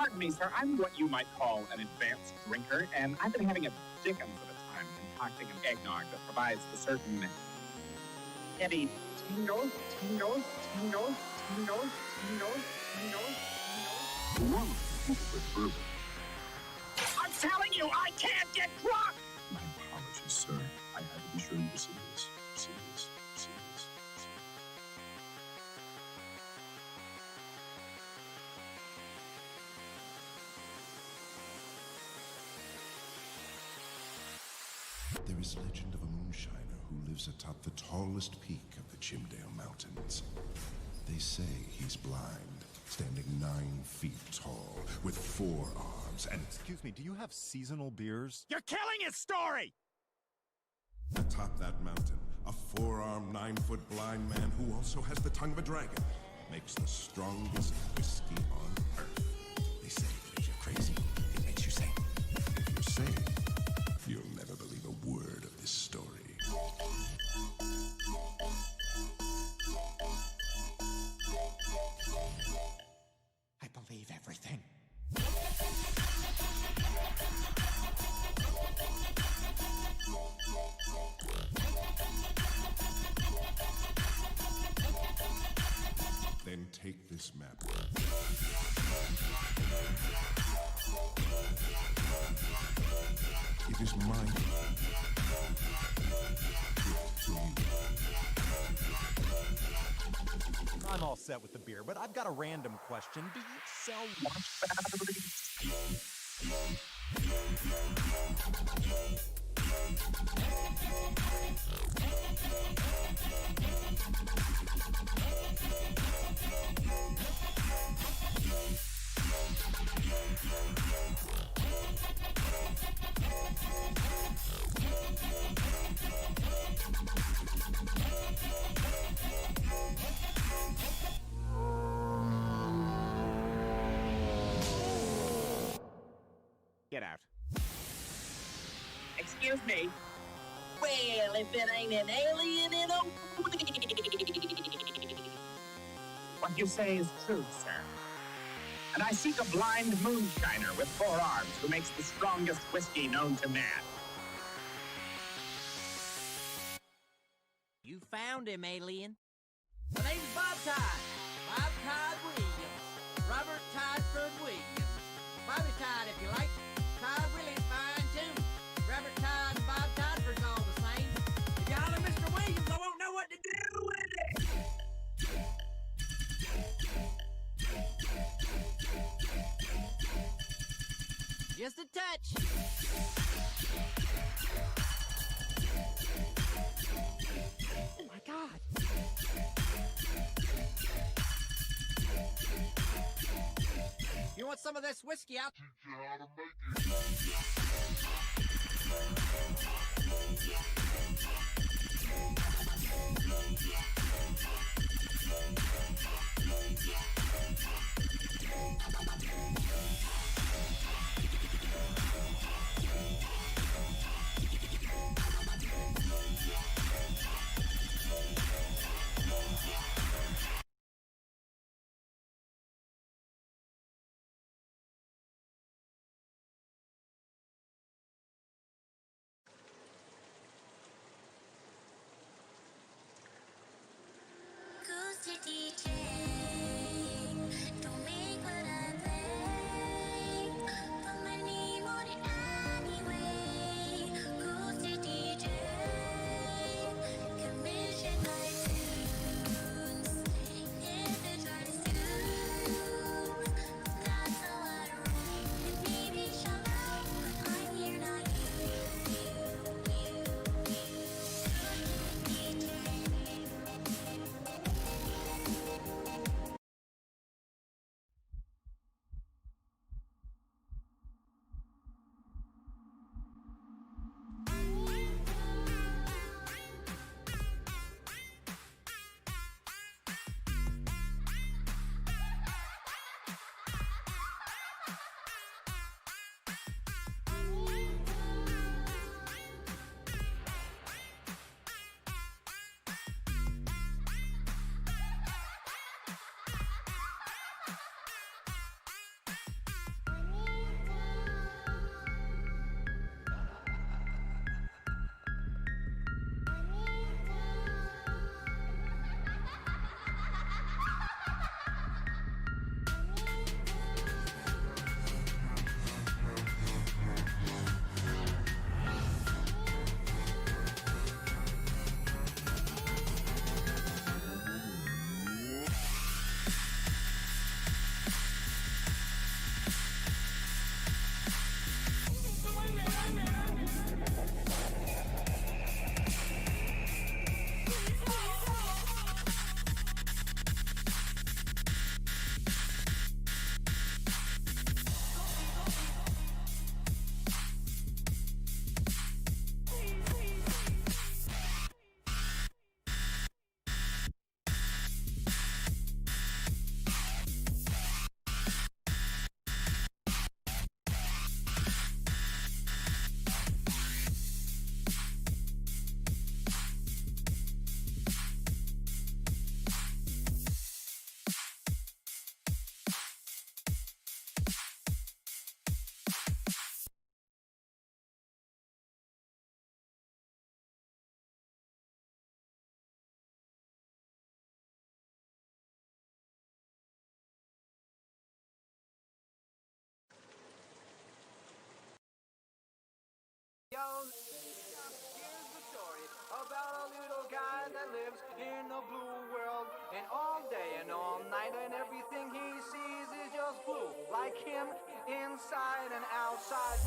Pardon me, sir. I'm what you might call an advanced drinker, and I've been having a dickens of a time concocting an eggnog that provides a certain heavy tingle, tingle, tingle, tingle, tingle, tingle, tingle. I'm telling you, I can't get drunk! My apologies, sir. I had to be sure you were serious. Serious. Serious. There is a legend of a moonshiner who lives atop the tallest peak of the Chimdale Mountains. They say he's blind, standing 9 feet tall, with 4 arms and... Excuse me, do you have seasonal beers? You're killing his story! Atop that mountain, a 4-armed, 9-foot blind man who also has the tongue of a dragon makes the strongest whiskey on earth. They say that if you're crazy, it makes you sane. If you're sane, you'll never believe a word of this story. I believe everything. Then take this map. It is mine. To you. I'm all set with the beer, but I've got a random question. Do you sell watch Get out. Excuse me. Well, if it ain't an alien in a What you say is true, sir. And I seek a blind moonshiner with 4 arms who makes the strongest whiskey known to man. You found him, alien. My name's Bob Todd. Bob Todd Williams. Robert Toddford Williams. Bobby Todd, if you like. Todd Williams, fine too. Robert Todd and Bob Toddford's all the same. If y'all are Mr. Williams, I won't know what to do with it. Just a touch. Oh my God. You want some of this whiskey? I'll teach you how to make goes. Here's the story about a little guy that lives in a blue world. And all day and all night, and everything he sees is just blue. Like him, inside and outside.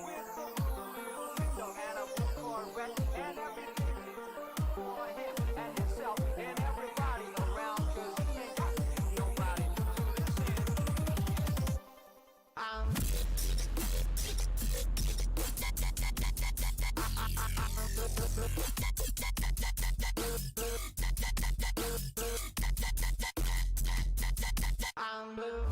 With a blue little window and a blue Corvette. And everything is blue for him and himself and everybody around. 'Cause he ain't got nobody to listen. I'm blue.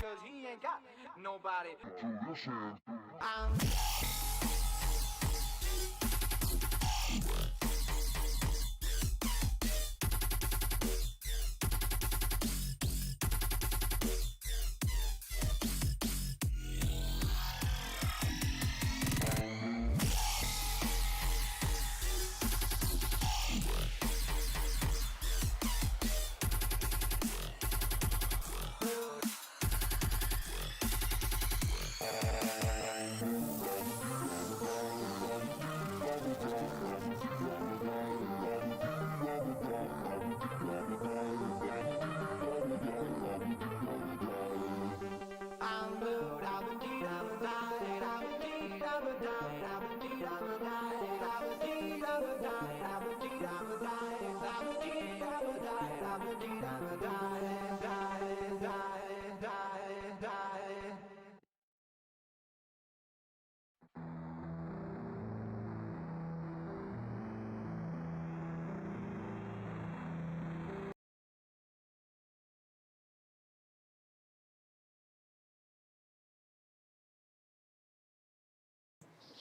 Cause he ain't got nobody to listen.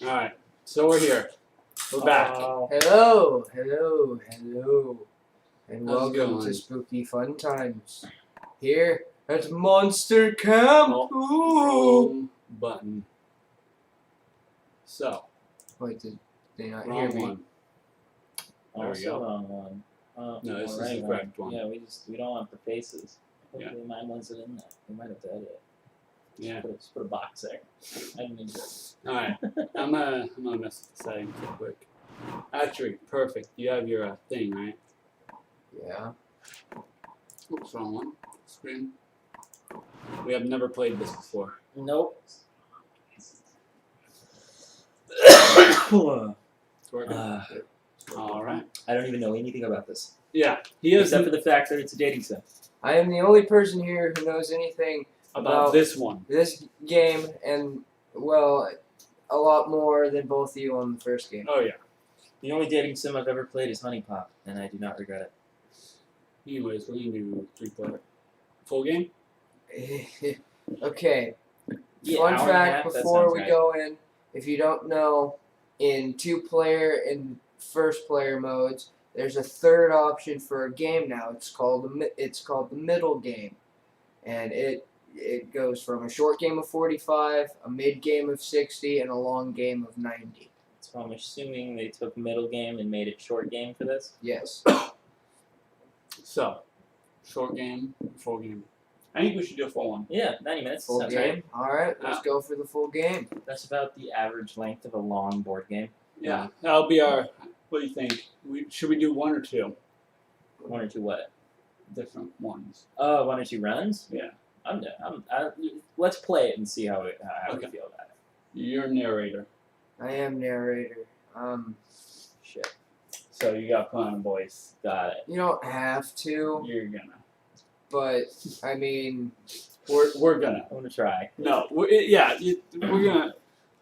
All right, so we're here. We're back. Hello, hello, hello, and How's it welcome going? to Spooky Fun Times. Here at Monster Camp. Ooh. Wrong button. So, Wait, did they not hear wrong me? one. There we go. Wrong one. No, this is right the correct one. Yeah, we don't want the faces. Yeah. Hopefully mine wasn't in there. We might have to edit it. Yeah. Just put a box there. I didn't mean to. All right, I'm gonna mess with the settings real quick. Actually, perfect. You have your thing, right? Yeah. Oops, wrong one. Screen. We have never played this before. Nope. It's working. All right. I don't even know anything about this. Yeah, he is Except for the fact that it's a dating sim. I am the only person here who knows anything about this one. this game, and, well, a lot more than both of you on the first game. Oh yeah. The only dating sim I've ever played is Honey Pop, and I do not regret it. Anyways, we're gonna do 3-player. Full game? Okay. Yeah, Fun hour and a fact half, that before sounds we right. go in, if you don't know, in 2-player and first-player modes, there's a third option for a game now. It's called the middle game, and it goes from a short game of 45, a mid game of 60, and a long game of 90. So I'm assuming they took middle game and made it short game for this. Yes. So, short game, full game. I think we should do a full one. Yeah, 90 minutes. Full Sounds game. right. All right, let's go for the full game. That's about the average length of a long board game. Yeah, that'll be our. What do you think? Should we do 1 or 2 1 or 2 what? different ones? Oh, 1 or 2 runs? Yeah. Let's play it and see how we Okay. feel about it. You're narrator, I am narrator. Shit. so you got to put on a voice. Got it. You don't have to, You're gonna. but I mean, We're gonna. I'm gonna try. No. We're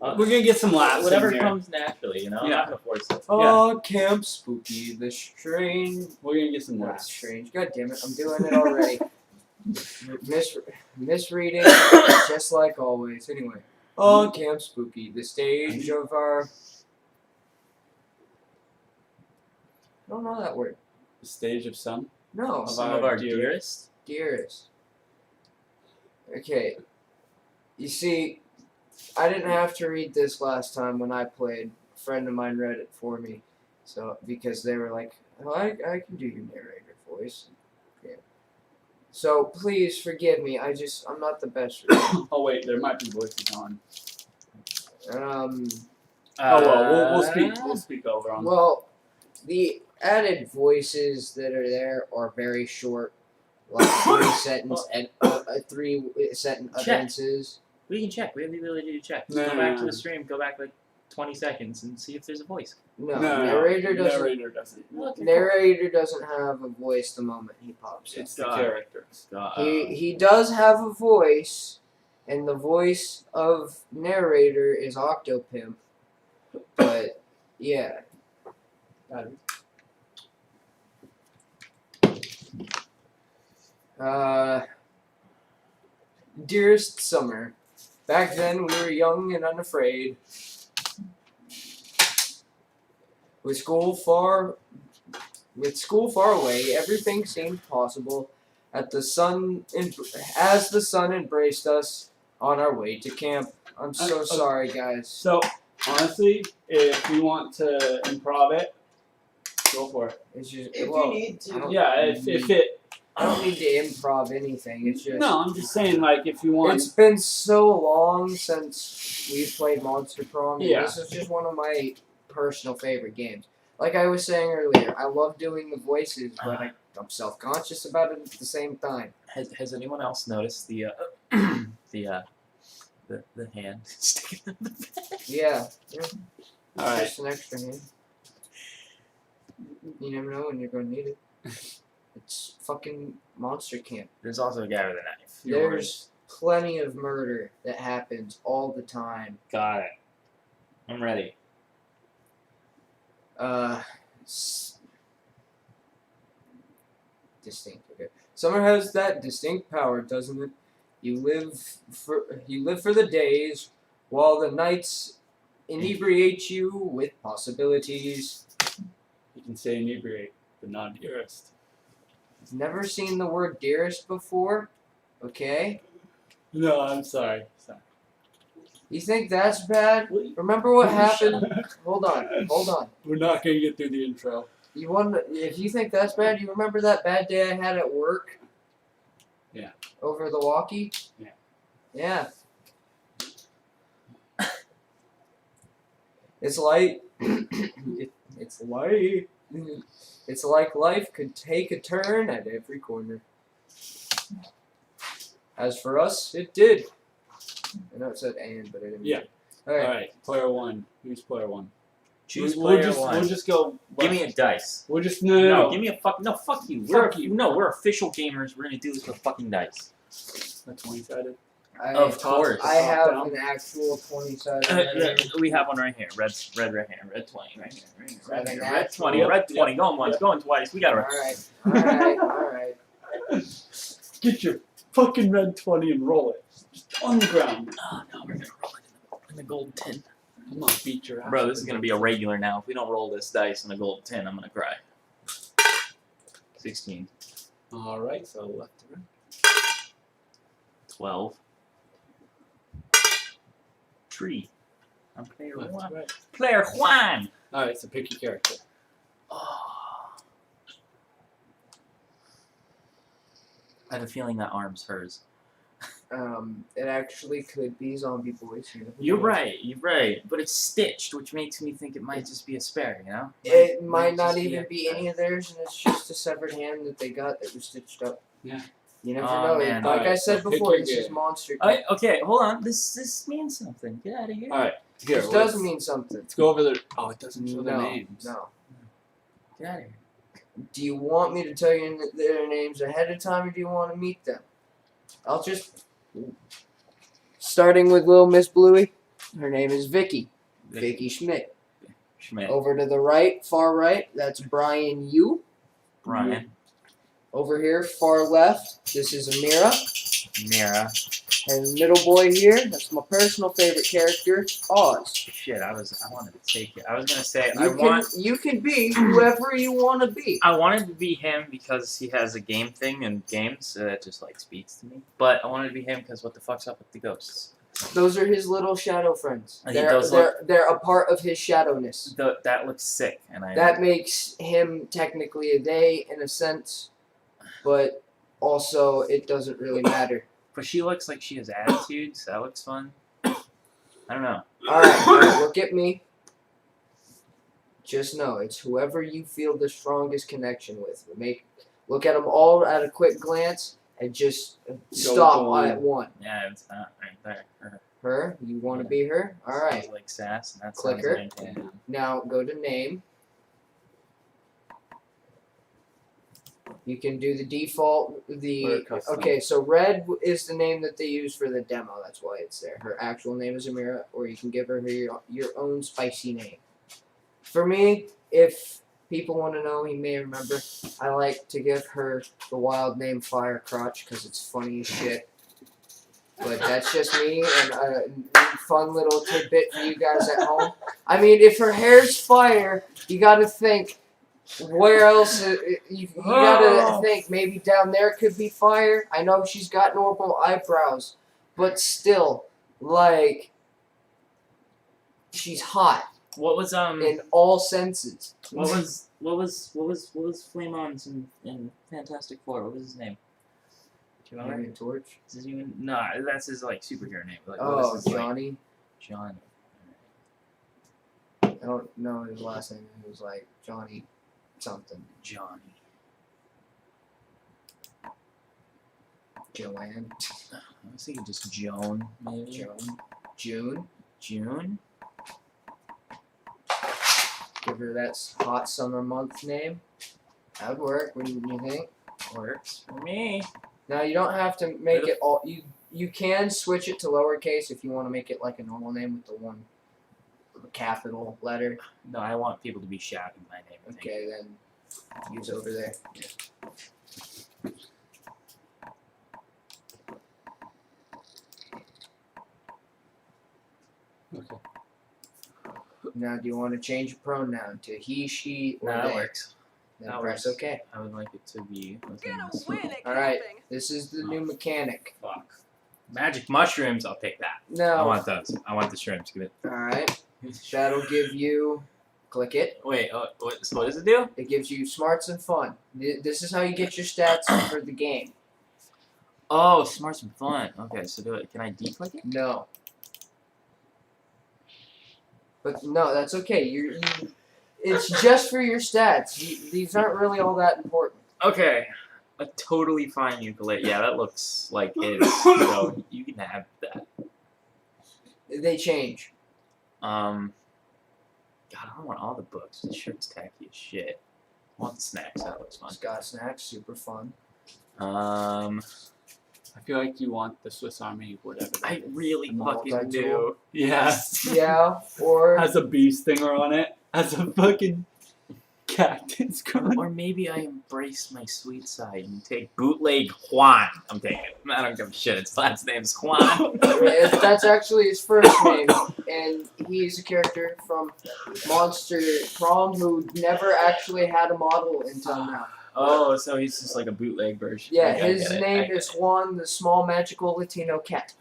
gonna get some laughs. Whatever in there. comes naturally, you know. I'm Yeah. not gonna force it. oh, Camp Spooky, the strange. We're gonna get some Not laughs. strange. God damn it, I'm doing it already. Misreading, just like always. Anyway, Camp Spooky, the stage of our. I don't know that word. The stage of some. No, Some of our dearest. dearest. Okay. You see, I didn't have to read this last time when I played. A friend of mine read it for me, so because they were like, "Oh, I can do your narrator voice." Yeah. So please forgive me. I'm not the best reader. Oh wait, there might be voices on. Um. Oh well, we'll speak over on. Well, the added voices that are there are very short, like 3 sentence sentences. We can check. We have the ability to check. Just No, go no, back no, to the no. stream. Go back like 20 seconds and see if there's a voice. No, narrator doesn't. Narrator doesn't. Okay, Narrator doesn't have a voice the moment he pops It's up. the character. He does have a voice, and the voice of narrator is Octopimp. But yeah, dearest Summer, back then we were young and unafraid. With school far away, everything seemed possible. As the sun embraced us on our way to camp. I'm so sorry, guys. So honestly, if you want to improv it, go for it. It's just If well, you need to. Yeah, if it. I don't need to improv anything. It's just No, I'm just saying, like, if you want. It's been so long since we've played Monster Prom. And Yeah. This is just one of my personal favorite games. Like I was saying earlier, I love doing the voices, but I'm self-conscious about it at the same time. Has anyone else noticed the the hand sticking out the back? Yeah. All right. Just an extra hand. You never know when you're going to need it. It's fucking Monster Camp. There's also a guy with a knife. There's plenty of murder that happens all the time. Got it. I'm ready. Distinct. Okay. Summer has that distinct power, doesn't it? You live for the days, while the nights inebriate you with possibilities. You can say inebriate, but not dearest. Never seen the word dearest before. Okay. No, I'm sorry. You think that's bad? Remember what happened? Hold on. We're not gonna get through the intro. If you think that's bad, you remember that bad day I had at work? Yeah. Over the walkie? Yeah. Yeah. It's like it's like life could take a turn at every corner. As for us, it did. I know it said and, but I didn't. Yeah. All right. Alright, player one. Who's player one? Choose we'll player just, one. We'll just go. Give me a dice. We'll just No, give me a fuck. No, fuck you. Fuck you. No, we're official gamers. We're gonna do this with fucking dice. A 20-sided. Of course. I have down. an actual 20-sided. We have one right here. Red right here. Red 20 right here. Red, An red actual- 20. Red 20. Going once. Going twice. We got it. Alright. Get your fucking red 20 and roll it. Just on the ground. Oh no, we're gonna roll it in the gold tin. I'm gonna beat your ass. Bro, this is gonna be a regular now. If we don't roll this dice in a gold tin, I'm gonna cry. 16. Alright, so left to right. 12. Tree. I'm player Left Juan. to right. Player Juan! Alright, so pick your character. Oh. I have a feeling that arm's hers. It actually could be Zombie Boys. You're right. But it's stitched, which makes me think it might just be a spare, you know? It might not just even be any of theirs, and it's just a severed hand that they got that was stitched up. Yeah. You never Oh, know. man. Like I Alright, said so pick before, your this is game. Monster. Okay, hold on. This means something. Get out of here. Alright, here. This does mean something. Let's go over the. Oh, it doesn't show No, the names. no. Get out of here. Do you want me to tell you their names ahead of time, or do you want to meet them? I'll just... Starting with Little Miss Bluey, her name is Vicky. Vicky Schmidt. Schmidt. Over to the right, far right, that's Brian Yu. Brian. Over here, far left, this is Amira. Mira. And middle boy here, that's my personal favorite character, Oz. Shit, I wanted to take it. I was gonna say You can be whoever you want to be. I wanted to be him because he has a game thing and games that just like speaks to me. But I wanted to be him because what the fuck's up with the ghosts? Those are his little shadow friends. I think those They're a part of his shadowness. That looks sick, and That makes him technically a they in a sense, but also it doesn't really matter. But she looks like she has attitude, so that looks fun. I don't know. Alright, look at me. Just know, it's whoever you feel the strongest connection with. Look at them all at a quick glance, and just stop at one. Yeah, it's not right there. Her. Her? You want to be her? Alright. Sounds like sass, and that Click sounds her. like Now go to name. You can do the default. Okay, so red is the name that they use for the demo. That's why it's there. Her actual name is Amira, or you can give her your own spicy name. For me, if people want to know, he may remember, I like to give her the wild name Fire Crotch because it's funny as shit. But that's just me, and a fun little tidbit for you guys at home. I mean, if her hair's fire, you gotta think, where else? You gotta think, maybe down there could be fire. I know she's got normal eyebrows, but still, like, she's hot. What was in all senses? What was Flamon's in Fantastic Four? What was his name? Do you remember? Torch? Is his even no? That's his like superhero name. Like, what Oh, was his, Johnny. Like, Johnny. I don't know his last name. It was like Johnny something. Johnny. Joanne. I was thinking just Joan, maybe. June. June. Give her that hot summer month name. That'd work, wouldn't you think? Works for me. Now you don't have to make it all. You can switch it to lowercase if you want to make it like a normal name with the one capital letter. No, I want people to be shouting my name. Okay, then use over there. Okay. Now, do you want to change your pronoun to he, she, or No, they? that works. Then That press works. OK. I would like it to be. Alright, this is the new mechanic. Fuck. Magic mushrooms, I'll take that. I No. want those. I want the shrooms. Give it. Alright, that'll give you. Click it. Wait, so what does it do? It gives you smarts and fun. This is how you get your stats for the game. Oh, smarts and fun. Okay, so do it. Can I declick it? No. But no, that's okay. It's just for your stats. These aren't really all that important. Okay. A totally fine ukulele. Yeah, that looks like it is. So you can have that. They change. God, I don't want all the books. This shirt's tacky as shit. I want the snacks. That looks fun. Scott snacks, super fun. I feel like you want the Swiss Army, whatever. I really fucking Multi-tool. do. Yeah. Yeah, or Has a bee stinger on it. Has a fucking cactus growing. Or maybe I embrace my sweet side and take bootleg Juan. I'm taking it. I don't give a shit. His last name's Juan. that's actually his first name, and he's a character from Monster Prom who never actually had a model until now. Oh, so he's just like a bootleg version. Yeah, Okay, I his get it. name I get is it. Juan, the small magical Latino cat.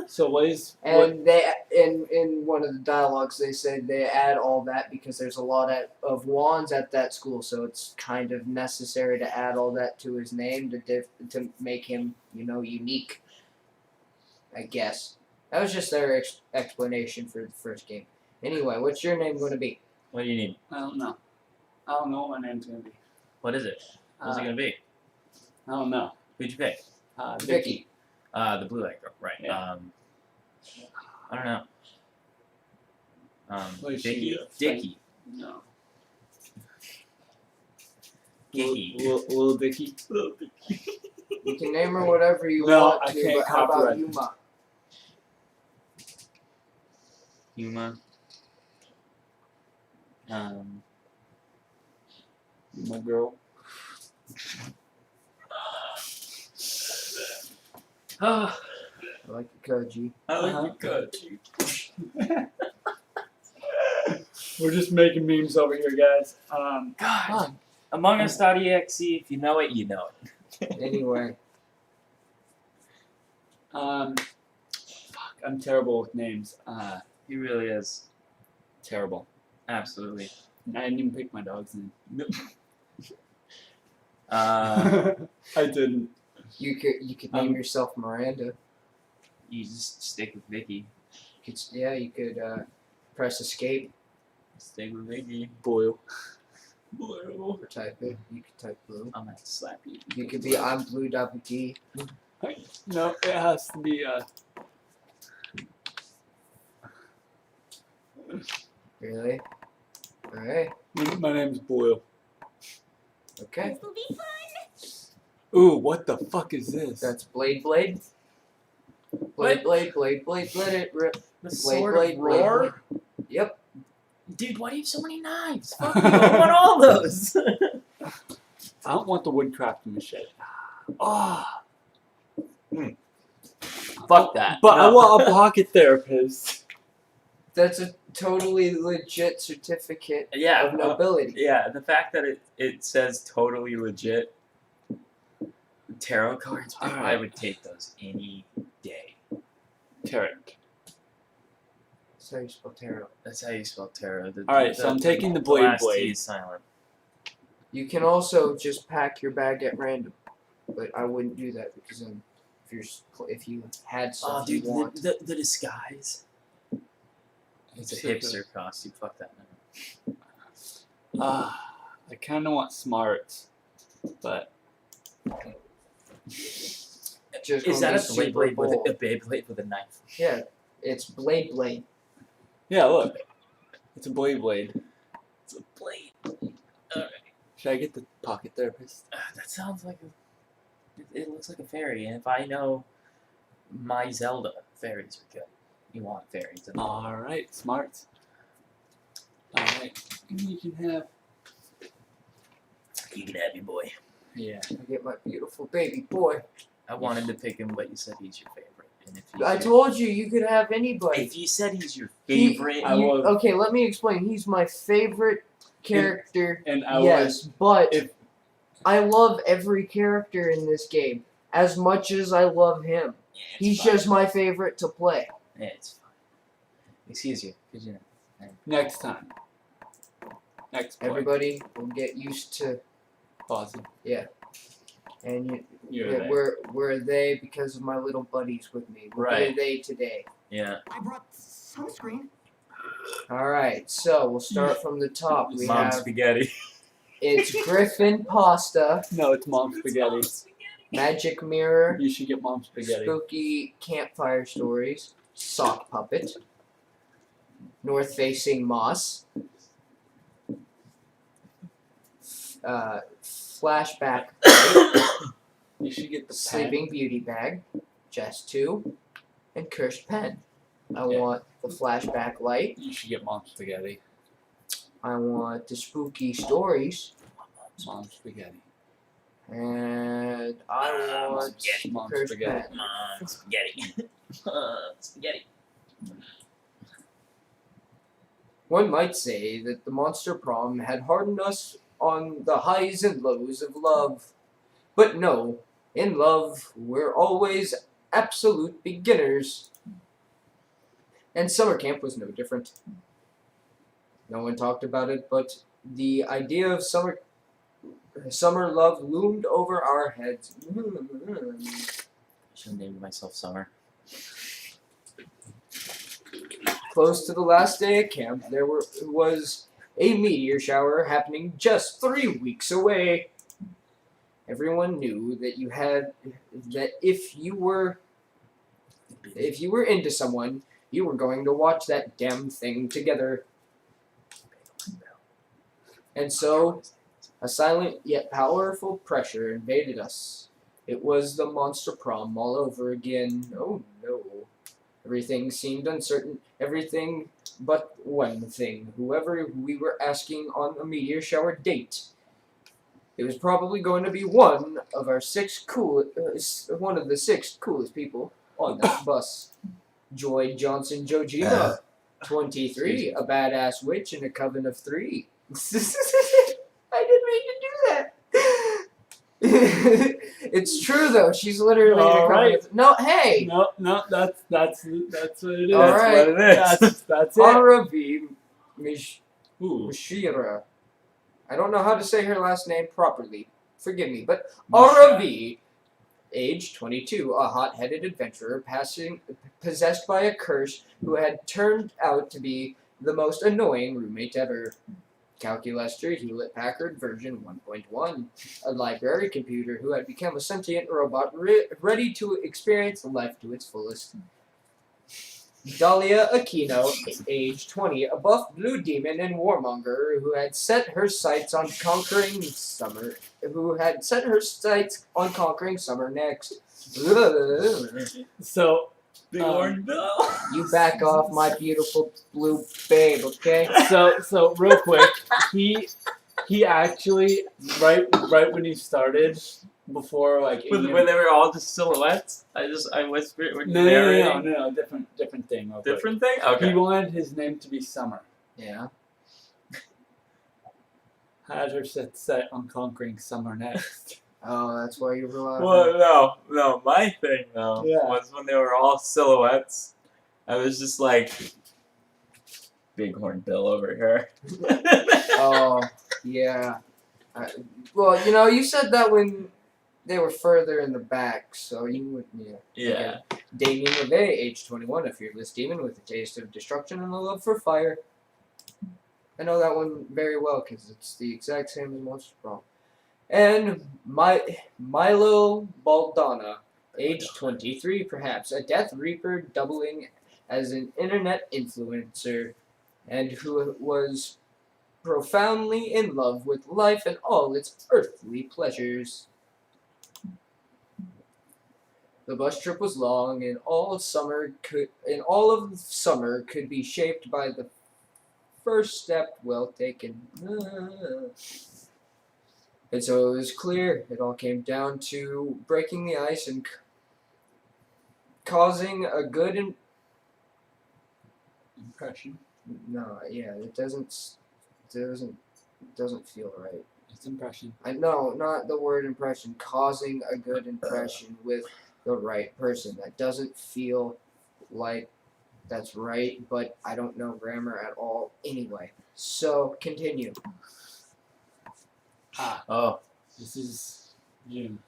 So what is And they in one of the dialogues they said they add all that because there's a lot of wands at that school, so it's kind of necessary to add all that to his name to make him unique. I guess that was just their explanation for the first game. Anyway, what's your name going to be? What do you need? I don't know. I don't know what my name's gonna be. What is it? What's it gonna be? I don't know. Who'd you pick? Vicky. The blue-eyed girl, right? Yeah. I don't know. What is Dicky. she, Dicky. No. Dicky. Little Dicky. Little Dicky. You can name her whatever you No, want I to, can't but how about copyright. Yuma? Yuma. My girl. I like the Koji. I like Uh-huh. the good. We're just making memes over here, guys. God. Among Us.exe, if you know it, you know it. Anyway, Fuck, I'm terrible with names. He really is. Terrible. Absolutely. I didn't even pick my dog's name. Uh, I didn't. you could name yourself Miranda. you just stick with Vicky. You could press escape Stick with Vicky. Boyle. Blue. or type it. You could type blue. I'm gonna have to slap you. You could be I'm Blue WD. No, it has to be Really? Alright. my name's Boyle. Okay. This will be fun. Ooh, what the fuck is this? That's Blade. Blade, What? blade, it rip. The Blade, sword blade, of blade, roar? blade. Yep. Dude, why do you have so many knives? Fuck you, I want all those. I don't want the woodcrafting machete. Ah. Fuck that. But I No. want a pocket therapist. That's a totally legit certificate Yeah. of nobility. Yeah, the fact that it says totally legit tarot cards, I Alright. would take those any day. Tarot. That's how you spell tarot. That's how you spell tarot. Alright, so I'm taking the blade last T blade. is silent. You can also just pack your bag at random, but I wouldn't do that because then if you had stuff Oh, dude, you want. the disguise. It's a hipster costume. Fuck that. I kind of want smarts, but Just Is gonna that be a super Beyblade bold. with a Beyblade with a knife? Yeah, it's blade. yeah, look, it's a blade. It's a blade. Should I get the pocket therapist? That sounds like it looks like a fairy, and if I know my Zelda, fairies are good. You want fairies. In All right, smarts. All right, you can have. You can have your boy. Yeah. I get my beautiful baby boy. I wanted to pick him, but you said he's your favorite. And if he's I told you could have anybody. if you said he's your He- favorite, I was- Okay, let me explain. He's my favorite character. And I Yes, but if- I love every character in this game as much as I love him. yeah, it's He's fine. just my favorite to play. Yeah, it's fine. Excuse you, because you know. next time. Next point. Everybody will get used to, Awesome. and You're yeah, there. we're they because of my little buddies with me. We're Right. they today. Yeah. I brought sunscreen. All right, so we'll start from the top. We Mom have spaghetti. it's Griffin Pasta, No, it's mom spaghetti. Magic Mirror, You should get mom spaghetti. Spooky Campfire Stories, Sock Puppet, North Facing Moss, Flashback You should get the pen. Sleeping Beauty Bag, Jess 2, and Cursed Pen. I Yeah. want the Flashback Light. You should get mom spaghetti. I want the Spooky Stories. Mom spaghetti. And I want spaghetti. Mom Cursed spaghetti. Pen. Spaghetti. Spaghetti. One might say that the monster prom had hardened us on the highs and lows of love. But no, in love, we're always absolute beginners. And summer camp was no different. No one talked about it, but the idea of summer love loomed over our heads. I should have named myself Summer. Close to the last day of camp, there was a meteor shower happening just 3 weeks away. Everyone knew that if you were into someone, you were going to watch that damn thing together. And so, a silent yet powerful pressure invaded us. It was the monster prom all over again. Oh no. Everything seemed uncertain. Everything but one thing. Whoever we were asking on a meteor shower date. It was probably going to be one of the 6 coolest people on that bus. Joy Johnson Jojima, 23, a badass witch in a coven of 3. I didn't mean to do that. It's true though. She's literally in a coven Alright. of... No, hey. No, that's what it is. All right. What it is. That's it. Arabi Ooh. Mishira. I don't know how to say her last name properly. Forgive me, but Mishra. Arabi, age 22, a hot-headed adventurer possessed by a curse who had turned out to be the most annoying roommate ever. Calculaster Hewlett-Packard version 1.1, a library computer who had become a sentient robot ready to experience life to its fullest. Dahlia Aquino, age 20, a buff blue demon and warmonger who had set her sights on conquering summer next. So, Big orange bell. You back off, my beautiful blue babe, okay? so real quick, he actually right when he started, before like When they were all just silhouettes. I whispered when you narrating. no, different thing. Real quick. Different thing. Okay. He wanted his name to be Summer. Yeah. Had her set on conquering summer next. Oh, that's why you were laughing. Well, no. My thing though Yeah. was when they were all silhouettes. I was just like, Bighorn Bill over here. Oh, yeah. Well, you know, you said that when they were further in the back, so you wouldn't. Yeah. Okay. Damien LeVay, age 21, a fearless demon with a taste of destruction and a love for fire. I know that one very well because it's the exact same as Monster Prom. And Milo Baldana, age 23, perhaps a Death Reaper doubling as an internet influencer, and who was profoundly in love with life and all its earthly pleasures. The bus trip was long, and all of summer could be shaped by the first step well taken. And so it was clear. It all came down to breaking the ice and causing a good Impression. No, yeah, it doesn't feel right. It's impression. I know, not the word impression. Causing a good impression with the right person. That doesn't feel like that's right, but I don't know grammar at all anyway. So, continue. Oh. This is June.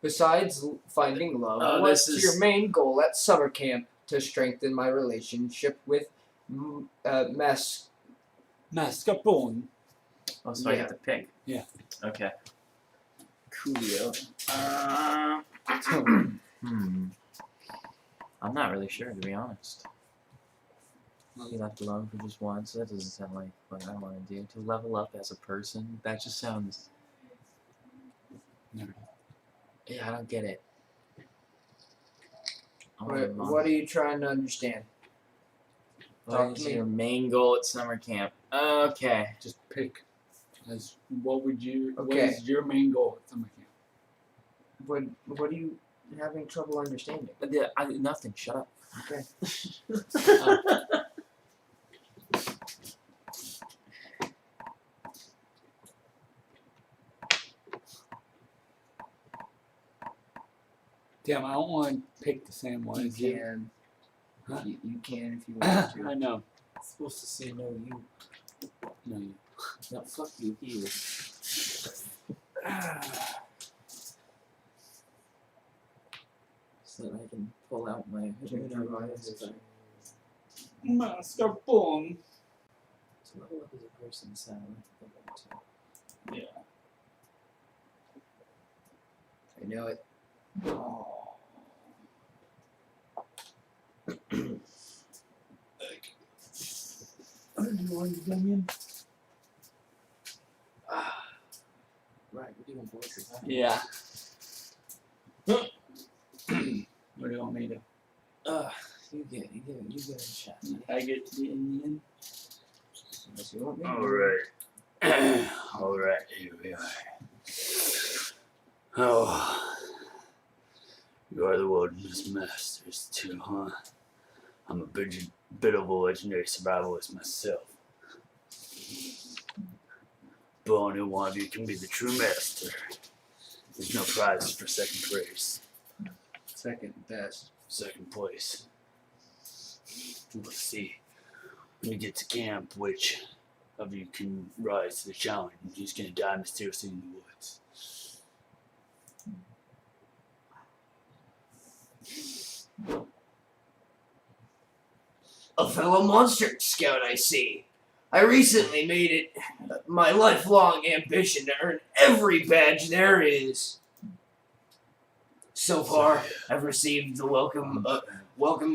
Besides finding love, Oh, what's this is- your main goal at summer camp? To strengthen my relationship with Mascarpone. Oh, so I Yeah. get to pick. Yeah. Okay. Coolio. I'm not really sure, to be honest. Be left alone for just once. That doesn't sound like what I want to do. To level up as a person, that just sounds. Never. Yeah, I don't get it. I want a mom. What are you trying to understand? What Talk is to me. your main goal at summer camp? Okay. Just pick. As what would you? What Okay. is your main goal at summer camp? What are you having trouble understanding? Nothing. Shut up. Okay. Damn, I don't want to pick the same one You as him. can. Huh? You can if you want to. I know. I'm supposed to say no, you. No, you. No, fuck you, he. So that I can pull out my Master Boom. So level up as a person, so Yeah. I know it. Oh. Are you Damien? right, we're doing voices. Huh? Yeah. What do you want me to? You get a shot. I get to be Indian. Unless you want me. Alright. Alright, here we are. Oh. You are the wilderness masters too, huh? I'm a bit of a legendary survivalist myself. But only one of you can be the true master. There's no prizes for second place. Second best. Second place. We'll see. When you get to camp, which of you can rise to the challenge? Who's gonna die mysteriously in the woods? A fellow monster scout, I see. I recently made it my lifelong ambition to earn every badge there is. So far, I've received the welcome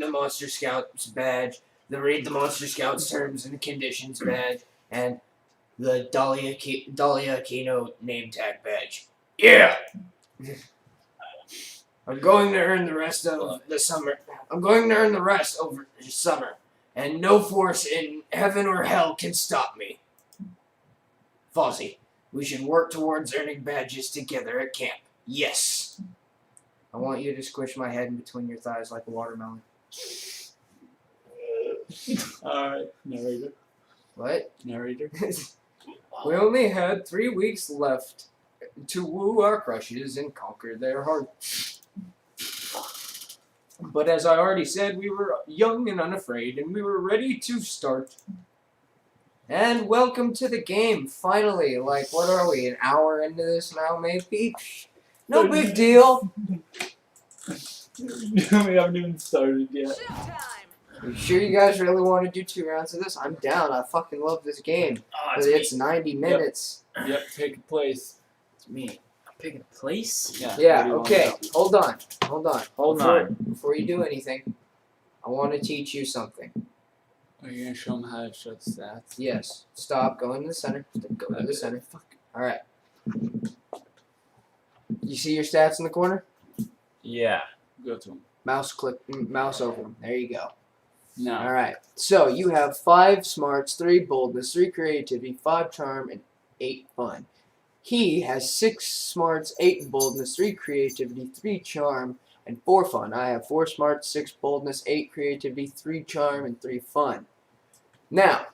to Monster Scouts badge, the Read the Monster Scouts terms and conditions badge, and the Dahlia Keynote name tag badge. Yeah! I'm going to earn the rest of the summer. I'm going to earn the rest over the summer, and no force in heaven or hell can stop me. Fozzie, we should work towards earning badges together at camp. Yes. I want you to squish my head in between your thighs like a watermelon. Alright, narrator. What? Narrator. We only had 3 weeks left to woo our crushes and conquer their hearts. But as I already said, we were young and unafraid, and we were ready to start. And welcome to the game, finally. Like, what are we, an hour into this now, maybe? No big deal. We haven't even started yet. You sure you guys really want to do 2 rounds of this? I'm down. I fucking love this game. But it's 90 minutes. Yep, take a place. It's me. I'm picking a place? Yeah, okay. Hold on. Before you do anything, I want to teach you something. Are you going to show them how to show the stats? Yes. Stop. Go into the center. Go to the center. Alright. You see your stats in the corner? Yeah. Go to them. Mouse over them. There you go. No. Alright. So, you have 5 smarts, 3 boldness, 3 creativity, 5 charm, and 8 fun. He has 6 smarts, 8 boldness, 3 creativity, 3 charm, and 4 fun. I have 4 smarts, 6 boldness, 8 creativity, 3 charm, and 3 fun. Now,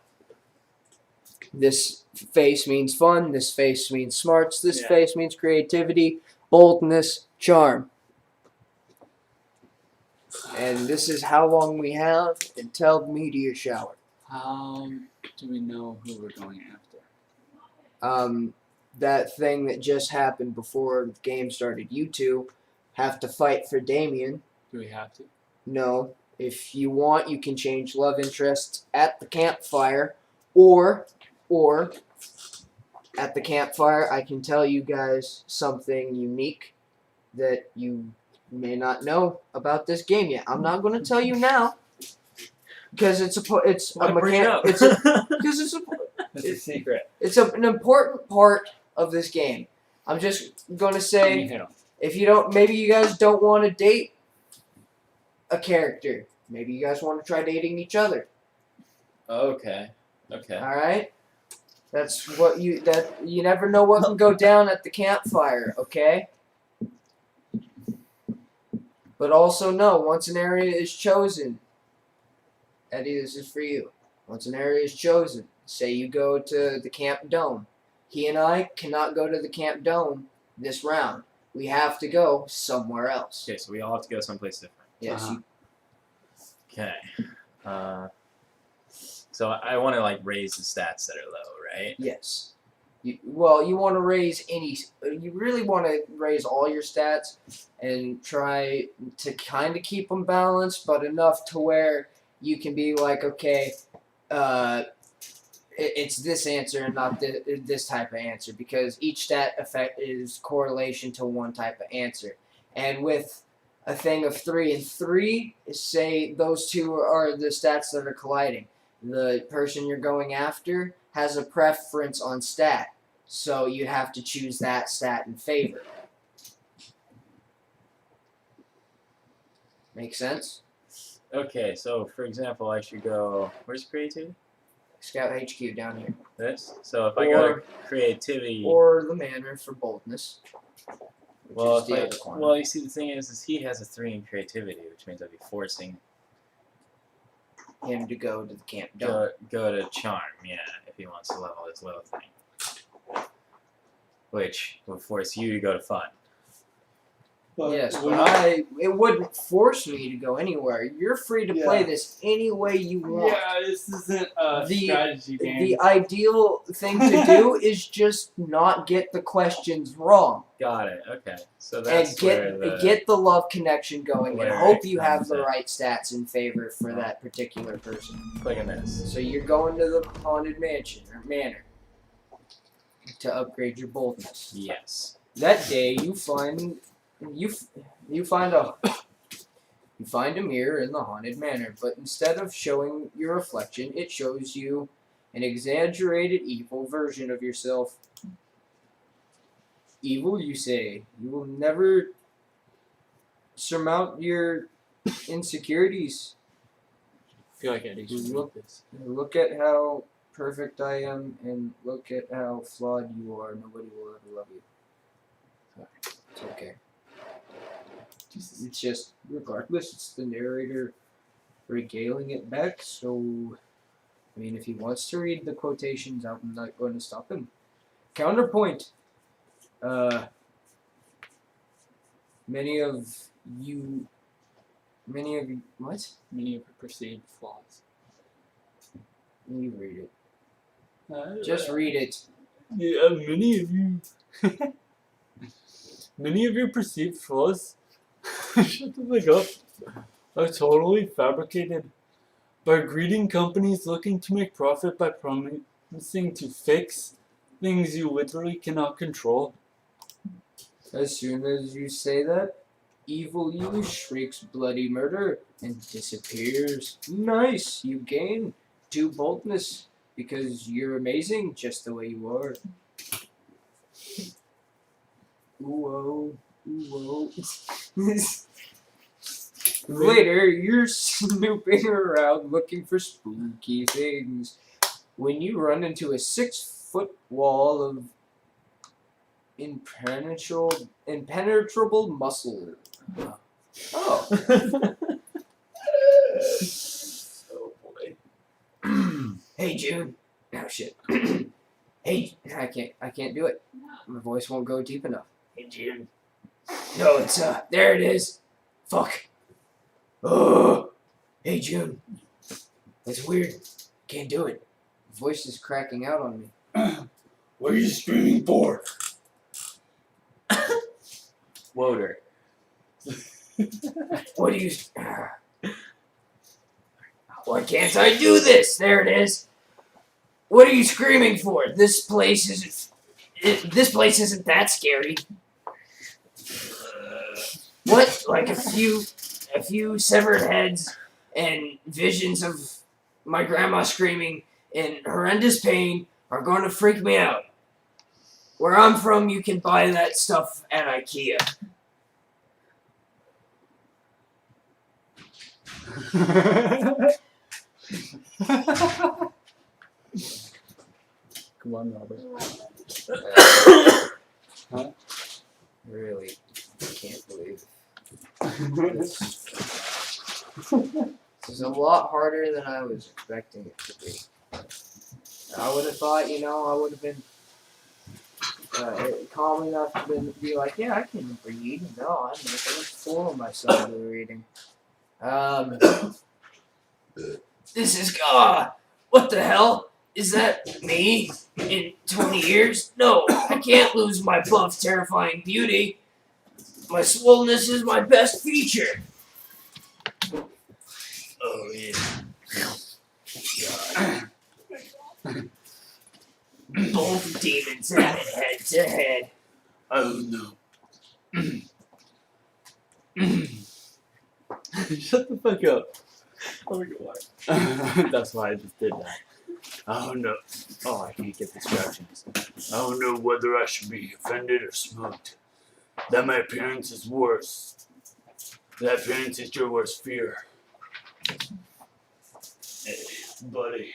this face means fun, this face means smarts, this face means creativity, boldness, charm. And this is how long we have until the meteor shower. How do we know who we're going after? That thing that just happened before the game started. You two have to fight for Damien. Do we have to? No. If you want, you can change love interests at the campfire, or at the campfire, I can tell you guys something unique that you may not know about this game yet. I'm not going to tell you now because it's a secret. It's an important part of this game. I'm just going to say, if you don't, maybe you guys don't want to date a character. Maybe you guys want to try dating each other. Okay. Okay. All right. That's what you never know what can go down at the campfire. Okay. But also know, once an area is chosen, Eddie, this is for you. Once an area is chosen, say you go to the Camp Dome. He and I cannot go to the Camp Dome this round. we have to go somewhere else. Okay, so we all have to go someplace different. Yes. Uh-huh. Okay. So I want to like raise the stats that are low, right? Yes. You want to raise you really want to raise all your stats and try to kind of keep them balanced, but enough to where you can be like, okay, it's this answer and not this type of answer, because each stat effect is correlation to one type of answer. And with a thing of 3 and 3, say those two are the stats that are colliding. The person you're going after has a preference on stat, so you have to choose that stat in favor. Make sense? Okay, so for example, I should go. Where's creativity? Scout HQ down here. This. So if I go to creativity, or the manner for boldness. well, you see, the thing is he has a 3 in creativity, which means I'd be forcing him to go to the camp. go to charm, yeah, if he wants to level his little thing, which would force you to go to fun. Yes, but it wouldn't force me to go anywhere. You're free to play this any way you want. Yeah, this isn't a strategy game. The ideal thing to do is just not get the questions wrong. Got it. Okay, so that's and get the love connection going, and hope you have the it. right stats in favor for that particular person. Click on this. So you're going to the haunted mansion or manor to upgrade your boldness. Yes. That day you find a mirror in the haunted manor, but instead of showing your reflection, it shows you an exaggerated evil version of yourself. Evil, you say. You will never surmount your insecurities. I feel like I need to look this. Look at how perfect I am, and look at how flawed you are. Nobody will ever love you. It's okay. It's just, regardless, it's the narrator regaling it back, so, I mean, if he wants to read the quotations out, I'm not going to stop him. Counterpoint. Many of what? Many of your perceived flaws. You read it. Just read it. Yeah, many of you. Many of your perceived flaws. Shut the fuck up. Are totally fabricated by greedy companies looking to make profit by promising to fix things you literally cannot control. As soon as you say that, evil you shrieks bloody murder and disappears. Nice, you gain 2 boldness because you're amazing just the way you are. Ooh, ooh. Later, you're snooping around looking for spooky things when you run into a 6-foot wall of impenetrable muscle. Oh. Oh boy. Hey, June. Oh shit. Hey, I can't do it. My voice won't go deep enough. Hey, June. No, it's there it is. Fuck. Oh. Hey, June. That's weird. Can't do it. My voice is cracking out on me. What are you screaming for? Woder. What do you? Why can't I do this? There it is. What are you screaming for? This place isn't that scary. What? Like a few severed heads and visions of my grandma screaming in horrendous pain are going to freak me out. Where I'm from, you can buy that stuff at IKEA. Come on, Robert. Huh? Really, I can't believe this is a lot harder than I was expecting it to be. I would have thought, I would have been calm enough to be like, yeah, I can read. No, I'm making a fool of myself with reading. This is what the hell? Is that me in 20 years? No, I can't lose my buff, terrifying beauty. My swollenness is my best feature. Oh yeah. Both demons at it head to head. Oh no. Shut the fuck up. Oh my god. That's why I just did that. Oh no. Oh, I can't get distractions. I don't know whether I should be offended or smoked. That my appearance is worse. That appearance is your worst fear. Hey, buddy.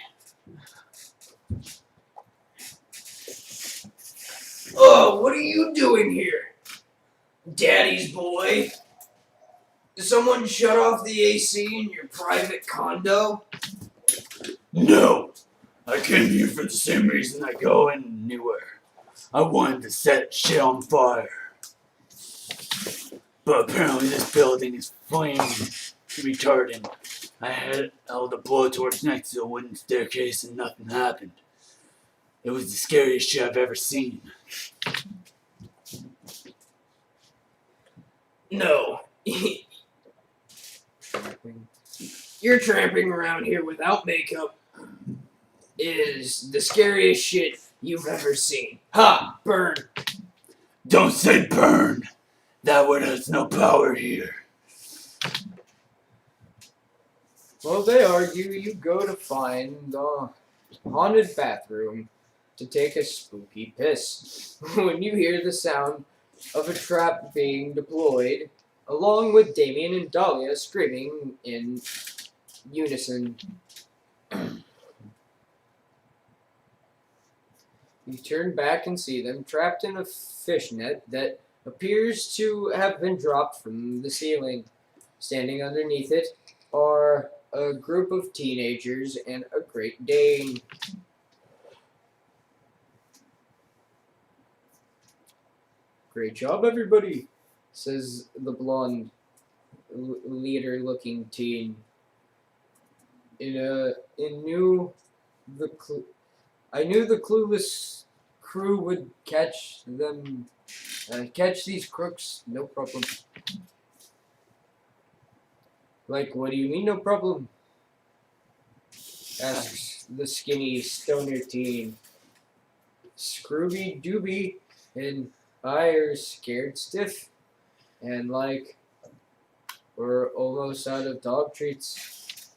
Oh, what are you doing here? Daddy's boy? Did someone shut off the AC in your private condo? No! I came here for the same reason I go anywhere. I wanted to set shit on fire. But apparently this building is flame retardant. I held a blowtorch next to a wooden staircase and nothing happened. It was the scariest shit I've ever seen. No. You're tramping around here without makeup is the scariest shit you've ever seen. Ha! Burn! Don't say burn! That word has no power here. Well, they argue you go to find the haunted bathroom to take a spooky piss. When you hear the sound of a trap being deployed, along with Damien and Dahlia screaming in unison. You turn back and see them trapped in a fishnet that appears to have been dropped from the ceiling. Standing underneath it are a group of teenagers and a Great Dane. Great job, everybody, says the blonde leader-looking teen. I knew the clueless crew would catch these crooks, no problem. Like, what do you mean, no problem? Asks the skinny stoner teen. Scrooby Dooby and I are scared stiff, and like, we're almost out of dog treats.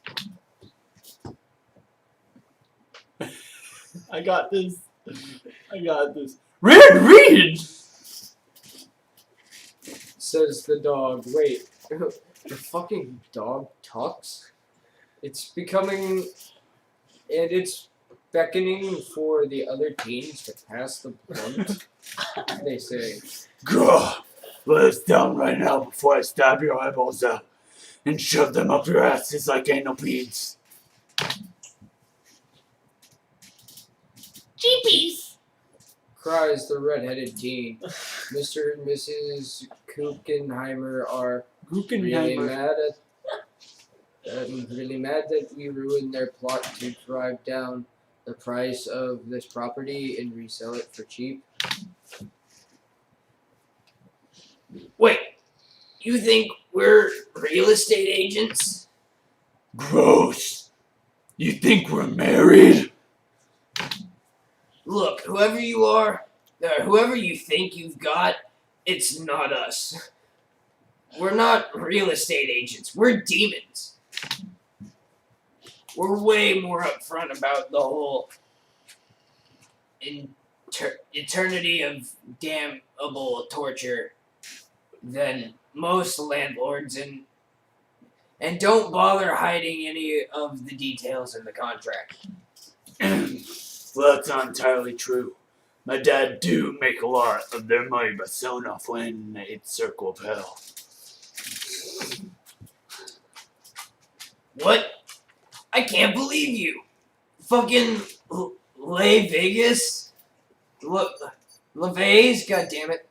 I got this. Read! Says the dog. Wait, the fucking dog talks? It's becoming, and it's beckoning for the other teens to pass the blunt. They say, Gah! Let us down right now before I stab your eyeballs out and shove them up your asses like anal beads. Jeepies! cries the red-headed teen. Mr. and Mrs. Kuchenheimer are really mad that we ruined their plot to drive down the price of this property and resell it for cheap. Wait, you think we're real estate agents? Gross. You think we're married? Look, whoever you are, whoever you think you've got, it's not us. We're not real estate agents. We're demons. We're way more upfront about the whole eternity of damnable torture than most landlords, and don't bother hiding any of the details in the contract. Well, that's not entirely true. My dad do make a lot of their money by selling off land in the 8th circle of hell. What? I can't believe you. Fucking Las Vegas? Look, LeVay's, goddammit.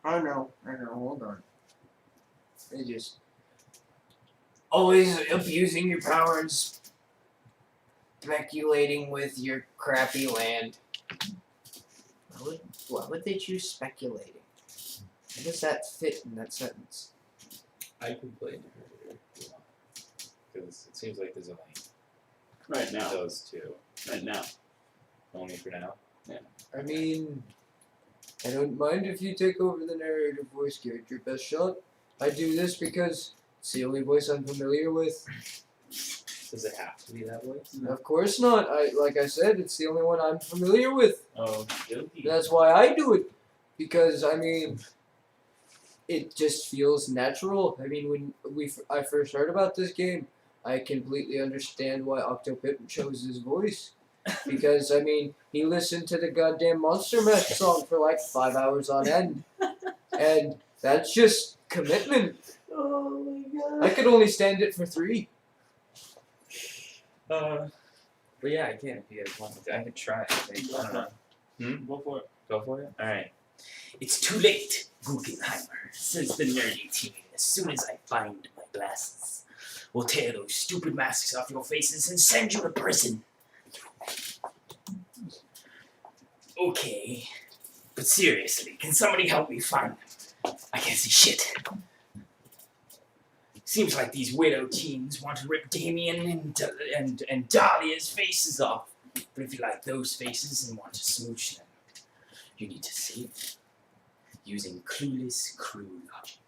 I know, hold on. They just always abusing your power and speculating with your crappy land. Why would they choose speculating? How does that fit in that sentence? I could play Nerd if you want. Because it seems like there's only Right now. those two. Right now. Only for now. I mean, I don't mind if you take over the narrative voice character. Best shot. I do this because it's the only voice I'm familiar with. Does it have to be that voice? Of course not. Like I said, it's the only one I'm familiar with. Oh, guilty. That's why I do it. Because, I mean, it just feels natural. I mean, when I first heard about this game, I completely understand why Octopip chose his voice. Because, I mean, he listened to the goddamn Monster Mash song for like 5 hours on end. And that's just commitment. Oh my god. I could only stand it for 3. But yeah, I can if you guys want me to. I could try. I think. I don't know. Go for it. Go for it? Alright. It's too late, Guggenheimer, says the nerdy teen. As soon as I find my glasses, we'll tear those stupid masks off your faces and send you to prison. Okay, but seriously, can somebody help me find them? I can't see shit. Seems like these widow teens want to rip Damien and Dahlia's faces off. But if you like those faces and want to smooch them, you need to save them. Using clueless crew logic.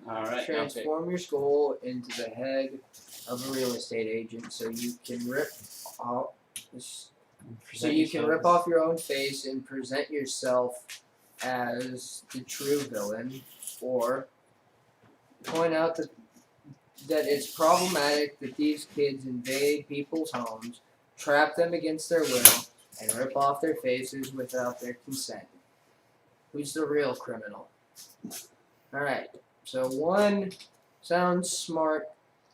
Alright, Transform your skull into the head of a real estate agent so you can rip off your own face and present yourself as the true villain, or point out that it's problematic that these kids invade people's homes, trap them against their will, and rip off their faces without their consent. Who's the real criminal? Alright, so one sounds smart,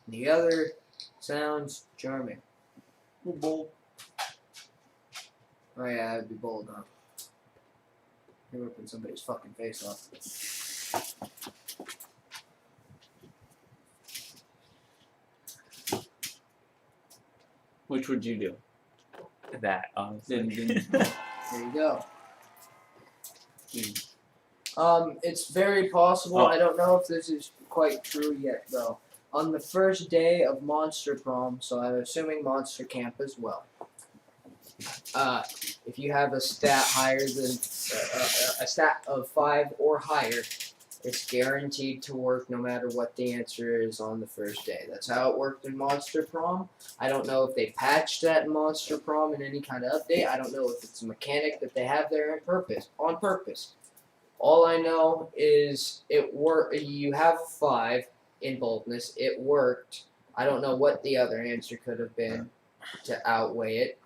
and the other sounds charming. Bold. Oh yeah, I'd be bold, huh? You're ripping somebody's fucking face off. Which would you do? That, honestly. There you go. It's very possible. Oh. I don't know if this is quite true yet, though. On the first day of Monster Prom, so I'm assuming Monster Camp as well. If you have a stat higher than a stat of 5 or higher, it's guaranteed to work no matter what the answer is on the first day. That's how it worked in Monster Prom. I don't know if they patched that in Monster Prom in any kind of update. I don't know if it's a mechanic that they have there on purpose. All I know is you have 5 in boldness. It worked. I don't know what the other answer could have been to outweigh it.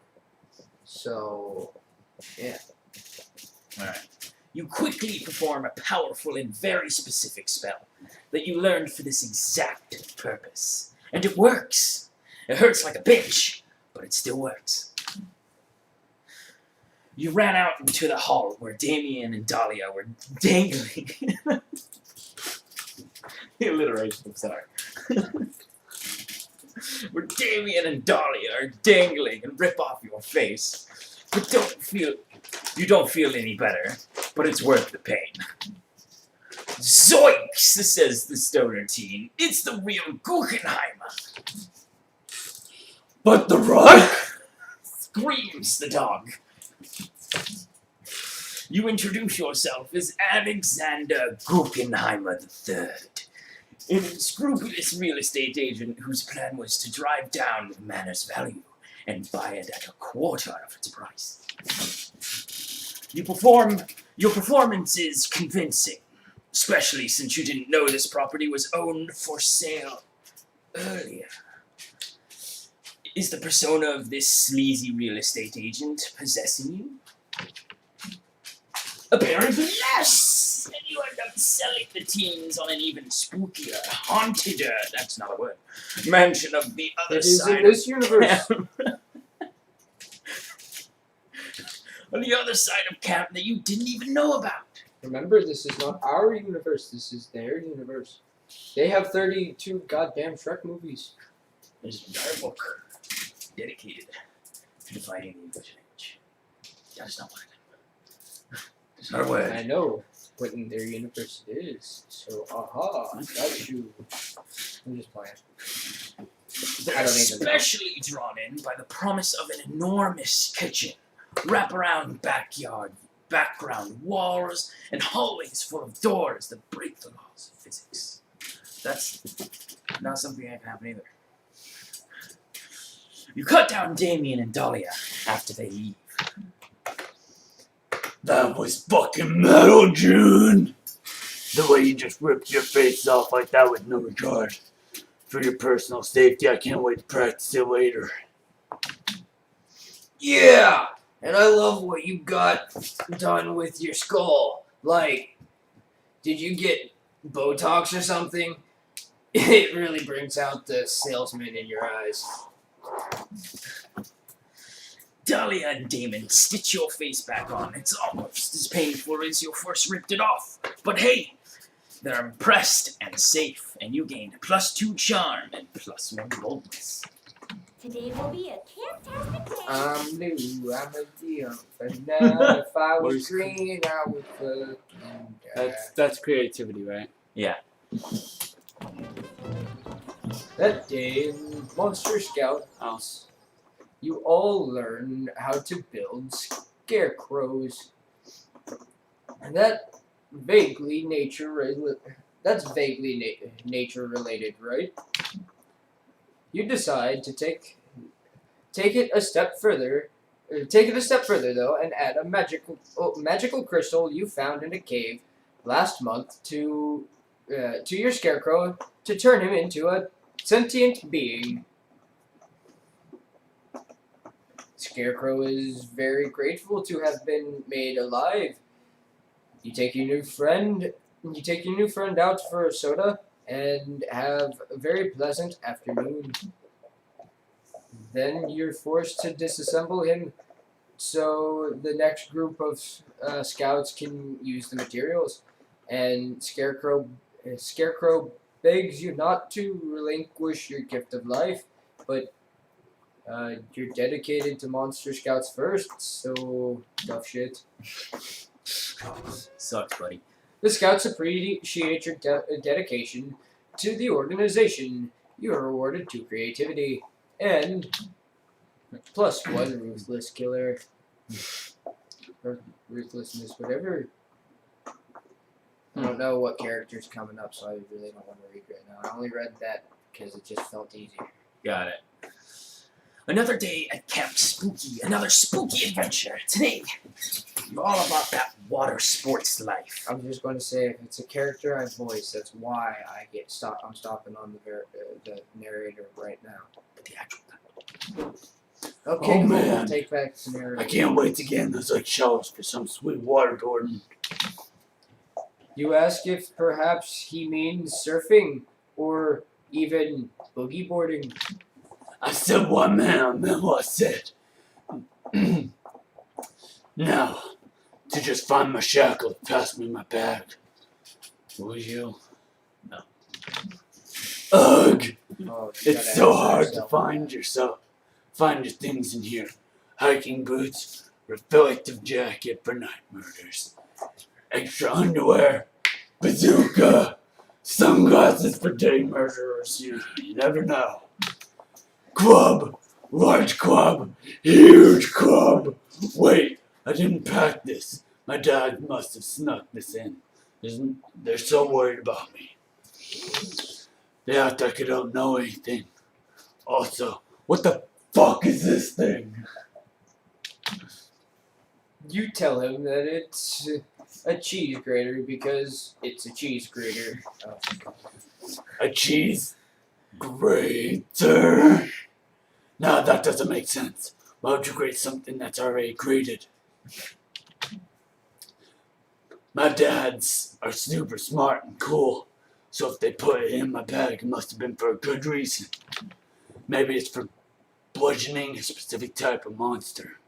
So, yeah. Alright. You quickly perform a powerful and very specific spell that you learned for this exact purpose. And it works! It hurts like a bitch, but it still works. You ran out into the hall where Damien and Dahlia were dangling. The alliteration, I'm sorry. Where Damien and Dahlia are dangling and rip off your face. But you don't feel any better, but it's worth the pain. Zoinks, says the stoner teen. It's the real Guggenheimer. But the Rock? Screams the dog. You introduce yourself as Alexander Guggenheimer III, an unscrupulous real estate agent whose plan was to drive down the manor's value and buy it at a quarter of its price. Your performance is convincing, especially since you didn't know this property was owned for sale earlier. Is the persona of this sleazy real estate agent possessing you? Apparently yes! And you end up selling the teens on an even spookier, haunted, that's not a word, mansion of the other It is side in this universe. on the other side of camp that you didn't even know about. Remember, this is not our universe. This is their universe. They have 32 goddamn Shrek movies. There's an entire book dedicated to dividing the English language. That is not one of them. There's not a word. I know what in their universe it is. So, aha, got you. I'm just playing. They're I don't even know. especially drawn in by the promise of an enormous kitchen, wraparound backyard, background walls, and hallways full of doors that break the laws of physics. That's not something that can happen either. You cut down Damien and Dahlia after they leave. That was fucking metal, June. The way you just ripped your face off like that with no regard for your personal safety. I can't wait to practice it later. Yeah! And I love what you got done with your skull. Like, did you get Botox or something? It really brings out the salesman in your eyes. Dahlia and Damon stitch your face back on. It's almost as painful as you first ripped it off. But hey, they're impressed and safe, and you gained +2 charm and +1 boldness. Today will be a fantastic day. I'm blue, I'm a deal. But now if I was green, I would fucking die. That's creativity, right? Yeah. That day in Monster Scout House, you all learn how to build scarecrows. And that's vaguely nature related, right? You decide to take it a step further. Take it a step further though, and add a magical crystal you found in a cave last month to your scarecrow to turn him into a sentient being. Scarecrow is very grateful to have been made alive. You take your new friend out for a soda and have a very pleasant afternoon. Then you're forced to disassemble him so the next group of scouts can use the materials. And Scarecrow begs you not to relinquish your gift of life, but you're dedicated to Monster Scouts first, so tough shit. Sucks, buddy. The Scouts appreciate your dedication to the organization. You are rewarded 2 creativity and +1 ruthless killer. Or ruthlessness, whatever. I don't know what character's coming up, so I really don't want to read right now. I only read that because it just felt easy. Got it. Another day at Camp Spooky, another spooky adventure. Today, all about that water sports life. I'm just going to say, if it's a character I voice, that's why I'm stopping on the narrator right now. But the actual Okay, Oh, cool. man. Take back the narrator. I can't wait to get in those like showers for some sweet waterboarding. You ask if perhaps he means surfing or even boogie boarding. I said what, man? I meant what I said. Now, to just find my shackles, pass me my bag. Will you? No. Ugh! Oh, you It's gotta so ask hard to yourself. find your things in here. Hiking boots, reflective jacket for night murders, extra underwear, bazooka, sunglasses for day murderers. You never know. Club, large club, huge club. Wait, I didn't pack this. My dad must have snuck this in. They're so worried about me. They act like I don't know anything. Also, what the fuck is this thing? You tell him that it's a cheese grater because it's a cheese grater. Oh, A cheese grater? No, that doesn't make sense. Why would you grate something that's already grated? My dads are super smart and cool, so if they put it in my bag, it must have been for a good reason. Maybe it's for bludgeoning a specific type of monster.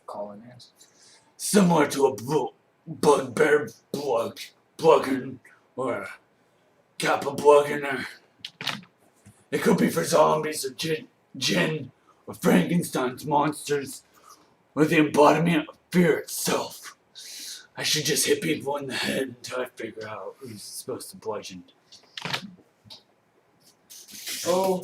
Colin asked. Similar to a bugbear bluggen or a kappa bluggener. It could be for zombies or jinn or Frankenstein's monsters or the embodiment of fear itself. I should just hit people in the head until I figure out who's supposed to bludgeon. Oh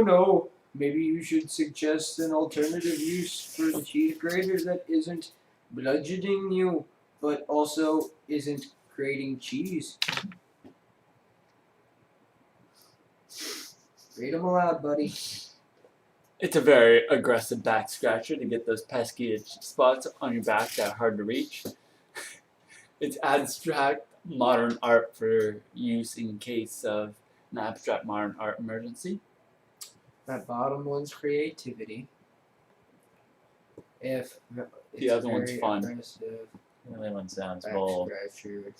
no. Maybe you should suggest an alternative use for the cheese grater that isn't bludgeoning you, but also isn't grating cheese. Read them aloud, buddy. It's a very aggressive back scratcher to get those pesky itch spots on your back that are hard to reach. It's abstract modern art for use in case of an abstract modern art emergency. That bottom one's creativity. If The other one's fun. Aggressive The other one sounds back bold. scratcher.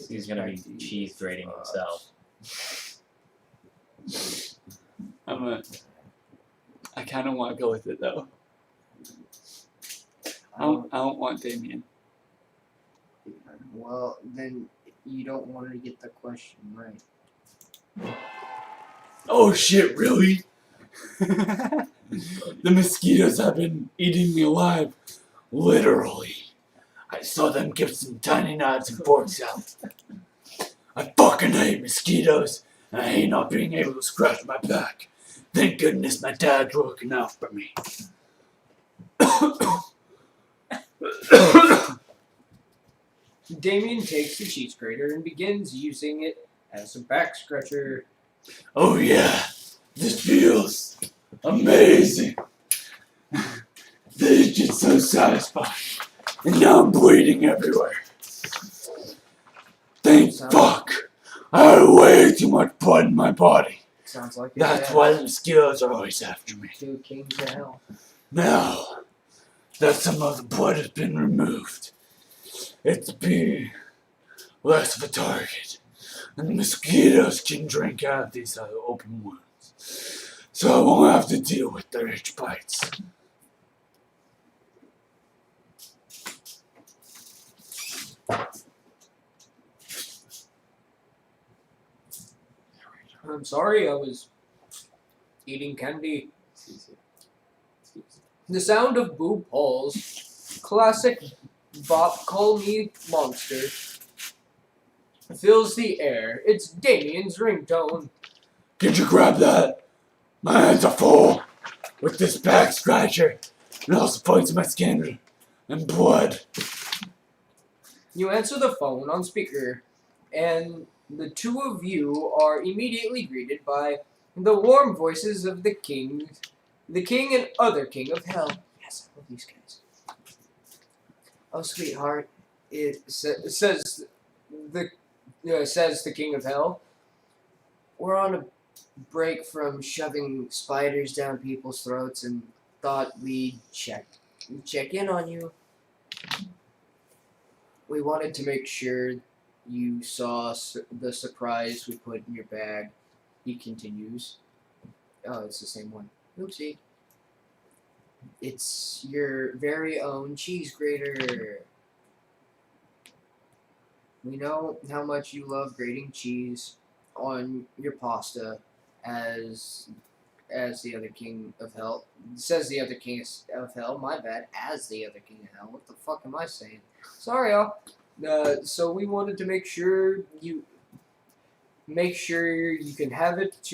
He's gonna be cheese grating himself. I kind of want to go with it though. I don't want Damien. Well, then you don't want to get the question right. Oh shit, really? The mosquitoes have been eating me alive. Literally. I saw them give some tiny knives and forks out. I fucking hate mosquitoes, and I hate not being able to scratch my back. Thank goodness my dad's looking out for me. Damien takes the cheese grater and begins using it as a back scratcher. Oh yeah, this feels amazing. This is just so satisfying. And now I'm bleeding everywhere. Thank fuck. I had way too much blood in my body. Sounds like That's why the mosquitoes are always after me. 2 kings of hell. Now that some of the blood has been removed, it's being less of a target. And the mosquitoes can drink out these open wounds. So I won't have to deal with their itch bites. I'm sorry, I was eating candy. The sound of Boo Paul's classic Bop Call Me Monster fills the air. It's Damien's ringtone. Could you grab that? My hands are full with this back scratcher and also points my skin and blood. You answer the phone on speaker, and the two of you are immediately greeted by the warm voices of the king and other king of hell. Yes, I love these guys. Oh, sweetheart, says the king of hell. We're on a break from shoving spiders down people's throats and thought we'd check in on you. We wanted to make sure you saw the surprise we put in your bag. He continues. Oh, it's the same one. Oopsie. It's your very own cheese grater. We know how much you love grating cheese on your pasta, as the other king of hell. Says the other king of hell. My bad. As the other king of hell. What the fuck am I saying? Sorry, y'all. So we wanted to make sure you can have it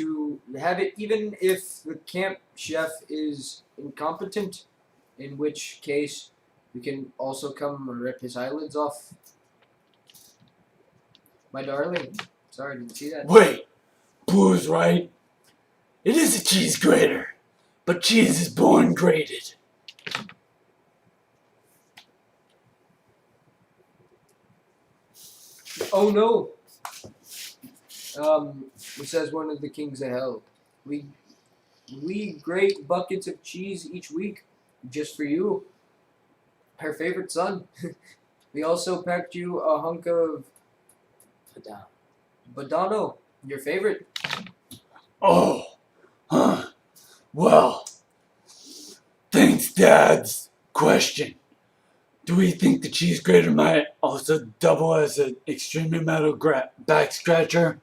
even if the camp chef is incompetent, in which case we can also come and rip his eyelids off. My darling. Sorry, didn't see that. Wait, Boo's right. It is a cheese grater, but cheese is born grated. Oh no. It says one of the kings of hell. We grate buckets of cheese each week, just for you, her favorite son. We also packed you a hunk of Badano, your favorite. Oh, huh. Well, Dad's question. Do we think the cheese grater might also double as an extremely metal back scratcher?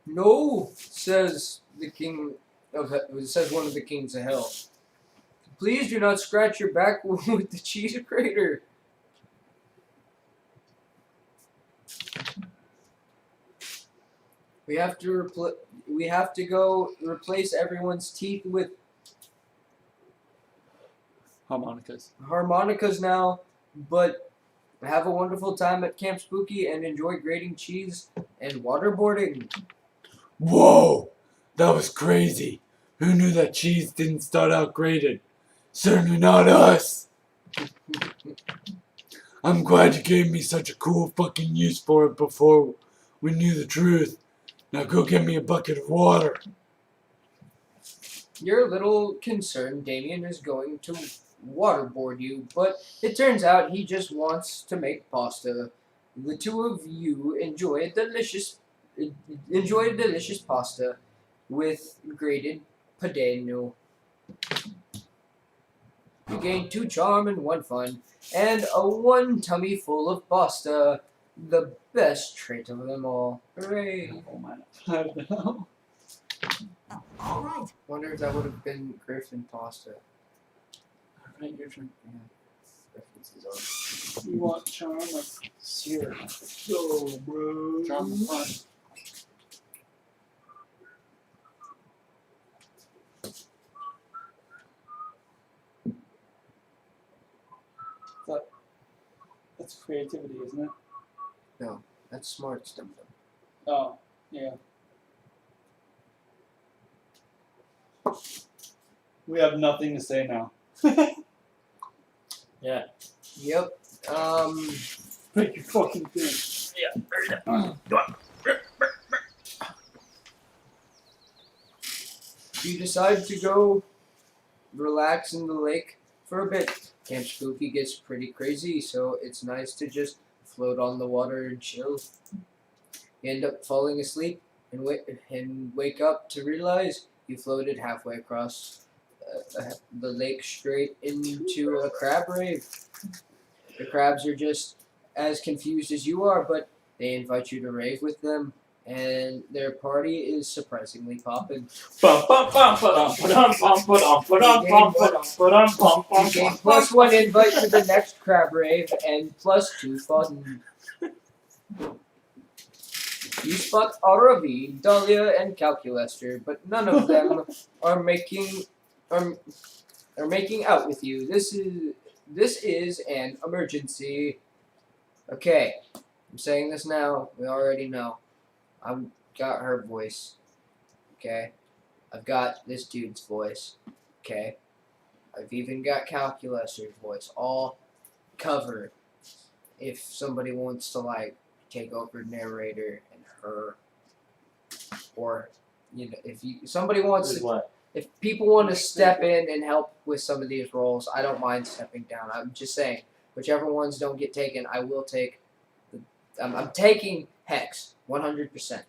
No, says the king says one of the kings of hell. Please do not scratch your back with the cheese grater. We have to go replace everyone's teeth with harmonicas now, but have a wonderful time at Camp Spooky and enjoy grating cheese and waterboarding. Whoa! That was crazy. Who knew that cheese didn't start out grated? Certainly not us. I'm glad you gave me such a cool fucking use for it before we knew the truth. Now go get me a bucket of water. You're a little concerned Damien is going to waterboard you, but it turns out he just wants to make pasta. The two of you enjoy delicious pasta with grated padano. You gain 2 charm and 1 fun, and a 1 tummy full of pasta. The best trait of them all. Hooray! All right. Wonder if that would have been Griffin pasta. Alright, your turn. Yeah. References are. You want charm or Sure. go, bro? Charm and fun. That's creativity, isn't it? No, that's smart stuff. Oh, yeah. We have nothing to say now. Yeah. Yep. Make your fucking thing. You decide to go relax in the lake for a bit. Camp Spooky gets pretty crazy, so it's nice to just float on the water and chill. You end up falling asleep and wake up to realize you floated halfway across the lake straight into a crab rave. The crabs are just as confused as you are, but they invite you to rave with them, and their party is surprisingly popping. You gain +1 invite to the next crab rave and +2 fun. You spot Aravi, Dahlia, and Calculester, but none of them are making out with you. This is an emergency. Okay, I'm saying this now. We already know. I've got her voice. Okay, I've got this dude's voice. Okay, I've even got Calculus's voice, all covered. If somebody wants to like take over narrator and her, or if somebody wants to. What? If people want to step in and help with some of these roles, I don't mind stepping down. I'm just saying, whichever ones don't get taken, I will take. I'm taking Hex 100%.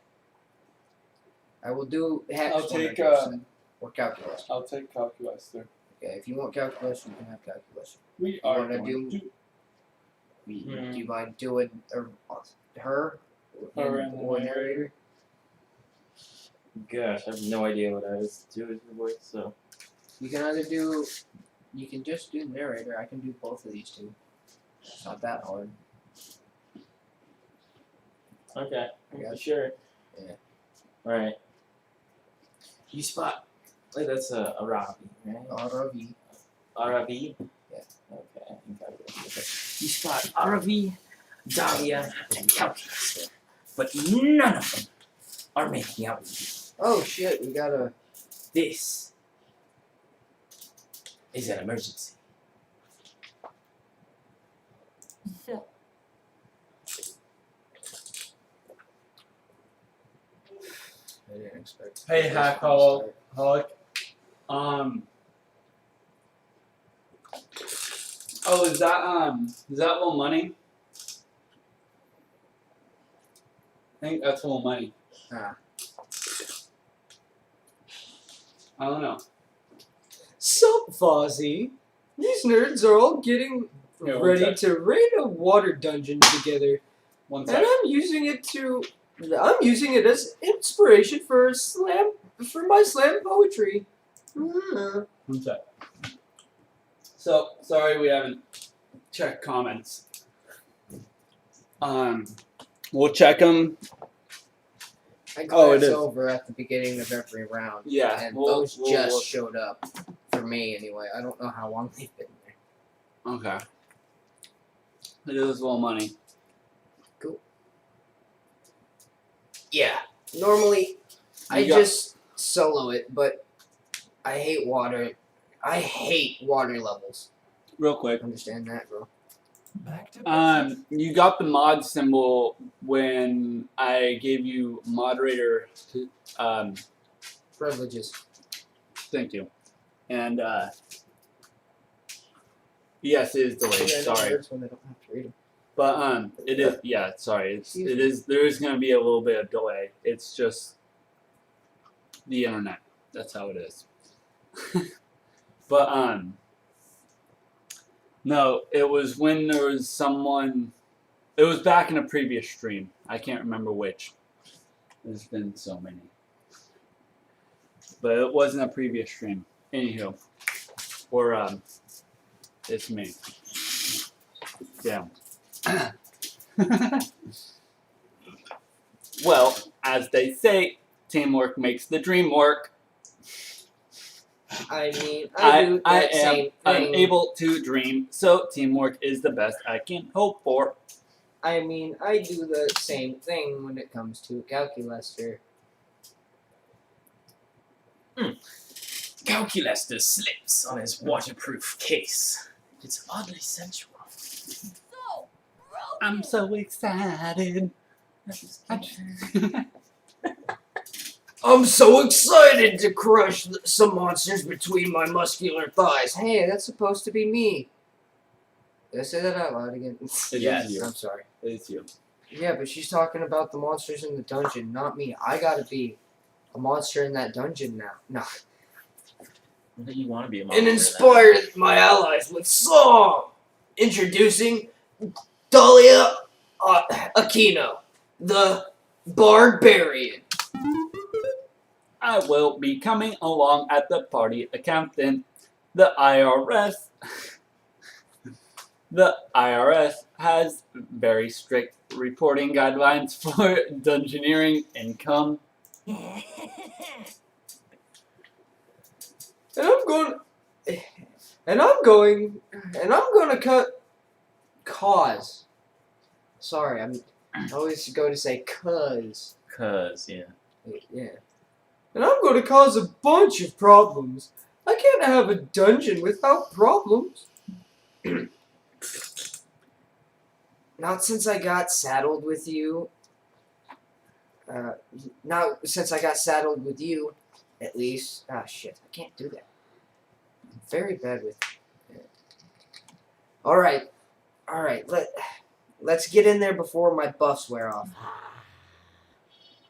I will do Hex. I'll take 100%, or Calculus. I'll take Calculus there. Okay, if you want Calculus, you can have Calculus. We You are wanna going do- to Do you mind doing her Her and or the narrator? Gosh, I have no idea what I was doing with your voice, so. You can either do. You can just do narrator. I can do both of these two. It's not that hard. Okay, Yeah. sure. Yeah. Alright. You spot. Wait, that's a Arabi, right? Aravi. Arabi? Yeah. Okay, I think I will. Okay. You spot Arabi, Dahlia, and Calculus, but none of them are making out with you. Oh shit! We gotta. This is an emergency. So, I didn't expect. Hey, this Hack to Holic. Oh, is that little money? I think that's little money. Ah. I don't know. Sup, Fozzie? These nerds are all getting Here, one ready sec. to raid a water dungeon together. One And sec. I'm using it as inspiration for my slam poetry. One sec. So, sorry we haven't checked comments. We'll check them. I Oh, it glance is. over at the beginning of every round. Yeah, And we'll- those we'll just look. showed up. For me, anyway. I don't know how long they've been there. Okay. It is a little money. Cool. Yeah. Normally, I You got- just solo it, but I hate water. I hate water levels. Real quick. Understand that, bro. Back to You got the mod symbol when I gave you moderator. Privileges. Thank you. And yes, it is delayed. Yeah, no, Sorry, there's one I don't have to read 'em. but it is. Yeah, sorry. Excuse It me. is. There is going to be a little bit of delay. It's just the internet. That's how it is. But no, it was when there was someone. It was back in a previous stream. I can't remember which. There's been so many. But it wasn't a previous stream. Anywho. Or it's me. Yeah. Well, as they say, teamwork makes the dream work. I mean, I do I that am same thing. unable to dream, so teamwork is the best I can hope for. I mean, I do the same thing when it comes to a calculator. Calculester slips on his waterproof case. It's oddly sensual. So, I'm so excited. I'm so excited to crush some monsters between my muscular thighs. Hey, that's supposed to be me. Did I say that out loud again? It Yes. is you. I'm sorry. It's you. Yeah, but she's talking about the monsters in the dungeon, not me. I gotta be a monster in that dungeon now. Nah. That you want to be a monster. And inspired my allies with song! Introducing Dahlia Aquino, the Barbarian. I will be coming along at the party accountant. The IRS. The IRS has very strict reporting guidelines for dungeoneering income. And I'm gonna cut cause. Sorry, I always go to say cause. Yeah. Yeah. And I'm gonna cause a bunch of problems. I can't have a dungeon without problems. Not since I got saddled with you. Not since I got saddled with you, at least. Ah, shit. I can't do that. I'm very bad with it. Alright. Let's get in there before my buffs wear off.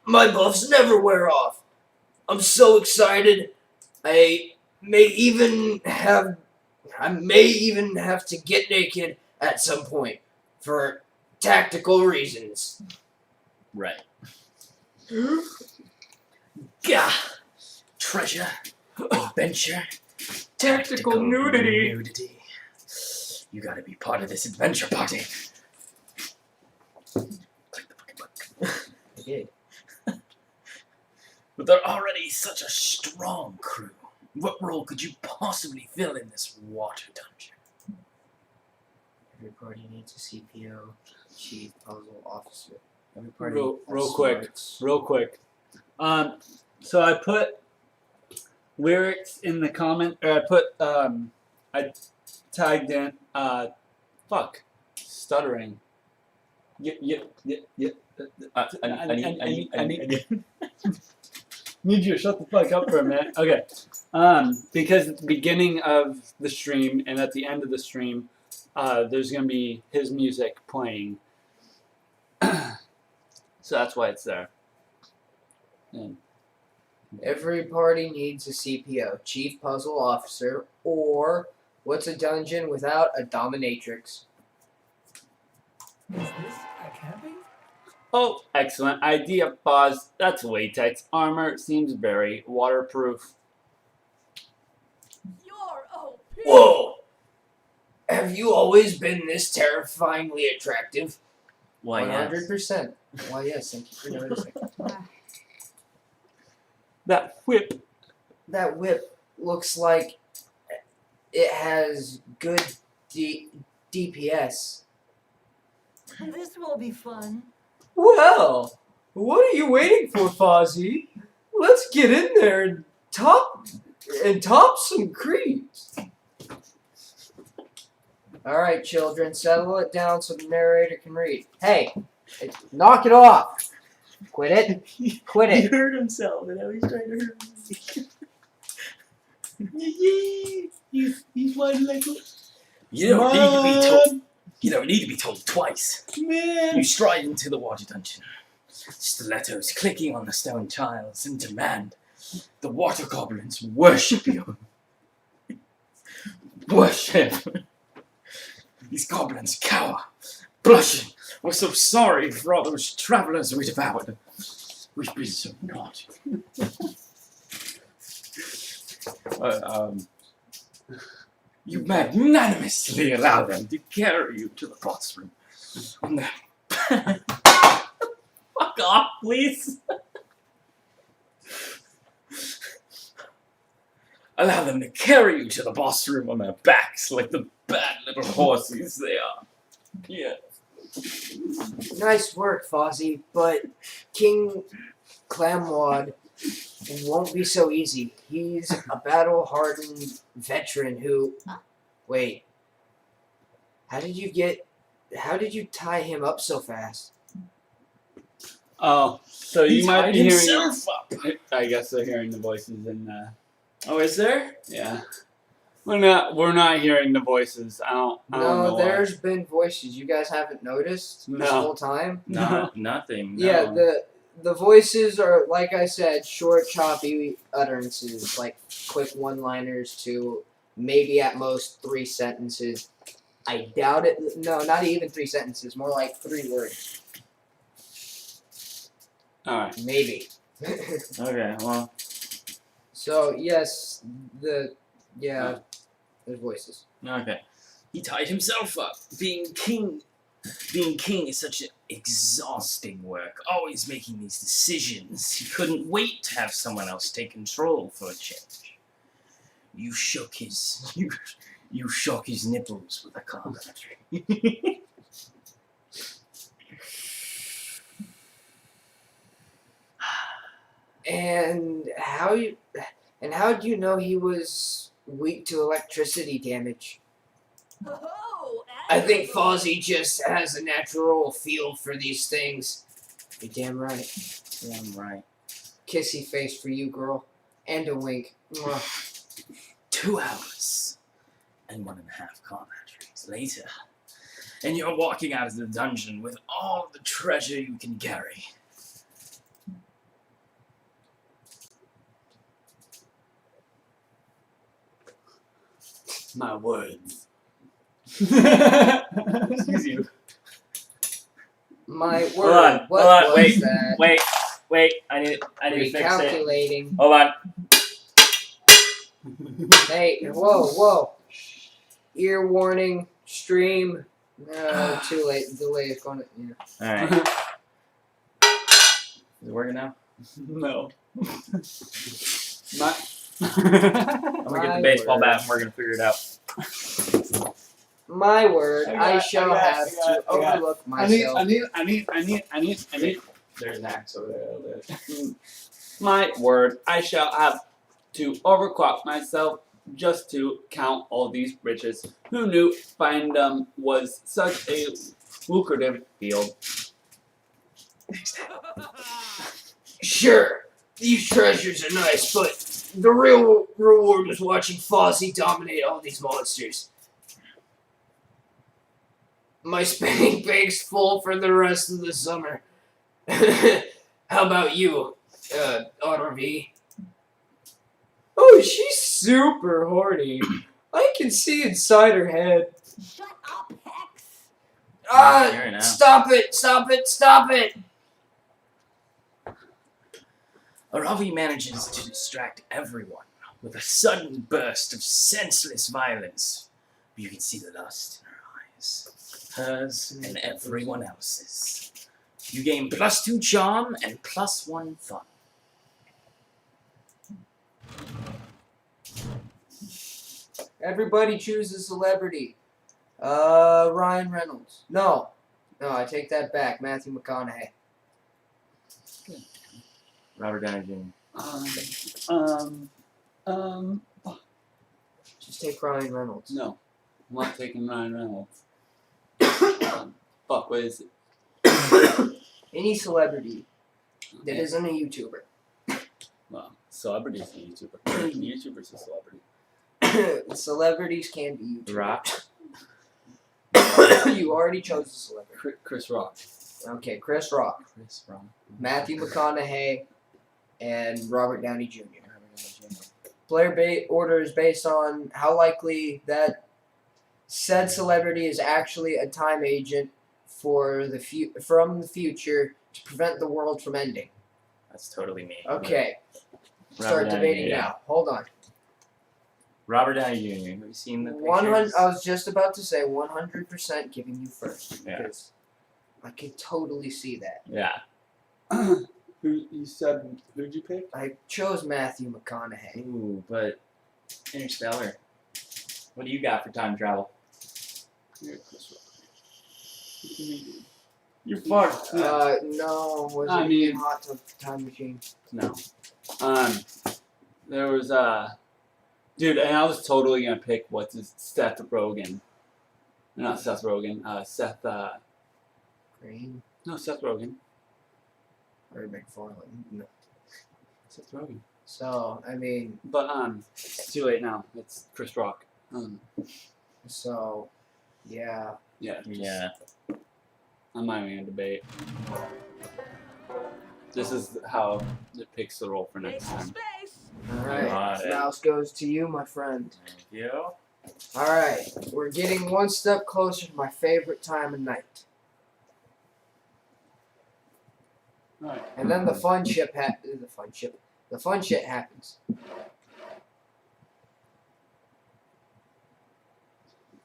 My buffs never wear off. I'm so excited. I may even have to get naked at some point for tactical reasons. Right. Gah! Treasure, adventure, Tactical nudity. You gotta be part of this adventure party. Click the fucking button. I did. But they're already such a strong crew. What role could you possibly fill in this water dungeon? Every party needs a CPO, chief puzzle officer. Every Real has quick. smarts. Real quick. So I put lyrics in the comment, or I tagged in, stuttering. I need you to shut the fuck up for a minute. Okay. Because at the beginning of the stream and at the end of the stream, there's gonna be his music playing. So that's why it's there. And Every party needs a CPO, Chief Puzzle Officer, or what's a dungeon without a dominatrix? Is this a camping? Oh, excellent idea, Boz. That's latex armor. Seems very waterproof. You're OP. Whoa! Have you always been this terrifyingly attractive? Why, yes. 100%. Why, yes, thank you for noticing. That whip. That whip looks like it has good DPS. This will be fun. Well, what are you waiting for, Fozzie? Let's get in there and top some creeps. All right, children, settle it down so the narrator can read. Hey, knock it off. Quit it. Quit He it. hurt himself, and now he's trying to hurt me. He's whining like You don't need to be told. You don't need to be told twice. Man. You stride into the water dungeon, stilettos clicking on the stone tiles, and demand the water goblins worship you. Worship. These goblins cower, blushing. We're so sorry for all those travelers we devoured. We've been so naughty. You magnanimously allow them to carry you to the boss room. On the Fuck off, please. Allow them to carry you to the boss room on their backs like the bad little horses they are. Yeah. Nice work, Fozzie, but King Clamwad won't be so easy. He's a battle-hardened veteran who... Wait. How did you tie him up so fast? Oh, so you might tied be hearing. himself up. I guess they're hearing the voices in. Oh, is there? Yeah. We're not hearing the voices. I don't know No, why. there's been voices. You guys haven't noticed this No. whole time? Nothing. No. Yeah, the voices are, like I said, short, choppy utterances, like quick one-liners to maybe at most 3 sentences. I doubt it. No, not even 3 sentences. More like 3 words. All right. Maybe. Okay, well. So, yes, there's voices. Okay. He tied himself up. Being king is such an exhausting work. Always making these decisions. He couldn't wait to have someone else take control for a change. You shook his nipples with a commentary. And how do you know he was weak to electricity damage? Oh, I think Fozzie just has a natural feel for these things. You're damn right. Damn right. Kissy face for you, girl. And a wink. Mwah. 2 hours and 1.5 commentaries later, and you're walking out of the dungeon with all the treasure you can carry. My words. Excuse you. My word. Hold on, what hold on, was wait, that? wait. I need to fix it. Recalculating. Hold on. Hey, whoa. Ear warning. Stream. No, too late. Delay is going to... Yeah. Alright. Is it working now? No. I'm gonna get the baseball bat and we're gonna figure it out. My word, I got- shall I got- have I got- to I got- overlook I need. There's an axe over there. My word, I shall have to overclock myself just to count all these riches. Who knew findom was such a lucrative field? Sure, these treasures are nice, but the real reward was watching Fozzie dominate all these monsters. My spank bank's full for the rest of the summer. How about you, Otter V? Oh, she's super horny. I can see inside her head. Shut up, Hex. Fair enough. Stop it! Stop it! Stop it! Aravi manages to distract everyone with a sudden burst of senseless violence. You can see the lust in her eyes, hers and everyone else's. You gain +2 charm and +1 fun. Everybody choose a celebrity. Ryan Reynolds. No, I take that back. Matthew McConaughey. Robert Downey Jr. Just take Ryan Reynolds. No, I'm not taking Ryan Reynolds. Fuck, what is it? Any celebrity that isn't a YouTuber. Well, celebrity's a YouTuber. YouTuber's a celebrity. Celebrities can be YouTubers. Rock. You already chose a celebrity. Chris Rock. Okay, Chris Rock, Chris Rock. Matthew McConaughey, and Robert Downey Jr. Player order is based on how likely that said celebrity is actually a time agent for from the future to prevent the world from ending. That's totally me. Okay, Robert start Downey debating Jr. now. Hold on. Robert Downey Jr. Have you seen the 100. pictures? I was just about to say 100% giving you first Yeah. because I could totally see that. Yeah. Who you said? Who'd you pick? I chose Matthew McConaughey. Ooh, but Interstellar. What do you got for time travel? Yeah, Chris Rock. You're fucked. No, was I it mean- Hot Tub Time Machine? No. There was dude, and I was totally gonna pick Seth Rogen. Not Seth Rogen. Seth. Green No, Seth Rogen. or McFarlane? No. Seth Rogen. So I mean, But it's too late now. It's Chris Rock. so yeah. Yeah. Yeah. I'm not even gonna debate. This is how it picks the role for next time. All right, Got it. mouse goes to you, my friend. Thank you. All right, we're getting one step closer to my favorite time of night, Alright. and then the fun shit happens.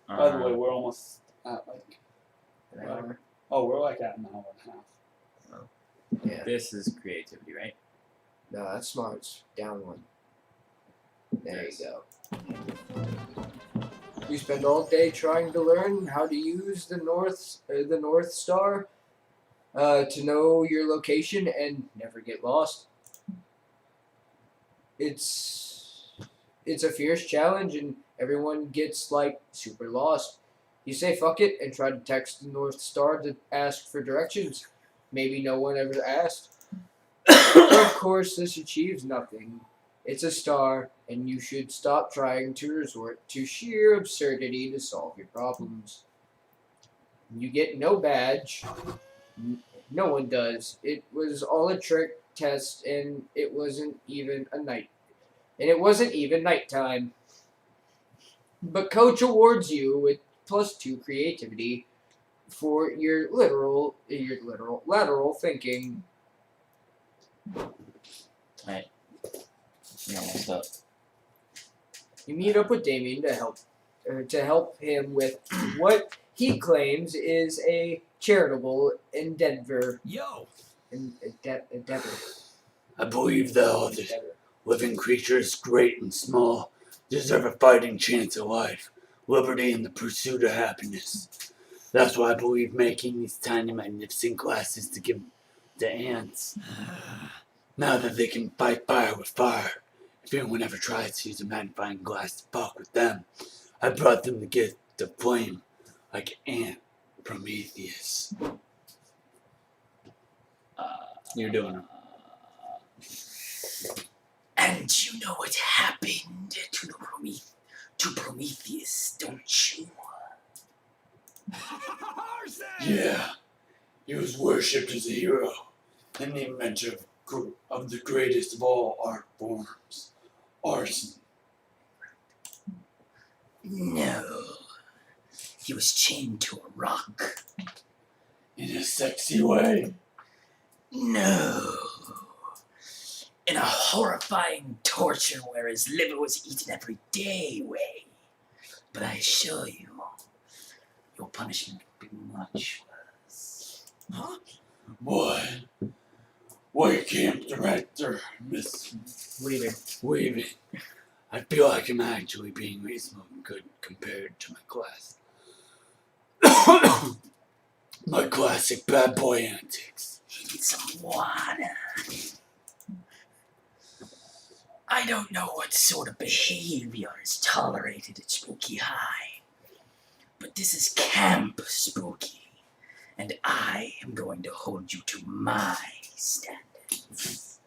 By the way, we're almost at like. An hour. Oh, we're like at an hour and a half. Yeah. This is creativity, right? No, that's smarts. Down one. There Yes. you go. You spend all day trying to learn how to use the North Star to know your location and never get lost. It's a fierce challenge and everyone gets like super lost. You say fuck it and try to text the North Star to ask for directions. Maybe no one ever asked. Of course, this achieves nothing. It's a star, and you should stop trying to resort to sheer absurdity to solve your problems. You get no badge. No one does. It was all a trick test, and it wasn't even nighttime. But coach awards you with +2 creativity for your lateral thinking. Right. Yeah, what's up? You meet up with Damien to help him with what he claims is a charitable endeavor. Endeavor. I believe that all the living creatures, great and small, deserve a fighting chance at life, liberty, and the pursuit of happiness. That's why I believe making these tiny, magnificent glasses to give the ants. Now that they can fight fire with fire, if anyone ever tries to use a magnifying glass to fuck with them, I brought them to get the flame like Ant Prometheus. You're doing it. And you know what happened to Prometheus, don't you? Yeah, he was worshipped as a hero and the inventor of the greatest of all art forms, arson. No. He was chained to a rock. In a sexy way. No. In a horrifying torture where his liver was eaten every day way. But I assure you, your punishment will be much worse. Huh? What? White camp director, Miss Weaving. I feel like I'm actually being reasonably good compared to my class. My classic bad boy antics. He needs some water. I don't know what sort of behavior is tolerated at Spooky High, but this is Camp Spooky, and I am going to hold you to my standards.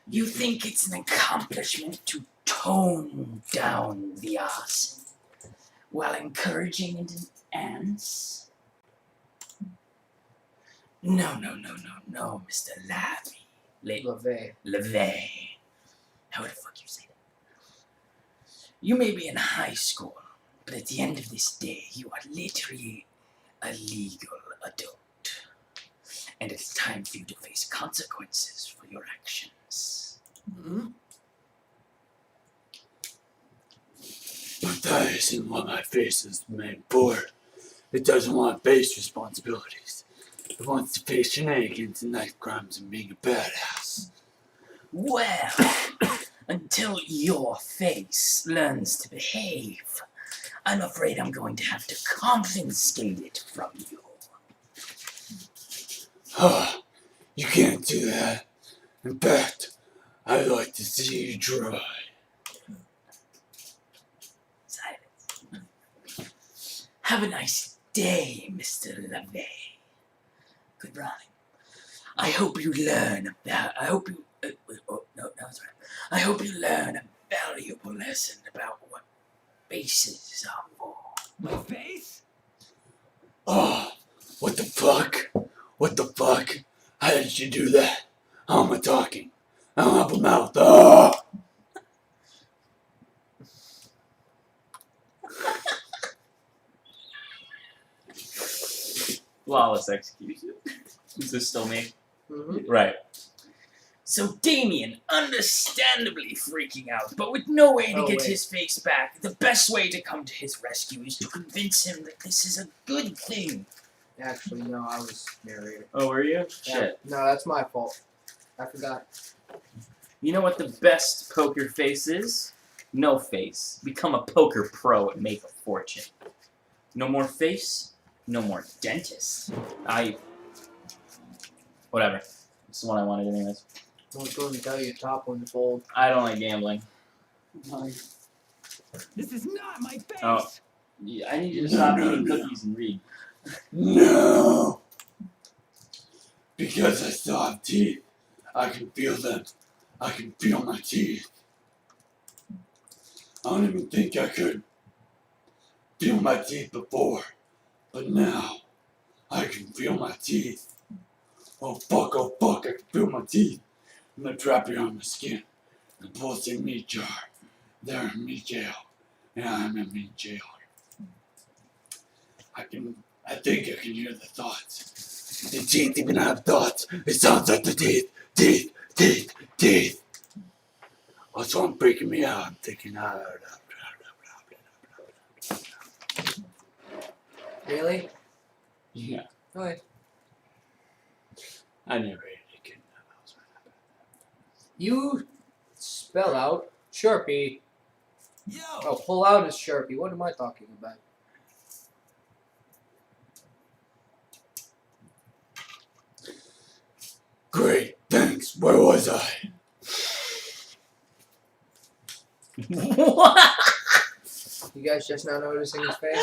You think it's an accomplishment to tone down the arson while encouraging it in ants? No, Mr. LeVay. How the fuck you say that? You may be in high school, but at the end of this day, you are literally a legal adult. And it's time for you to face consequences for your actions. Hmm? But that isn't what my face is made for. It doesn't want to face responsibilities. It wants to face shenanigans and knife crimes and being a badass. Well, until your face learns to behave, I'm afraid I'm going to have to confiscate it from you. You can't do that. In fact, I'd like to see you try. Silence. Have a nice day, Mr. LeVay. Good running. I hope you learn about. I hope you. That's right. I hope you learn a valuable lesson about what faces are for. My face? Oh, what the fuck? What the fuck? How did you do that? How am I talking? I don't have a mouth. Oh! Flawless execution. Is this still me? Mm-hmm. Right. So Damien, understandably freaking out, but with no way to get his face back, the best way to come to his rescue is to convince him that this is a good thing. Actually, no, I was narrator. Oh, were you? Yeah. Shit. No, that's my fault. I forgot. You know what the best poker face is? No face. Become a poker pro and make a fortune. No more face, no more dentist. Whatever. This is what I wanted anyways. Don't go and tell you top one to fold. I don't like gambling. This is not my face! Oh. Yeah, I need you to stop eating cookies and read. No! Because I still have teeth. I can feel them. I can feel my teeth. I don't even think I could feel my teeth before. But now, I can feel my teeth. Oh fuck, I can feel my teeth. I'm gonna trap you on my skin. The pulsing meat jar. They're in meat jail. And I'm in meat jail. I think I can hear the thoughts. The teeth even have thoughts. It sounds like the teeth. Teeth. Also, I'm freaking me out. I'm thinking Really? Yeah. Okay. I never ate again. You spell out Sharpie. Yo! Oh, pull out is Sharpie. What am I talking about? Great, thanks. Where was I? What? You guys just now noticing his face?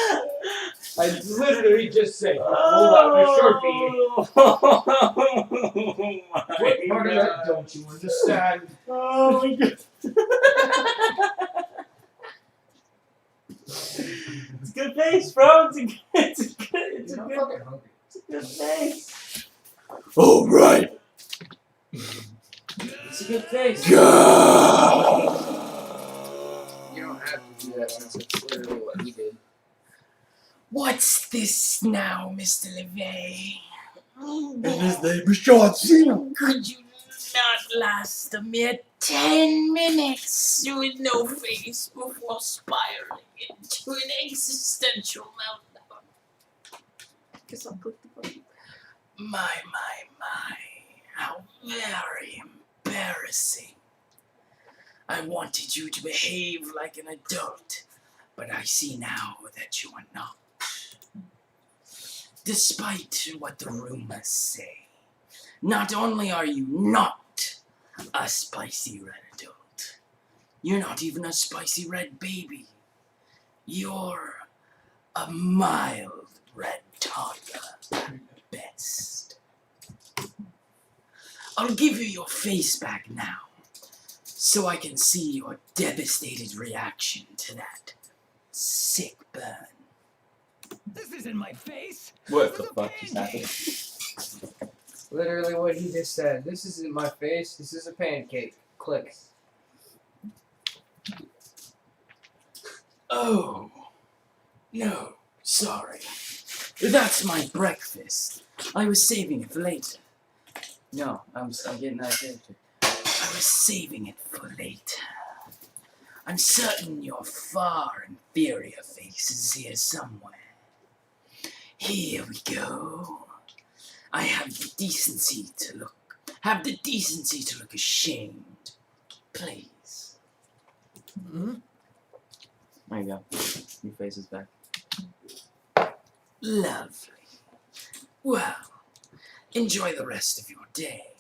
I literally just said, hold out a Sharpie. What part of that don't you understand? Oh my god. It's a good face, bro. It's a good face. Oh, right. It's a good face. You don't have to do that since it's literally what he did. What's this now, Mr. LeVay? And his name is John Cena. Could you not last a mere 10 minutes with no face before spiraling into an existential meltdown? Guess I'll click the button. My. How very embarrassing. I wanted you to behave like an adult, but I see now that you are not. Despite what the rumors say, not only are you not a spicy red adult, you're not even a spicy red baby. You're a mild red toddler at best. I'll give you your face back now, so I can see your devastated reaction to that sick burn. This isn't my face. What the fuck just happened? Literally what he just said. This isn't my face. This is a pancake. Click. Oh, no, sorry. That's my breakfast. I was saving it for later. No, I'm getting out of character. I was saving it for later. I'm certain your far inferior face is here somewhere. Here we go. I have the decency to look ashamed. Please. Mm-hmm. There you go. Your face is back. Lovely. Well, enjoy the rest of your day,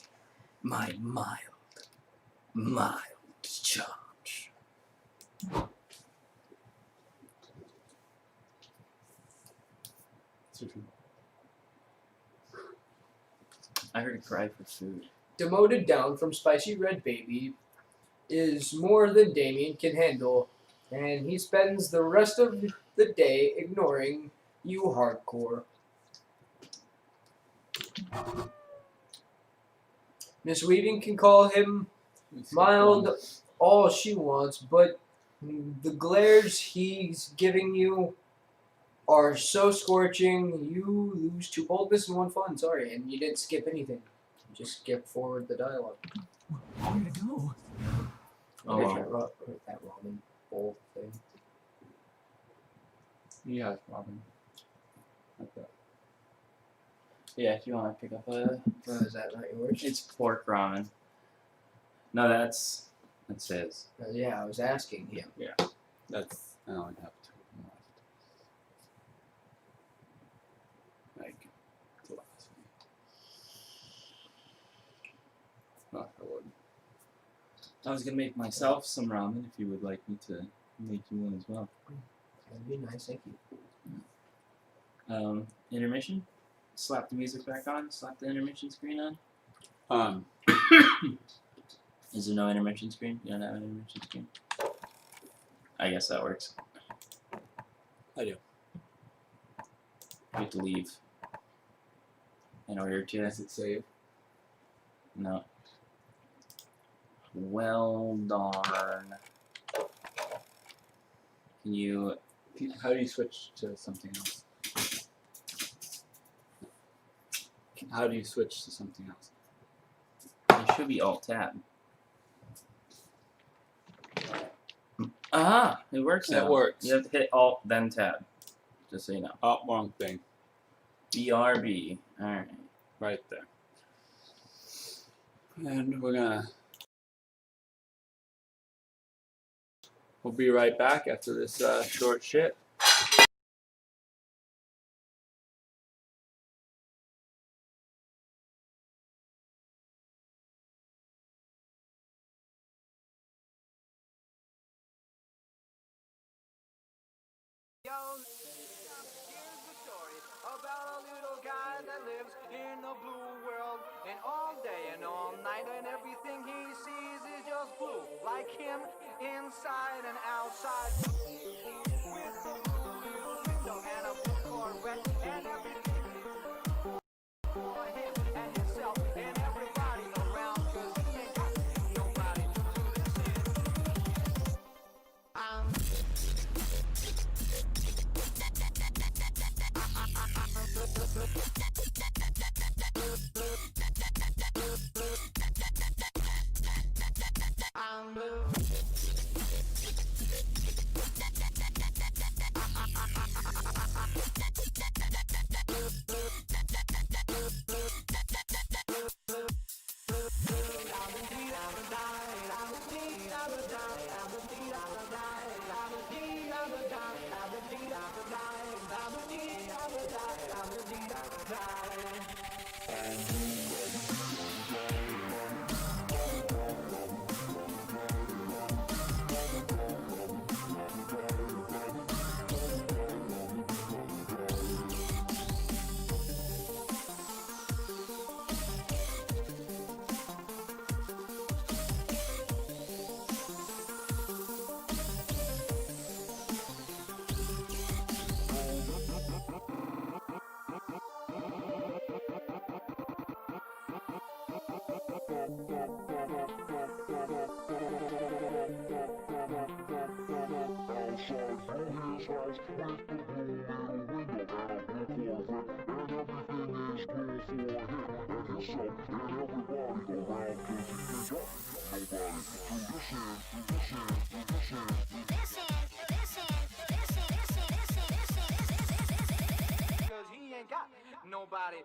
my mild charge. I heard a cry for food. Demoted down from Spicy Red Baby is more than Damien can handle, and he spends the rest of the day ignoring you hardcore. Miss Weaving can call him mild all she wants, but the glares he's giving you are so scorching, you lose 2 boldness and 1 fun. Sorry, and you didn't skip anything. You just skip forward the dialogue. Where to go? Oh, Okay, wow. try that ramen bowl thing. Yeah, Robin. Like that. Yeah, if you want to pick up a... Is that not yours? It's pork ramen. No, that's his. Yeah, I was asking him. Yeah, that's... I only have 2 left. Like, the last one. Oh, I would. I was gonna make myself some ramen if you would like me to make you one as well. That'd be nice, thank you. Intermission? Slap the music back on? Slap the intermission screen on? Is there no intermission screen? You don't have an intermission screen? I guess that works. I do. You have to leave in order to... Does it save? No. Well darn. Can you... How do you switch to something else? How do you switch to something else? It should be Alt-Tab. Ah, it works now. It works. You have to hit Alt, then Tab. Just so you know. Oh, wrong thing. BRB. Alright. Right there. And we're gonna... We'll be right back after this short shit. Yo, here's the story about a little guy that lives in a blue world. And all day and all night, and everything he sees is just blue. Like him, inside and outside. With a blue little window and a blue Corvette. And everything for him and himself and everybody around. 'Cause he ain't got Cause he ain't got nobody.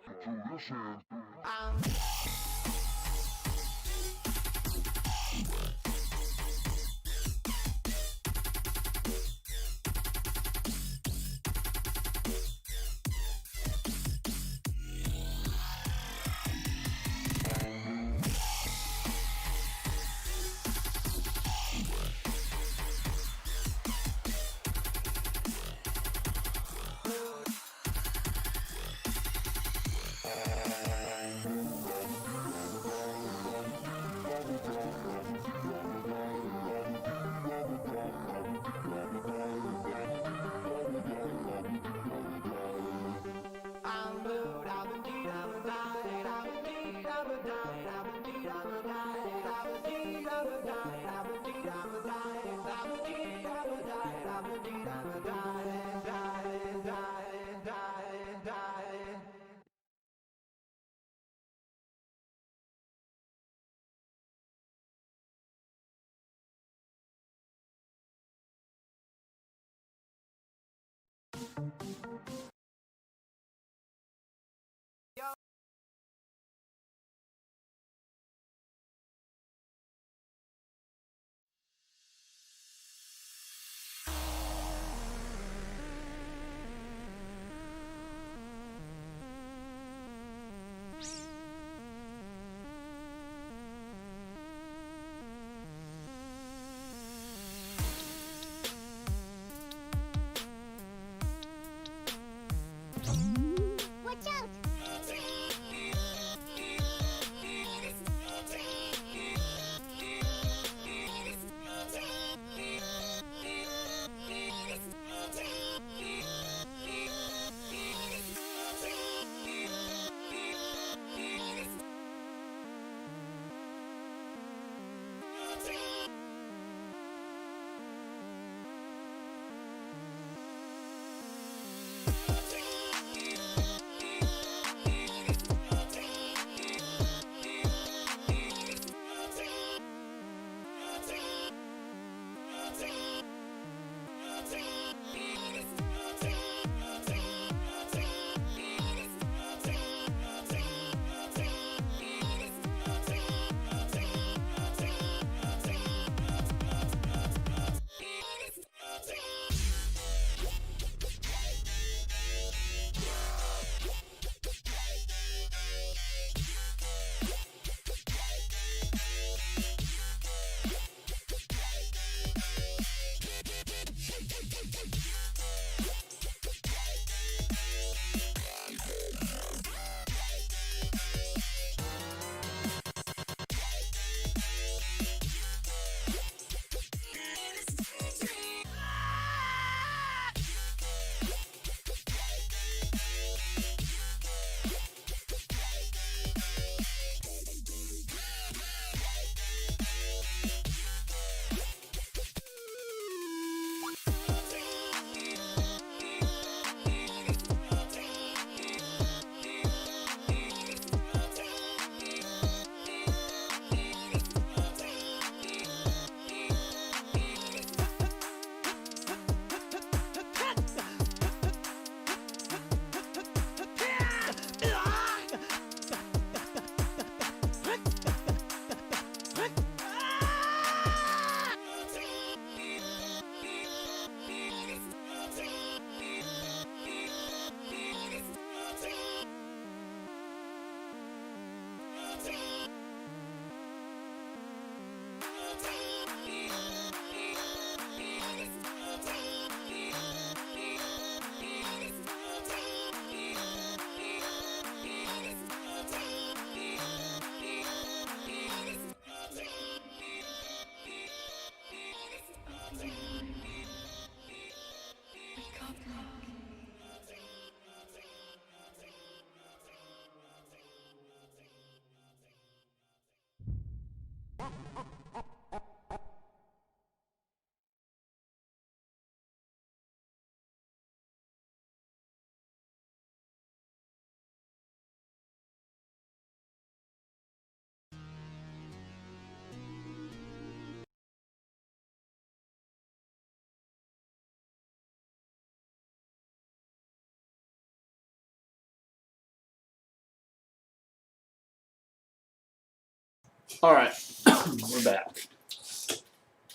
Alright, we're back.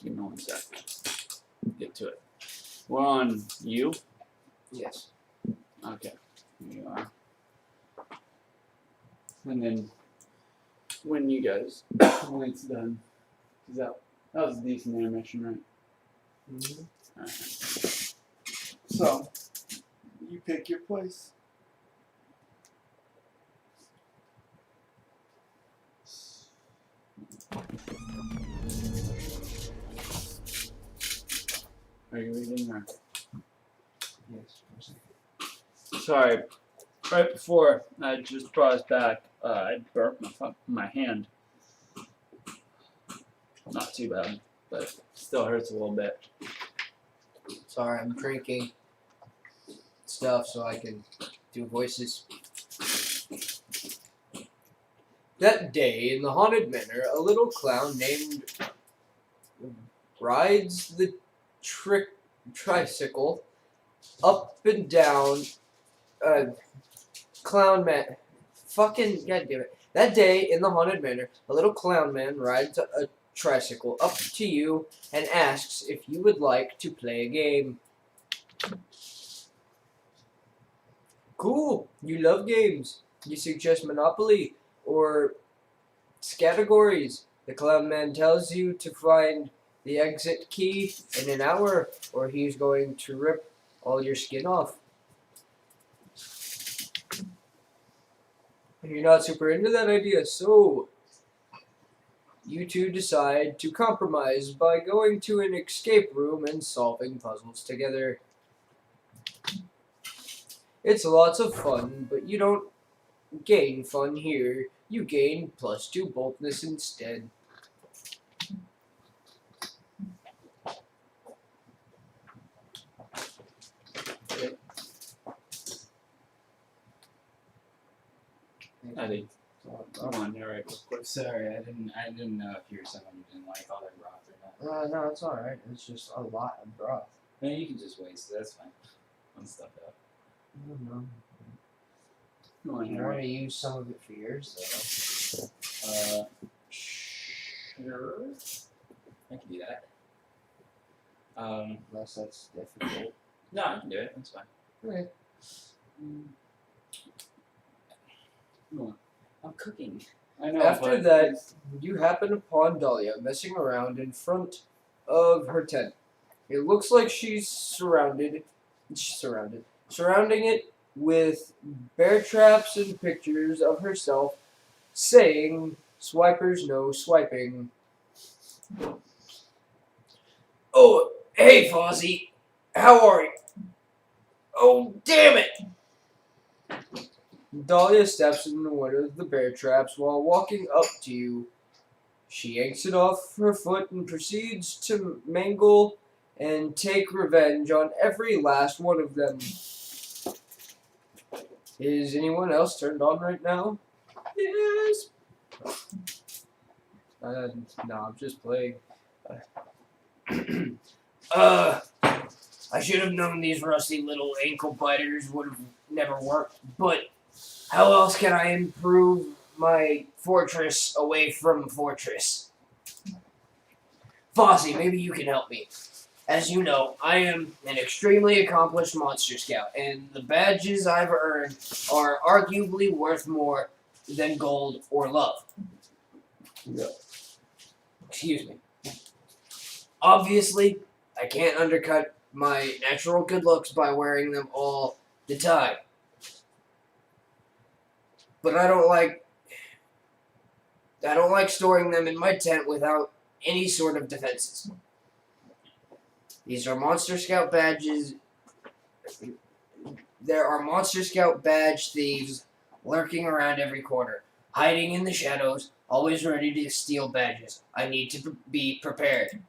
Give me one sec. Get to it. We're on you? Yes. Okay. Here you are. And then when you guys, when it's done, is that was a decent intermission, right? Mm-hmm. Alright. So, you pick your place. Are you reading or? Yes. Sorry, right before I just brought us back, I burnt my hand. Not too bad, but still hurts a little bit. Sorry, I'm drinking stuff so I can do voices. That day in the haunted manor, a little clown named rides the tricycle up and down. Clown man, fucking goddamn it! That day in the haunted manor, a little clown man rides a tricycle up to you and asks if you would like to play a game. Cool, you love games. You suggest Monopoly or categories. The clown man tells you to find the exit key in an hour, or he's going to rip all your skin off. You're not super into that idea, so you two decide to compromise by going to an escape room and solving puzzles together. It's lots of fun, but you don't gain fun here. You gain +2 boldness instead. Eddie, come on, you're right. Sorry, I didn't know if you were someone who didn't like all that broth or not. No, it's alright. It's just a lot of broth. No, you can just waste it. That's fine. One stuff out. I don't know. Come on, You you're want right. to use some of it for yours, though. Sure. I can do that. Unless that's difficult. No, I can do it. That's fine. Okay. Come on. I'm cooking. I know. After but that, you happen upon Dahlia messing around in front of her tent. It looks like she's surrounding it with bear traps and pictures of herself saying, "Swipers no swiping." Oh, hey, Fozzie. How are you? Oh, damn it! Dahlia steps into one of the bear traps while walking up to you. She yanks it off her foot and proceeds to mangle and take revenge on every last one of them. Is anyone else turned on right now? Yes. No, I'm just playing. I should have known these rusty little ankle biters would have never worked, but how else can I improve my fortress away from fortress? Fozzie, maybe you can help me. As you know, I am an extremely accomplished monster scout, and the badges I've earned are arguably worth more than gold or love. Yeah. Excuse me. Obviously, I can't undercut my natural good looks by wearing them all the time. But I don't like storing them in my tent without any sort of defenses. These are Monster Scout badges. There are Monster Scout badge thieves lurking around every corner, hiding in the shadows, always ready to steal badges. I need to be prepared.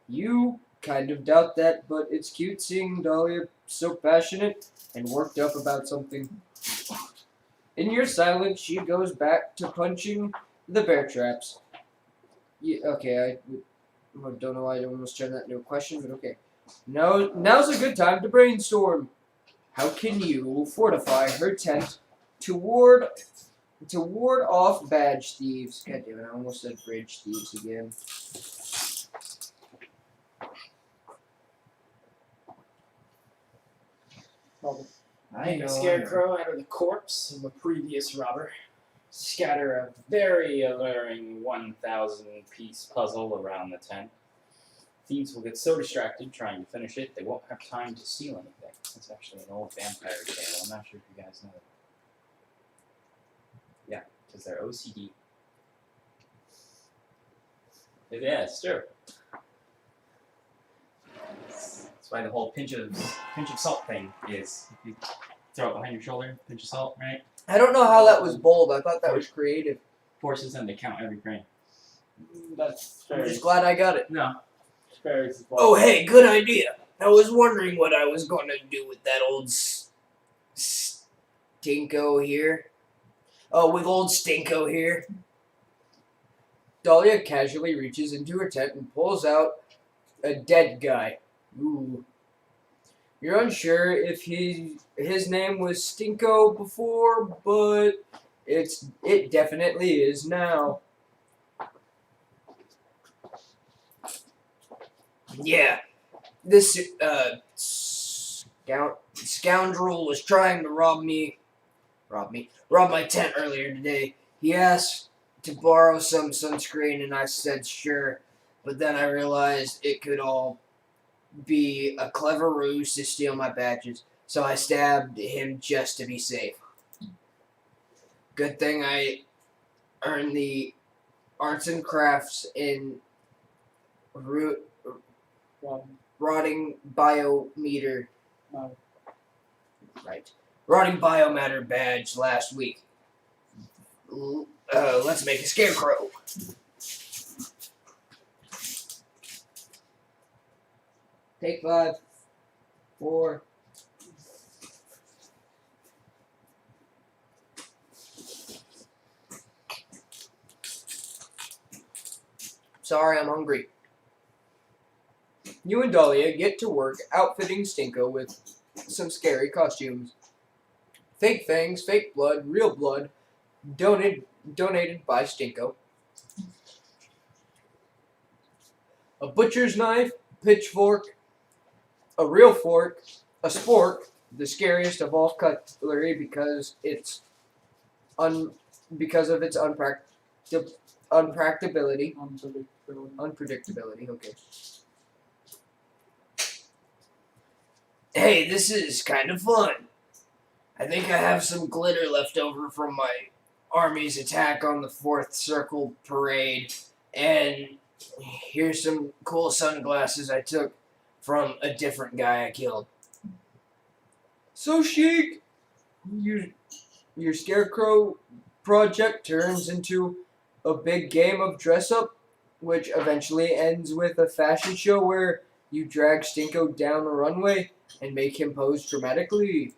You kind of doubt that, but it's cute seeing Dahlia so passionate and worked up about something. In your silence, she goes back to punching the bear traps. Okay, I don't know why I almost turned that into a question, but okay. Now's a good time to brainstorm. How can you fortify her tent to ward To ward off badge thieves. God damn it, I almost said bridge thieves again. Make a scarecrow out of the corpse of a previous robber. Scatter a very alluring 1,000-piece puzzle around the tent. Thieves will get so distracted trying to finish it, they won't have time to steal anything. That's actually an old vampire tale. I'm not sure if you guys know it. Yeah, because they're OCD. Yeah, it's true. That's why the whole pinch of salt thing is. You throw it behind your shoulder, pinch of salt, right? I don't know how that was bold. I thought that was creative. Forces them to count every grain. That's I'm very. just glad I got it. No. Very Oh, hey, good idea. I was wondering what I was going to do with that old Stinko here. Oh, with old Stinko here. Dahlia casually reaches into her tent and pulls out a dead guy. Ooh. You're unsure if his name was Stinko before, but it definitely is now. Yeah, this scoundrel was trying to rob my tent earlier today. He asked to borrow some sunscreen, and I said sure, but then I realized it could all be a clever ruse to steal my badges, so I stabbed him just to be safe. Good thing I earned the arts and crafts in rotting biometer. Right. Rotting biomatter badge last week. Let's make a scarecrow. Take 5, 4. Sorry, I'm hungry. You and Dahlia get to work outfitting Stinko with some scary costumes. Fake fangs, fake blood, real blood, donated by Stinko. A butcher's knife, pitchfork, a real fork, a spork, the scariest of all cutlery because of its unpredictability. Unpredictability, okay. Hey, this is kind of fun. I think I have some glitter left over from my army's attack on the 4th Circle Parade, and here's some cool sunglasses I took from a different guy I killed. So chic! Your scarecrow project turns into a big game of dress-up, which eventually ends with a fashion show where you drag Stinko down a runway and make him pose dramatically.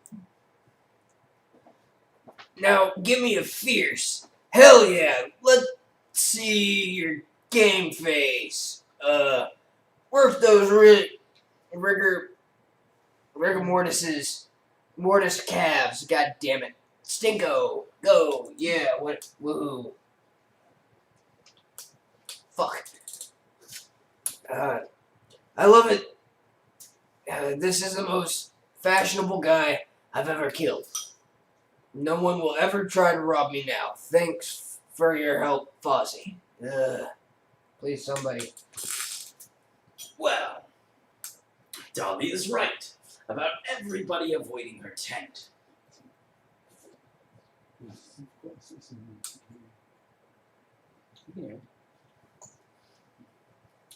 Now, give me a fierce. Hell yeah! Let's see your game face. Work those rigor mortis calves. God damn it. Stinko, go. Yeah, what? Woohoo. Fuck. I love it. This is the most fashionable guy I've ever killed. No one will ever try to rob me now. Thanks for your help, Fozzie. Please, somebody. Well, Dahlia's right about everybody avoiding her tent.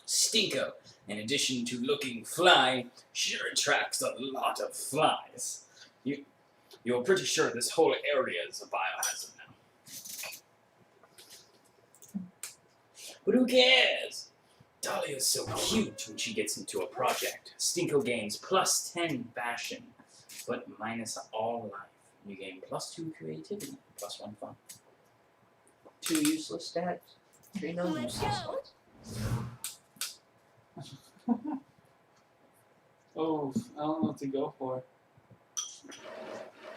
Stinko, in addition to looking fly, sure attracts a lot of flies. You're pretty sure this whole area is a biohazard now. But who cares? Dahlia's so cute when she gets into a project. Stinko gains +10 fashion, but minus all life. You gain +2 creativity, +1 fun. 2 useless stats. 3 non-useless. Oh, I don't know what to go for.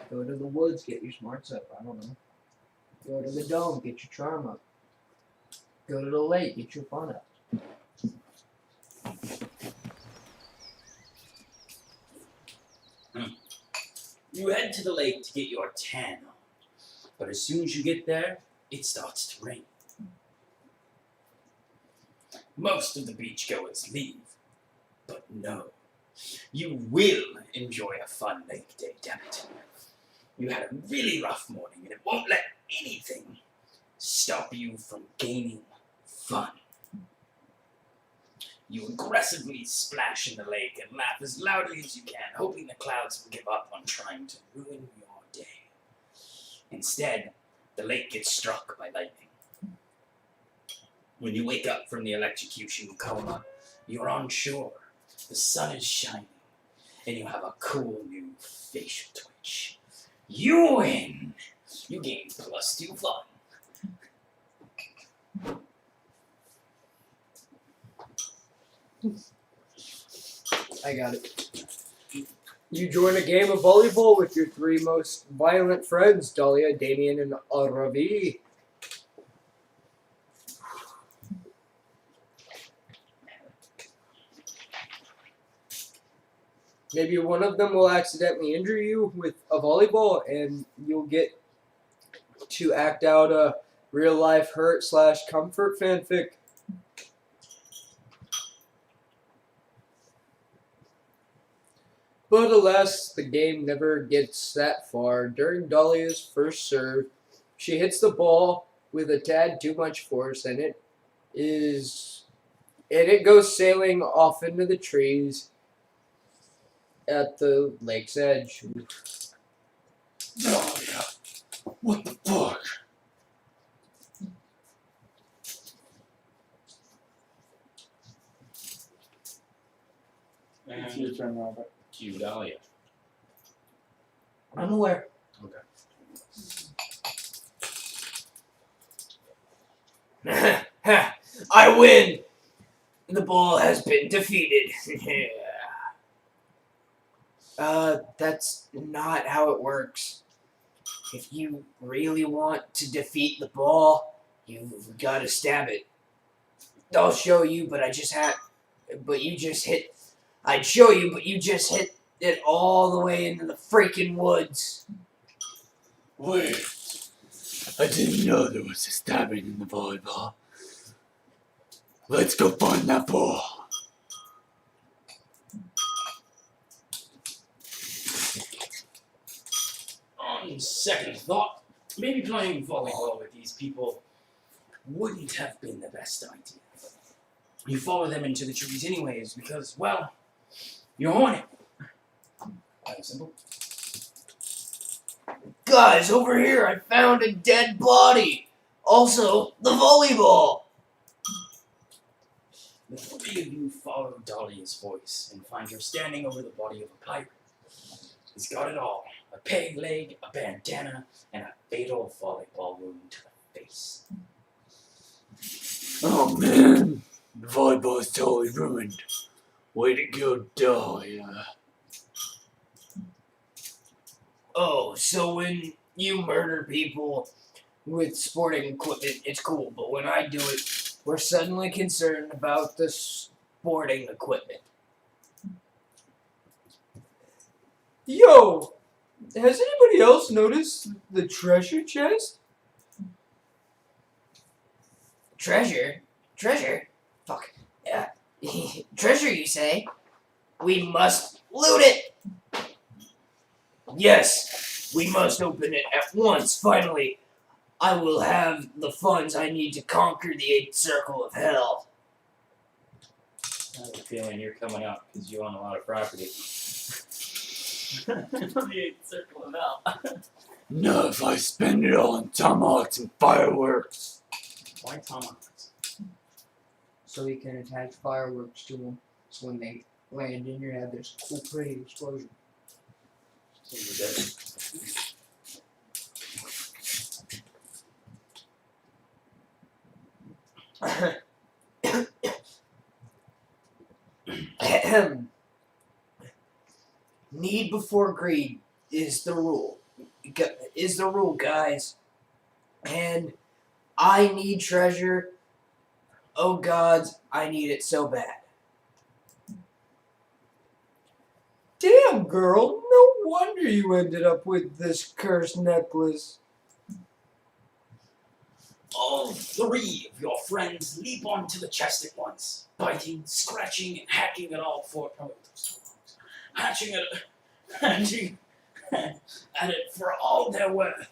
Go to the woods, get your smarts up. I don't know. Go to the dome, get your charm up. Go to the lake, get your fun up. You head to the lake to get your tan on, but as soon as you get there, it starts to rain. Most of the beachgoers leave, but no, you will enjoy a fun lake day, damn it. You had a really rough morning, and it won't let anything stop you from gaining fun. You aggressively splash in the lake and laugh as loudly as you can, hoping the clouds will give up on trying to ruin your day. Instead, the lake gets struck by lightning. When you wake up from the electrocution coma, you're on shore, the sun is shining, and you have a cool new facial twitch. You win! You gain +2 fun. I got it. You join a game of volleyball with your 3 most violent friends, Dahlia, Damien, and Ravi. Maybe one of them will accidentally injure you with a volleyball, and you'll get to act out a real-life hurt/comfort fanfic. But alas, the game never gets that far. During Dahlia's first serve, she hits the ball with a tad too much force, and it goes sailing off into the trees at the lake's edge. Dahlia, what the fuck? It's your turn, Robert. Cue Dahlia. I'm aware. Okay. I win! The ball has been defeated. That's not how it works. If you really want to defeat the ball, you've got to stab it. I'll show you, but I'd show you, but you just hit it all the way into the freaking woods. Wait, I didn't know there was a stabbing in the volleyball. Let's go find that ball. On second thought, maybe playing volleyball with these people wouldn't have been the best idea. You follow them into the trees anyways because, well, you're horny. That simple. Guys, over here, I found a dead body. Also, the volleyball. The 3 of you follow Dahlia's voice and find her standing over the body of a pirate. He's got it all. A peg leg, a bandana, and a fatal volleyball wound to the face. Oh man, the volleyball is totally ruined. Way to go, Dahlia. Oh, so when you murder people with sporting equipment, it's cool. But when I do it, we're suddenly concerned about the sporting equipment. Yo! Has anybody else noticed the treasure chest? Treasure? Treasure? Fuck. Treasure, you say? We must loot it! Yes, we must open it at once, finally. I will have the funds I need to conquer the 8th circle of hell. I have a feeling you're coming up because you own a lot of property. The 8th circle of hell. Not if I spend it all on tomahawks and fireworks. Why tomahawks? So you can attach fireworks to them, so when they land in your head, there's a cool, pretty explosion. So you're dead. Need before greed is the rule. Is the rule, guys. And I need treasure. Oh gods, I need it so bad. Damn, girl, no wonder you ended up with this cursed necklace. All three of your friends leap onto the chest at once, biting, scratching, and hacking at all four. Oh, those hatching at it for all they're worth.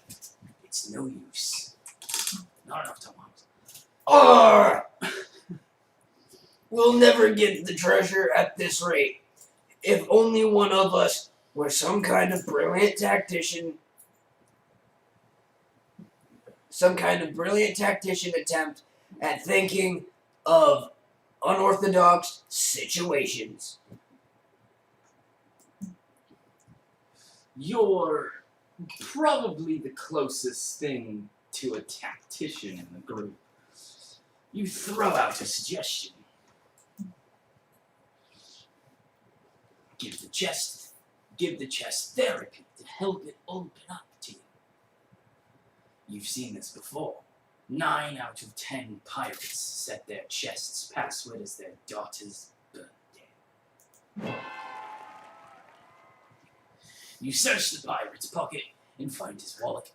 It's no use. Not enough tomahawks. Arr! We'll never get the treasure at this rate. If only one of us were some kind of brilliant tactician attempt at thinking of unorthodox situations. You're probably the closest thing to a tactician in the group. You throw out a suggestion. Give the chest therapy to help it open up to you. You've seen this before. 9 out of 10 pirates set their chest's password as their daughter's birthday. You search the pirate's pocket and find his wallet.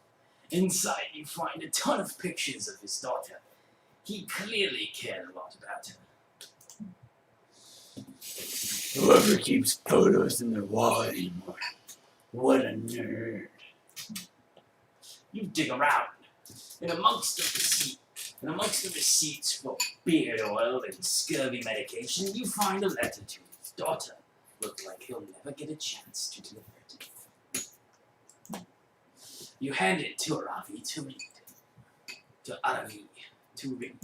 Inside, you find a ton of pictures of his daughter. He clearly cared a lot about her. Whoever keeps photos in their wallet anymore. What a nerd. You dig around, and amongst the receipts for beard oil and scurvy medication, you find a letter to his daughter. Looked like he'll never get a chance to deliver it. You hand it to Aravi to read. To Aravi to read.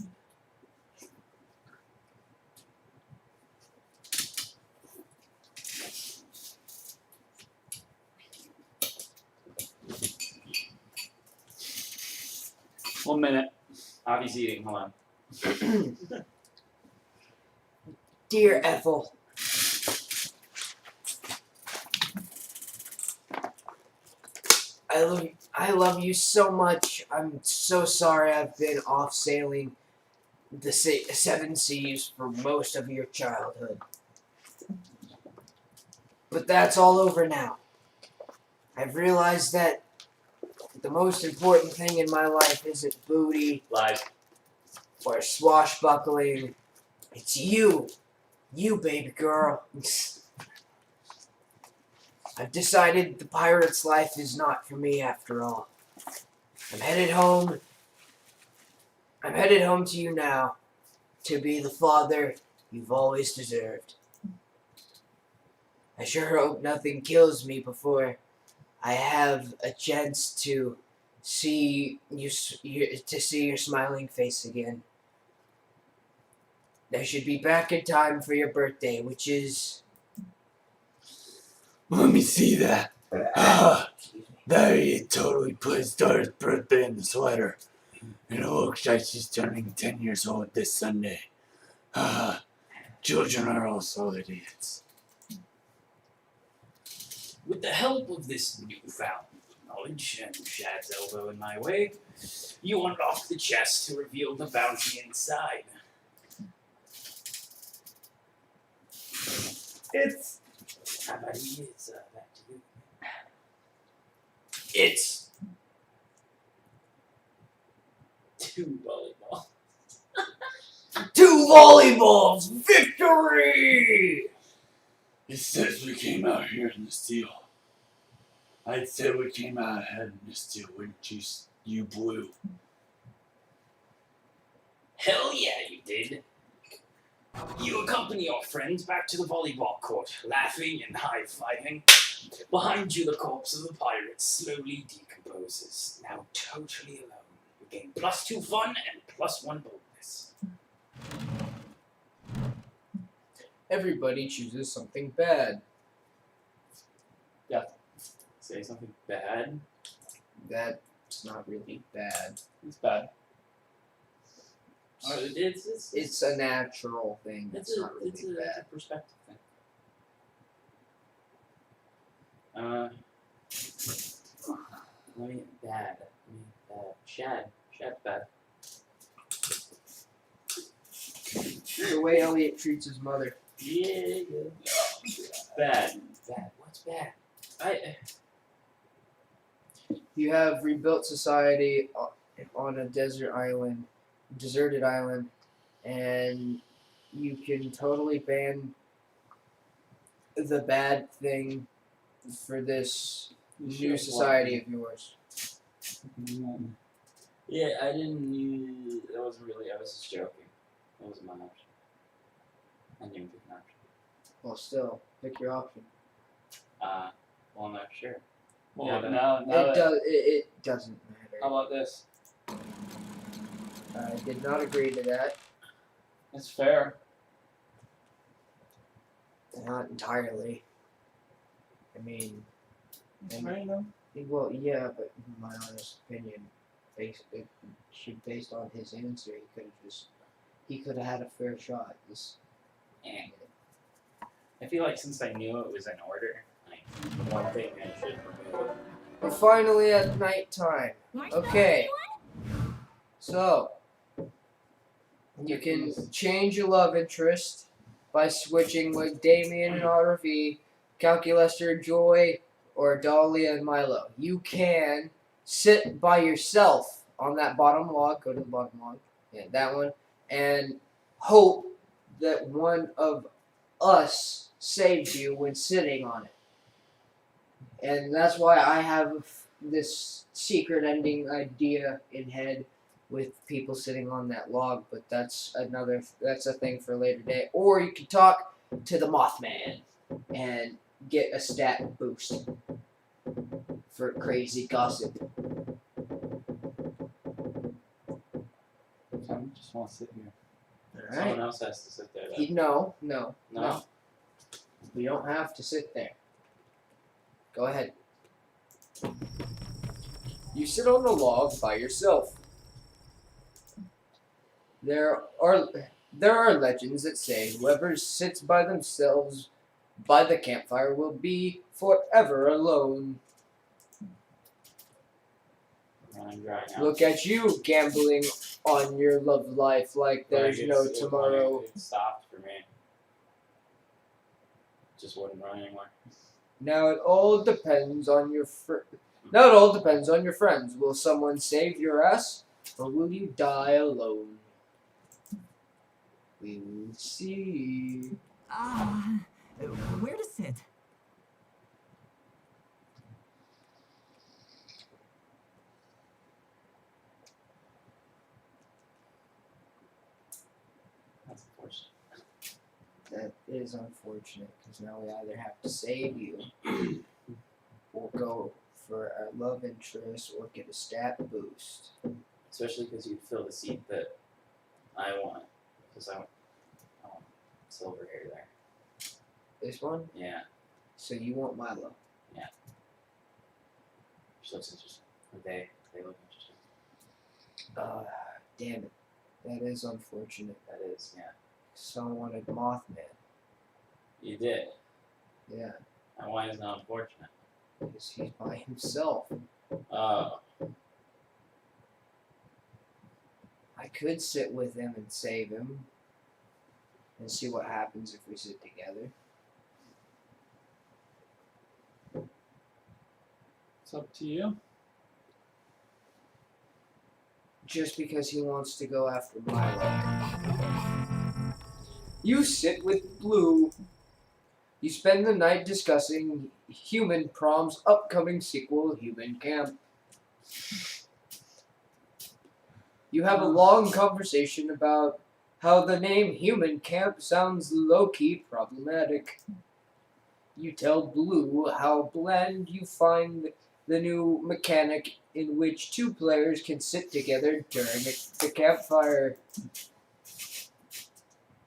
One minute. Avi's eating. Hold on. Dear Ethel, I love you so much. I'm so sorry I've been off sailing the 7 seas for most of your childhood. But that's all over now. I've realized that the most important thing in my life isn't booty Live. or swashbuckling. It's you. You, baby girl. I've decided the pirate's life is not for me after all. I'm headed home. I'm headed home to you now to be the father you've always deserved. I sure hope nothing kills me before I have a chance to see your smiling face again. I should be back in time for your birthday, which is... Let me see that. There he totally put his daughter's birthday in the sweater. And it looks like she's turning 10 years old this Sunday. Children are also idiots. With the help of this newfound knowledge and Shad's elbow in my way, you unlock the chest to reveal the bounty inside. It's... How about it's back to you. It's... 2 volleyballs. 2 volleyballs! Victory! It says we came out here in the steel. I'd say we came out ahead in the steel, wouldn't you? You blew. Hell yeah, you did. You accompany your friends back to the volleyball court, laughing and high-fiving. Behind you, the corpse of the pirate slowly decomposes, now totally alone. You gain +2 fun and +1 boldness. Everybody chooses something bad. Yeah. Say something bad. That's not really bad. It's bad. It's a natural thing. It's not really It's a bad. perspective thing. Let me bad. Shad. That's bad. The way Elliot treats his mother. Yeah. Bad. Bad. What's bad? You have rebuilt society on a deserted island, and you can totally ban the bad thing for this new society of yours. Yeah, I didn't use. That wasn't really. I was just joking. That wasn't my option. I didn't even pick an option. Well, still, pick your option. Well, I'm not sure. Well, Yeah, now It doesn't matter. How about this? I did not agree to that. It's fair. Not entirely. I mean, random. well, yeah, but in my honest opinion, based on his answer, he could have had a fair shot. Yeah. I feel like since I knew it was in order, like one thing I should remove. We're finally at nighttime. Okay. So, you can change your love interest by switching with Damien and RV, Calculester, Joy, or Dahlia and Milo. You can sit by yourself on that bottom log. Go to the bottom log. Yeah, that one. And hope that one of us saves you when sitting on it. And that's why I have this secret ending idea in head with people sitting on that log, but that's a thing for a later day. Or you can talk to the Mothman and get a stat boost for crazy gossip. I just want to sit here. Alright. Someone else has to sit there. No. No? You don't have to sit there. Go ahead. You sit on the log by yourself. There are legends that say whoever sits by themselves by the campfire will be forever alone. Look at you gambling on your love life like there's no tomorrow. It stopped for me. Just wouldn't run anymore. Now it all depends on your friends. Will someone save your ass, or will you die alone? We will see. Where to sit? That's unfortunate. That is unfortunate, because now we either have to save you, or go for our love interest, or get a stat boost. Especially because you fill the seat that I want. Because I want silver hair there. This one? Yeah. So you want Milo? Yeah. Which looks interesting. They look interesting. Damn it. That is unfortunate. That is, yeah. Someone wanted Mothman. You did. Yeah. And why is that unfortunate? Because he's by himself. Oh. I could sit with him and save him. And see what happens if we sit together. It's up to you. Just because he wants to go after Milo. You sit with Blue. You spend the night discussing Human Prom's upcoming sequel, Human Camp. You have a long conversation about how the name Human Camp sounds low-key problematic. You tell Blue how bland you find the new mechanic in which two players can sit together during the campfire.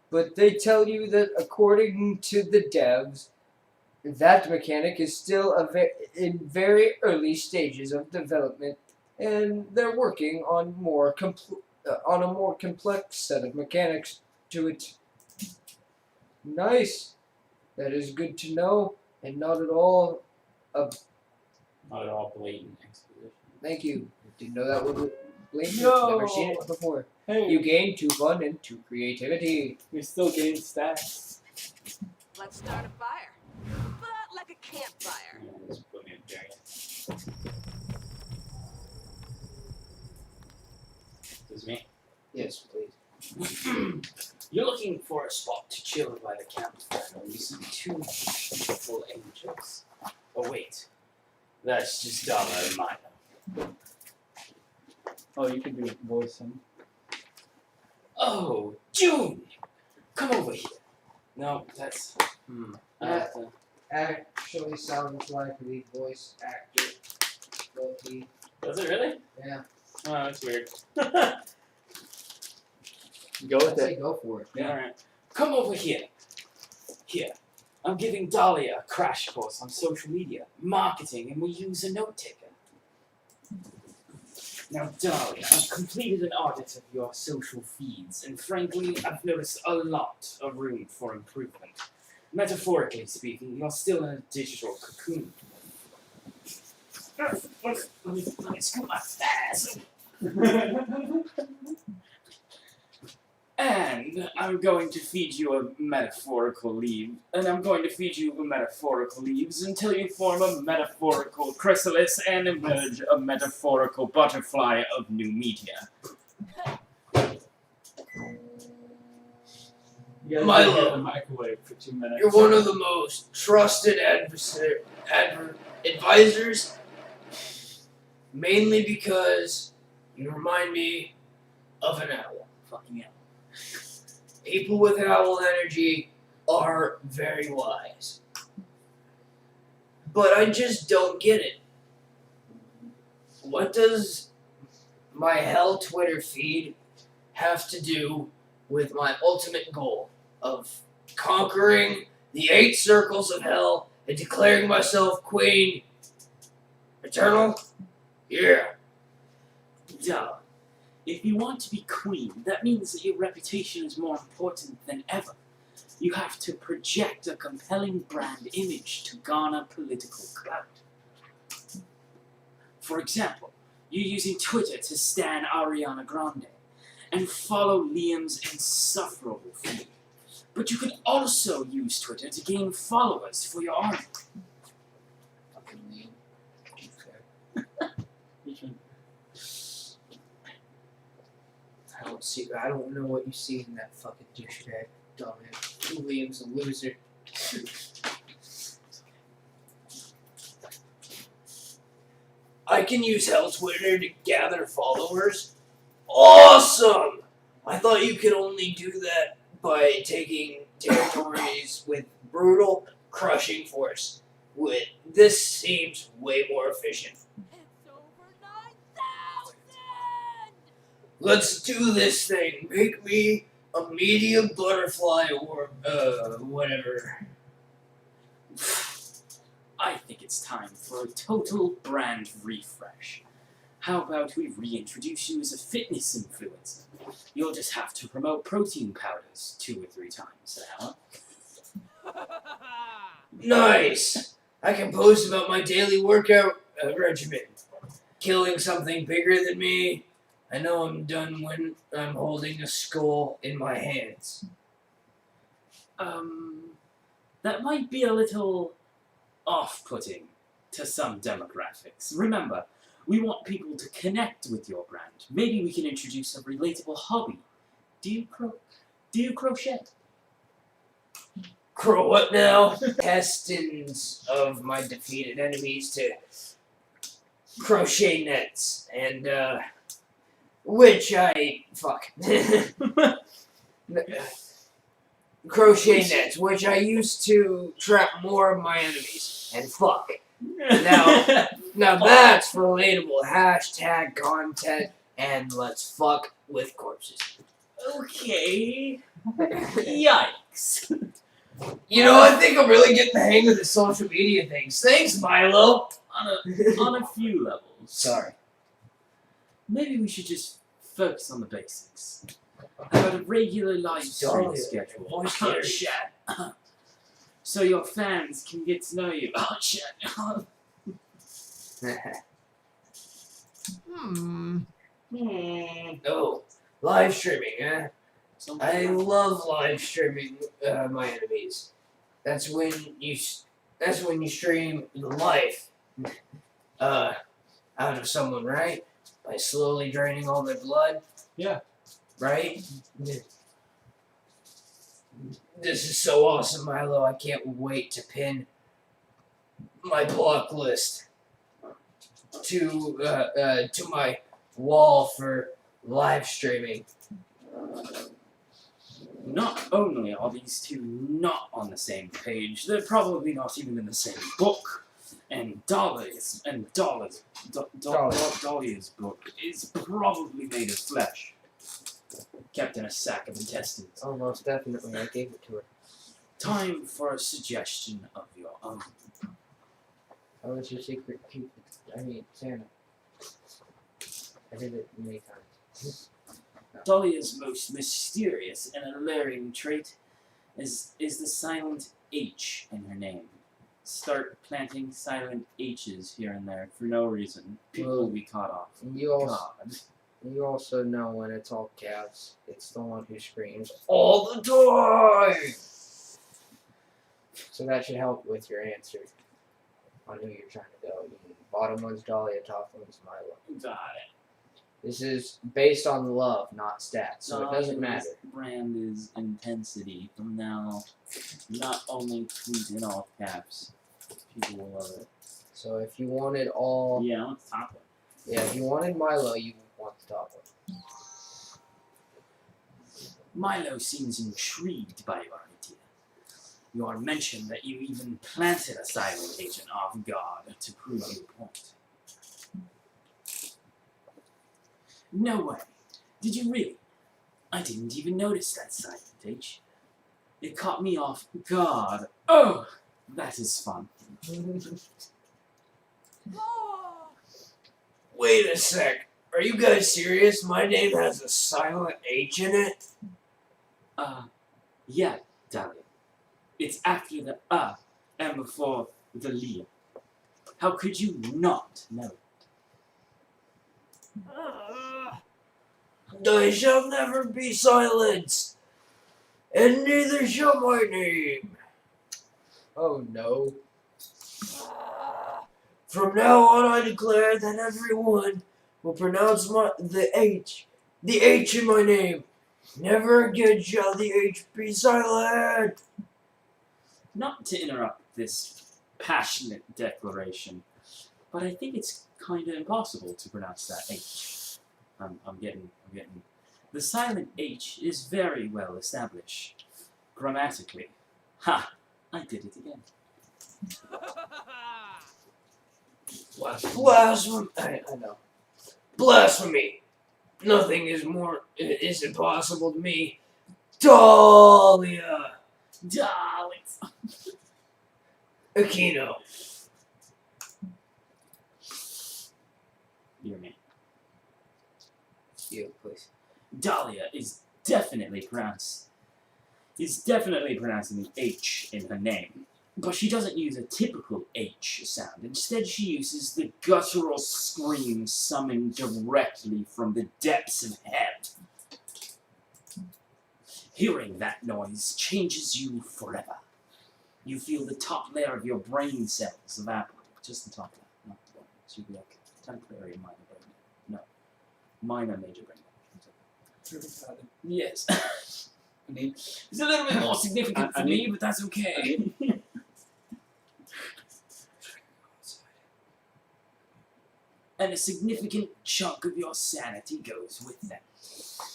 But they tell you that according to the devs, that mechanic is still in very early stages of development, and they're working on a more complex set of mechanics to it. Nice. That is good to know, and not at all Not at all blatant exposition. Thank you. Didn't know that would Believe me, No. never seen it before. Hey, You gain 2 fun and 2 creativity. we still gain stats. Let's start a fire. But like a campfire. Just put me in there. Excuse me. Yes, please. You're looking for a spot to chill by the campfire. You see 2 beautiful angels. Oh wait, that's just Donna and Maya. Oh, you can do voicing. Oh, June, come over here. No, that's. I have to. Actually sounds like the voice actor. Loki. Does it really? Yeah. Oh, that's weird. Go I'd with say it. go for it. Yeah. All right. Come over here. Here. I'm giving Dahlia a crash course on social media, marketing, and we use a note taker. Now, Dahlia, I've completed an audit of your social feeds, and frankly, I've noticed a lot of room for improvement. Metaphorically speaking, you're still in a digital cocoon. Let me scoot my ass. And I'm going to feed you a metaphorical leaf, and I'm going to feed you a metaphorical leaves until you form a metaphorical chrysalis and emerge a metaphorical butterfly of new media. You guys Milo. can get the microwave for 2 minutes. You're one of the most trusted advisors, mainly because you remind me of an owl. Fucking owl. People with owl energy are very wise. But I just don't get it. What does my hell Twitter feed have to do with my ultimate goal of conquering the 8 circles of hell and declaring myself Queen Eternal? Yeah. Duh. If you want to be queen, that means that your reputation is more important than ever. You have to project a compelling brand image to garner political clout. For example, you're using Twitter to stan Ariana Grande and follow Liam's insufferable feed. But you can also use Twitter to gain followers for your army. Fucking Liam. I don't know what you see in that fucking douchebag. Dumbass. Liam's a loser. I can use Hell Twitter to gather followers? Awesome! I thought you could only do that by taking territories with brutal, crushing force. This seems way more efficient. It's over 9,000! Let's do this thing. Make me a medium butterfly or, whatever. I think it's time for a total brand refresh. How about we reintroduce you as a fitness influencer? You'll just have to promote protein powders 2 or 3 times an hour. Nice! I can post about my daily workout regimen. Killing something bigger than me. I know I'm done when I'm holding a skull in my hands. That might be a little off-putting to some demographics. Remember, we want people to connect with your brand. Maybe we can introduce a relatable hobby. Do you crochet? Crow what now? Testings of my defeated enemies to crochet nets and which I crochet nets, which I used to trap more of my enemies and fuck. Now that's relatable. Hashtag content and let's fuck with corpses. Okay. Yikes. You know, I think I'm really getting the hang of the social media things. Thanks, Milo. On a few levels. Sorry. Maybe we should just focus on the basics. How about a regular live stream Dahlia, schedule? voice Oh, carries. shit. So your fans can get to know you. Oh, shit. Oh, live streaming, eh? I love live streaming my enemies. That's when you stream the life out of someone, right? By slowly draining all their blood. Yeah. Right? This is so awesome, Milo. I can't wait to pin my block list to my wall for live streaming. Not only are these two not on the same page, they're probably not even in the same book. And Dahlia's book is probably made of flesh, kept in a sack of intestines. Oh, most definitely. I gave it to her. Time for a suggestion of your own. How was your secret Cupid? I mean, Santa. I did it many times. Dahlia's most mysterious and alluring trait is the silent H in her name. Start planting silent H's here and there for no reason. People will be caught off. You also know when it's all caps, it's the one who screams all the time. So that should help with your answer on who you're trying to go. Bottom one's Dahlia, top one's Milo. Got it. This is based on love, not stats, so it doesn't matter. Brand is intensity. From now, not only tweet in all caps. People will love it. So if you wanted all... Yeah, I want the top one. Yeah, if you wanted Milo, you want the top one. Milo seems intrigued by your idea. Your mention that you even planted a silent agent off guard to prove your point. No way. Did you really? I didn't even notice that silent H. It caught me off guard. Oh, that is fun. Wait a sec. Are you guys serious? My name has a silent H in it? Yeah, Dahlia. It's after the and before the Leah. How could you not know? I shall never be silenced, and neither shall my name. Oh no. From now on I declare that everyone will pronounce the H in my name. Never again shall the H be silent. Not to interrupt this passionate declaration, but I think it's kind of impossible to pronounce that H. I'm getting. The silent H is very well established grammatically. Ha! I did it again. Blasphemy! I know. Blasphemy! Nothing is impossible to me. Dahlia! Aquino. Your name. You, please. Dahlia is definitely pronouncing the H in her name. But she doesn't use a typical H sound. Instead, she uses the guttural scream summoned directly from the depths of hell. Hearing that noise changes you forever. You feel the top layer of your brain cells evaporate. Just the top layer, not the bottom. So you'll be like temporary minor brain damage. No. Minor major brain damage. Yes. I mean, it's a little bit more significant for me, but that's okay. And a significant chunk of your sanity goes with them.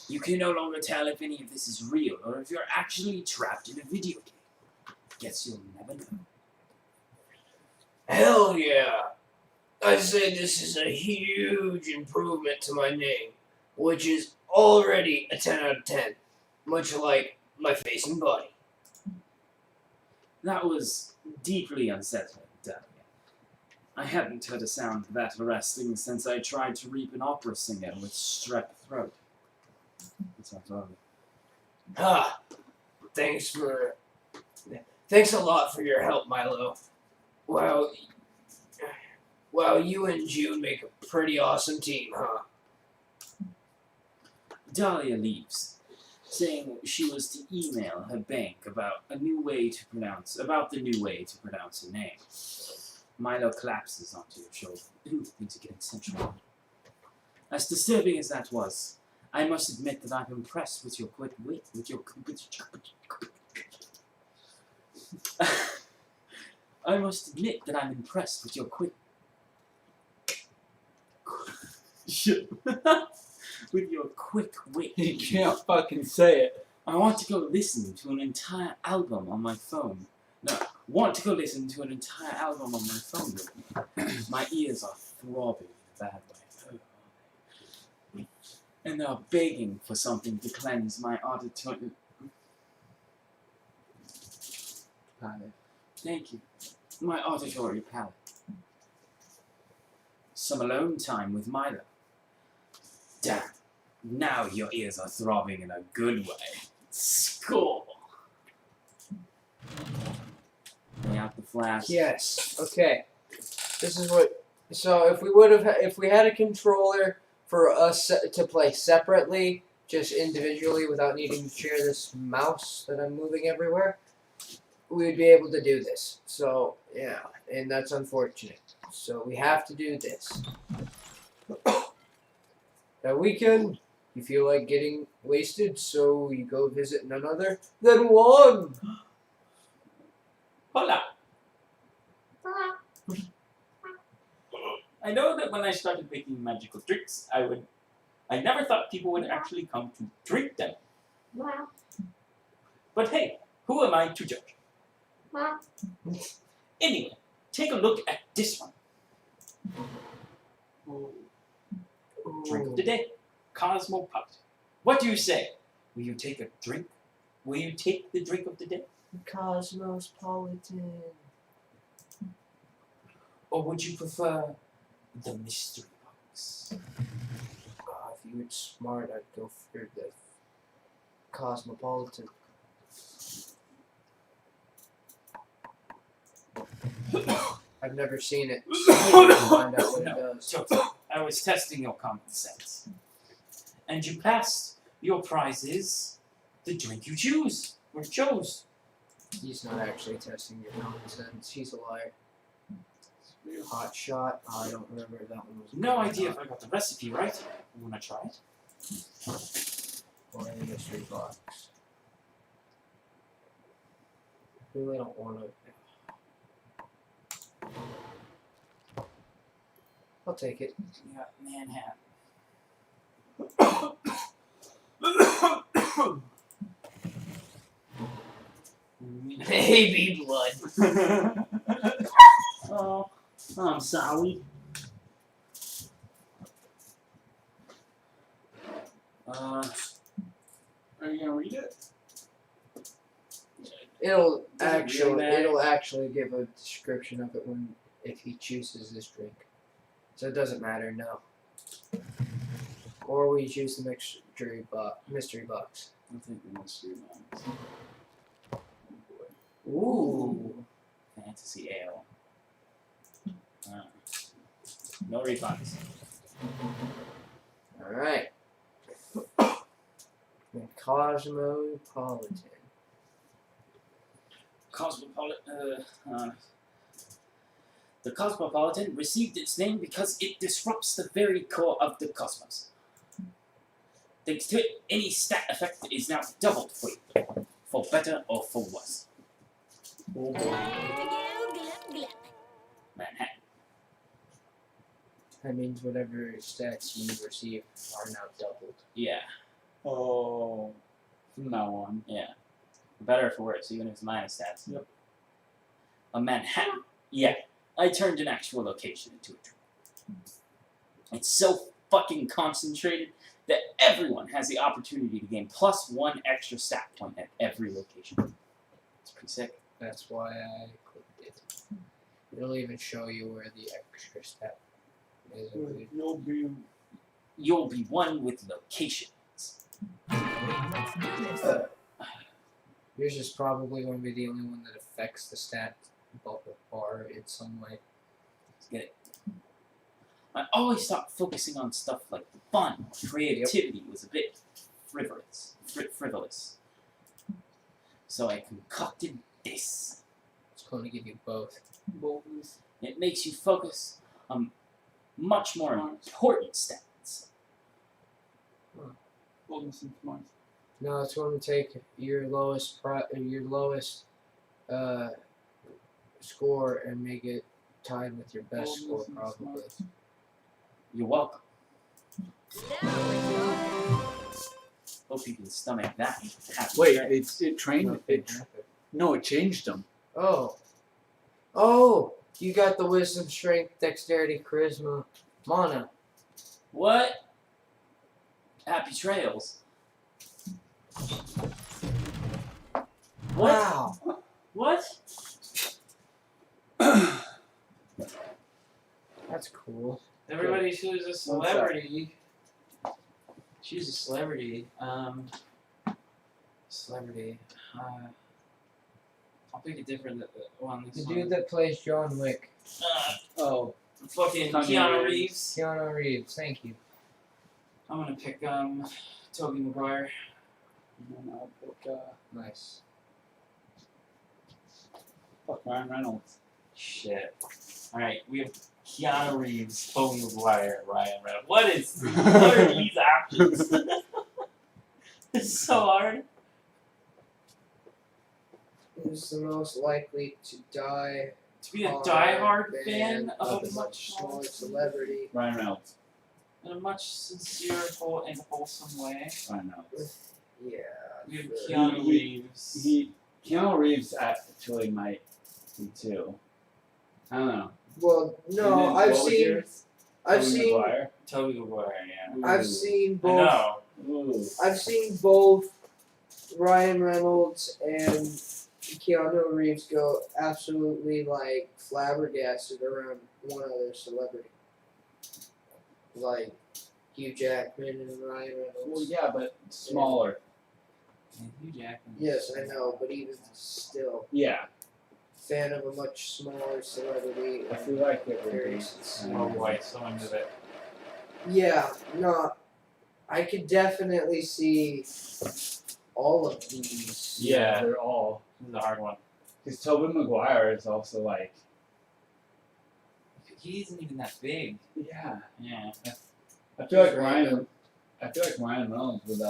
You can no longer tell if any of this is real or if you're actually trapped in a video game. Guess you'll never know. Hell yeah! I say this is a huge improvement to my name, which is already a 10 out of 10, much like my face and body. That was deeply unsettling, Dahlia. I hadn't heard a sound that arresting since I tried to reap an opera singer with strep throat. That's not all. Ah, thanks a lot for your help, Milo. Wow, you and June make a pretty awesome team, huh? Dahlia leaves, saying she was to email her bank about the new way to pronounce her name. Milo collapses onto your shoulder. Ooh, things are getting sensual. As disturbing as that was, I must admit that I'm impressed with your quick wit, I must admit that I'm impressed with your quick with your quick wit. You can't fucking say it. I want to go listen to an entire album on my phone. No, want to go listen to an entire album on my phone with me. My ears are throbbing in a bad way. And they're begging for something to cleanse my auditory palate. Thank you. My auditory palate. Some alone time with Milo. Damn. Now your ears are throbbing in a good way. Score! Lay out the flash. Yes. Okay. This is what. So if we had a controller for us to play separately, just individually, without needing to share this mouse that I'm moving everywhere, we would be able to do this. So yeah, and that's unfortunate. So we have to do this. That weekend, you feel like getting wasted, so you go visit none other than Juan. Hola! I know that when I started making magical tricks, I never thought people would actually come to drink them. But hey, who am I to judge? Anyway, take a look at this one. Drink of the day, Cosmopolitan. What do you say? Will you take a drink? Will you take the drink of the day? Cosmopolitan. Or would you prefer the mystery box? If you were smart, I'd go for the Cosmopolitan. I've never seen it. So find out what it does. I was testing your common sense. And you passed. Your prize is the drink you choose, or chose. He's not actually testing your common sense. He's a liar. Hot shot. Oh, I don't remember if that one was. No idea if I got the recipe right. You wanna try it? Or in the mystery box. Really don't want to. I'll take it. You got Manhattan. Baby blood. Oh, I'm sorry. Are you gonna read it? It'll really actually give a description of it if he chooses this drink. So it doesn't matter, no. Or we choose the mystery box. I think the mystery box. Ooh. Fantasy ale. No refunds. Alright. Cosmopolitan. The Cosmopolitan received its name because it disrupts the very core of the cosmos. Thanks to it, any stat effect is now doubled for you, for better or for worse. Manhattan. That means whatever stats you receive are now doubled. Yeah. Oh. From now on. Yeah. For better or for worse, even if it's minus stats. Yep. A Manhattan. Yeah. I turned an actual location into a drink. It's so fucking concentrated that everyone has the opportunity to gain +1 extra stat point at every location. It's pretty sick. That's why I clicked it. It'll even show you where the extra stat is. You'll be one with locations. Yours is probably going to be the only one that affects the stat bar in some way. Let's get it. I always thought focusing on stuff like the fun or creativity was a bit frivolous. So I concocted this. It's going to give you both. Boldness. It makes you focus on much more important stats. Boldness and smart. No, it's going to take your lowest score and make it tied with your best score, probably. You're welcome. Now it's your turn. Hope you can stomach that. Wait, it trained Nothing it. happened. No, it changed them. Oh, you got the wisdom, strength, dexterity, charisma, mana. What? Happy trails. What? Wow. What? That's cool. Everybody choose a celebrity. Choose a celebrity. Celebrity. I'll pick a different one. The dude that plays John Wick. Oh, Fucking Keanu Reeves. Keanu Reeves, thank you. I'm gonna pick Tobey Maguire. and then I'll pick Nice. fuck Ryan Reynolds. Shit. Alright, we have Keanu Reeves, Tobey Maguire, Ryan Reynolds. What are these options? It's so hard. Who's the most likely to die? To be a diehard fan of of a a much smaller celebrity. Ryan Reynolds. in a much sincere and wholesome way. Ryan Reynolds. Yeah. We have sure. Keanu Reeves. Keanu Reeves actually might be too. I don't know. Well, And no, then I've what was seen, yours? I've Tobey seen, Maguire? Tobey Maguire, yeah. I've Ooh. seen I both. know. Ooh. I've seen both Ryan Reynolds and Keanu Reeves go absolutely like flabbergasted around one other celebrity, like Hugh Jackman and Ryan Reynolds. Well, yeah, but smaller. And Hugh Jackman. Yes, I know, but even still, Yeah. fan of a much smaller celebrity. I feel like it would Very be. sincere. Oh boy, someone did it. Yeah, no, I could definitely see all of these. Yeah, they're all. This is a hard one. Because Tobey Maguire is also like. He isn't even that big. Yeah. Yeah. I feel like Ryan Reynolds would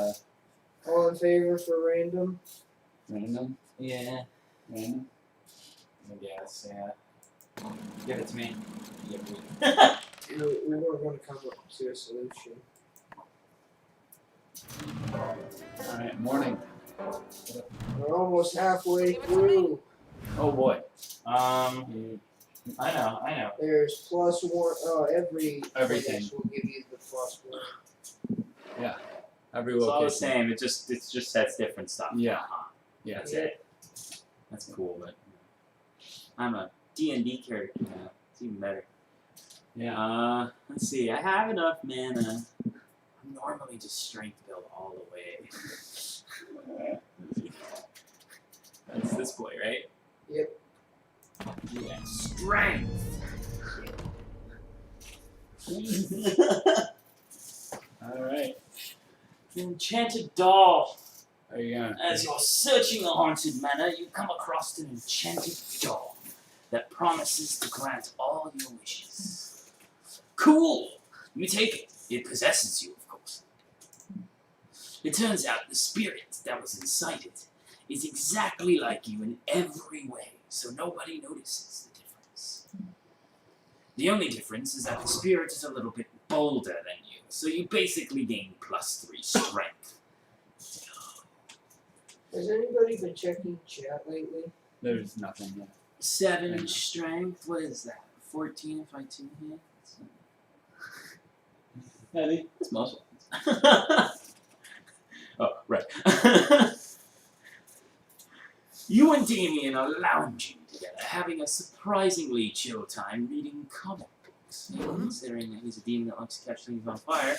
All in favor for random? random. Yeah. Random. I guess, yeah. Give it to me. Give it to me. We were going to come up to a solution. Alright, morning. We're almost halfway through. Oh boy. I know. There's plus one. Every Everything. place will give you the plus one. Every It's all the location. same. It just sets different stuff. Yeah. Yeah. That's it. That's cool, but I'm a D&D character now. It's even better. Yeah. Let's see. I have enough mana. I'm normally just strength build all the way. That's this boy, right? Yep. Yeah. Strength. Alright. Enchanted doll. Are you gonna As you're searching a haunted manor, you come across an enchanted doll that promises to grant all your wishes. Cool! You take it. It possesses you, of course. It turns out the spirit that was inside it is exactly like you in every way, so nobody notices the difference. The only difference is that the spirit is a little bit bolder than you, so you basically gain +3 strength. Has anybody been checking chat lately? There's nothing yet. 7 strength, what is that? 14 if I 2 hits? Eddie? That's most ones. Oh, right. You and Damien are lounging together, having a surprisingly chill time reading comic books. Considering that he's a demon that likes to catch things on fire.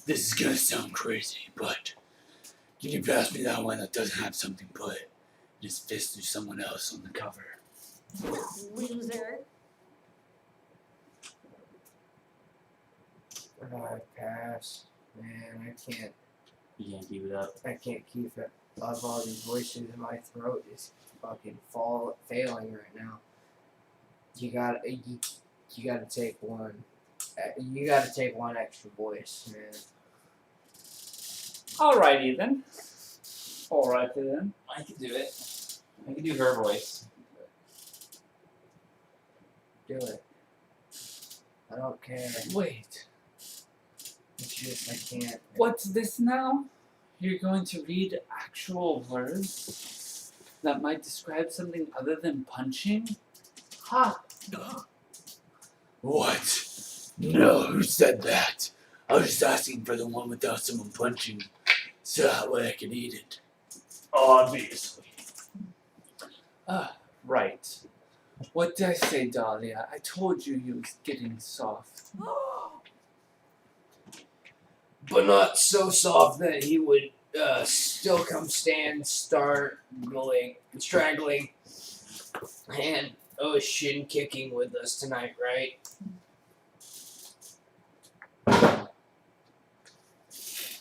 This is gonna sound crazy, but can you pass me that one that doesn't have something put his fist through someone else on the cover? Loser. I pass. Man, I can't. You can't keep it up. I can't keep it. Of all these voices in my throat is fucking failing right now. You gotta take one. You gotta take one extra voice, man. Alrighty then. Alrighty then. I can do it. I can do her voice. Do it. I don't care. Wait. It's just I can't. What's this now? You're going to read actual words that might describe something other than punching? Ha! What? No, who said that? I was just asking for the one without someone punching, so that way I could eat it. Obviously. Right. What did I say, Dahlia? I told you he was getting soft. But not so soft that he would still come stand, start going, straggling, and shin kicking with us tonight, right?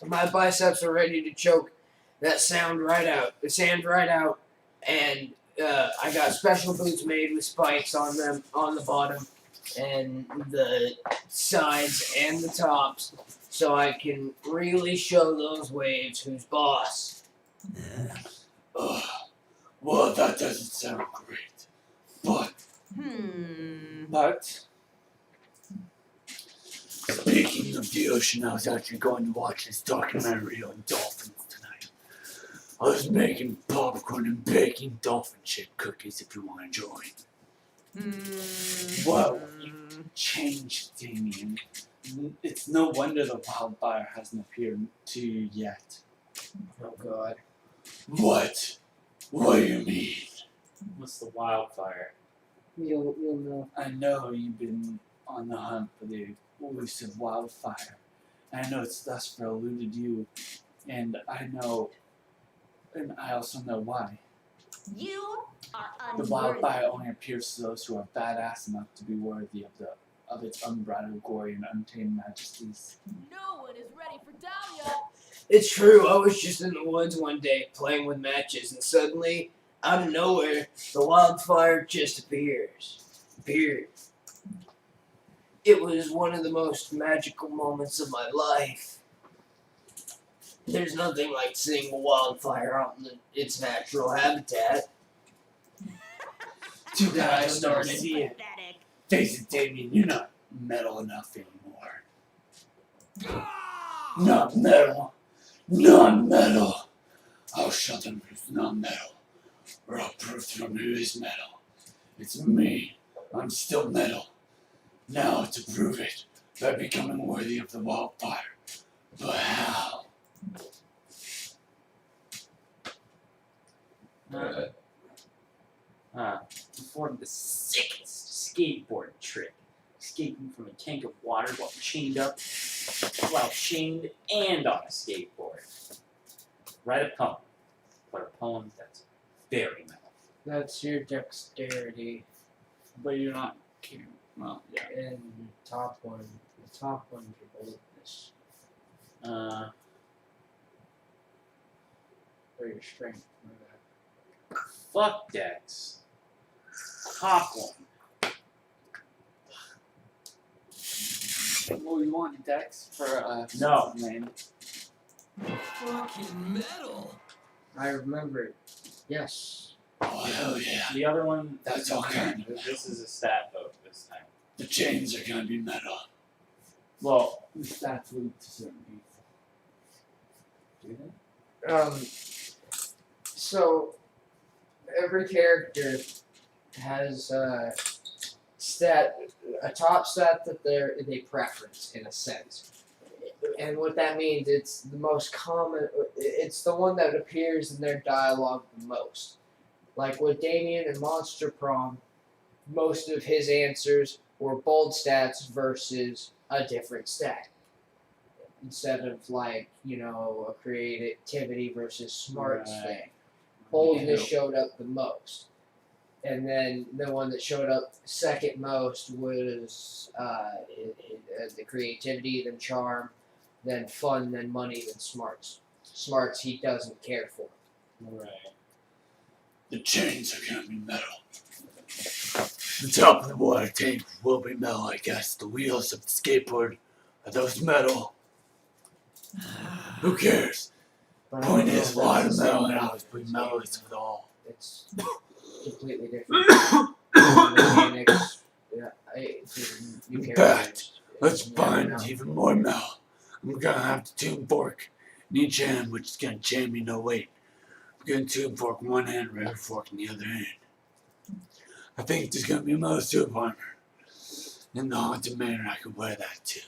My biceps are ready to choke that sound right out. The sand right out, and I got special boots made with spikes on them on the bottom and the sides and the tops, so I can really show those waves who's boss. Well, that doesn't sound great. But, speaking of the ocean, I was actually going to watch this documentary on dolphins tonight. I was making popcorn and baking dolphin shit cookies if you want to join. Whoa, you changed, Damien. It's no wonder the wildfire hasn't appeared to you yet. Oh God. What? What do you mean? What's the wildfire? You'll know. I know you've been on the hunt for the elusive wildfire. And I know it's thus for eluded you. And I also know why. You are The unworthy. wildfire only appears to those who are badass enough to be worthy of its unbridled glory and untamed majesties. No one is ready for Dahlia. It's true. I was just in the woods one day playing with matches, and suddenly, out of nowhere, the wildfire just appears. It was one of the most magical moments of my life. There's nothing like seeing a wildfire out in its natural habitat. Too bad I started. see it. Pathetic. Face it, Damien, you're not metal enough anymore. Not metal. Not metal. I'll show them who's not metal. Or I'll prove to them who is metal. It's me. I'm still metal. Now to prove it by becoming worthy of the wildfire. But how? Performed the sickest skateboard trick. Escaping from a tank of water while chained and on a skateboard. Write a poem. But a poem that's very metal. That's your dexterity. But you're not kidding. Well, yeah. And the top one's your boldness. Or your strength. Fuck Dex. Top one. Well, you want Dex for No. name? Fucking metal. I remember it. Yes. Oh, hell yeah. The other one. That's all kind of This is a stat vote this time. The chains are gonna be metal. Well, the stats lead to certain people. Do they? So every character has a top stat that they preference in a sense. And what that means, it's the most common, it's the one that appears in their dialogue the most. Like with Damien and Monster Prom, most of his answers were bold stats versus a different stat. Instead of like, a creativity versus smarts thing. Boldness showed up the most. And then the one that showed up second most was the creativity, then charm, then fun, then money, then smarts. smarts he doesn't care for. Right. The chains are gonna be metal. The top of the water tank will be metal, I guess. The wheels of the skateboard are those metal. Who cares? But I Point don't know is, if a lot that's of the same metal and thing I was as putting this metal game. into it all. It's completely different. Mechanics. Yeah, you In can't fact, really- let's yeah, find no. even more metal. I'm gonna have to tune fork in each hand, which is gonna jam me no weight. I'm gonna tune fork in one hand, regular fork in the other hand. I think there's gonna be a metal suit of armor. In the haunted manor, I could wear that too.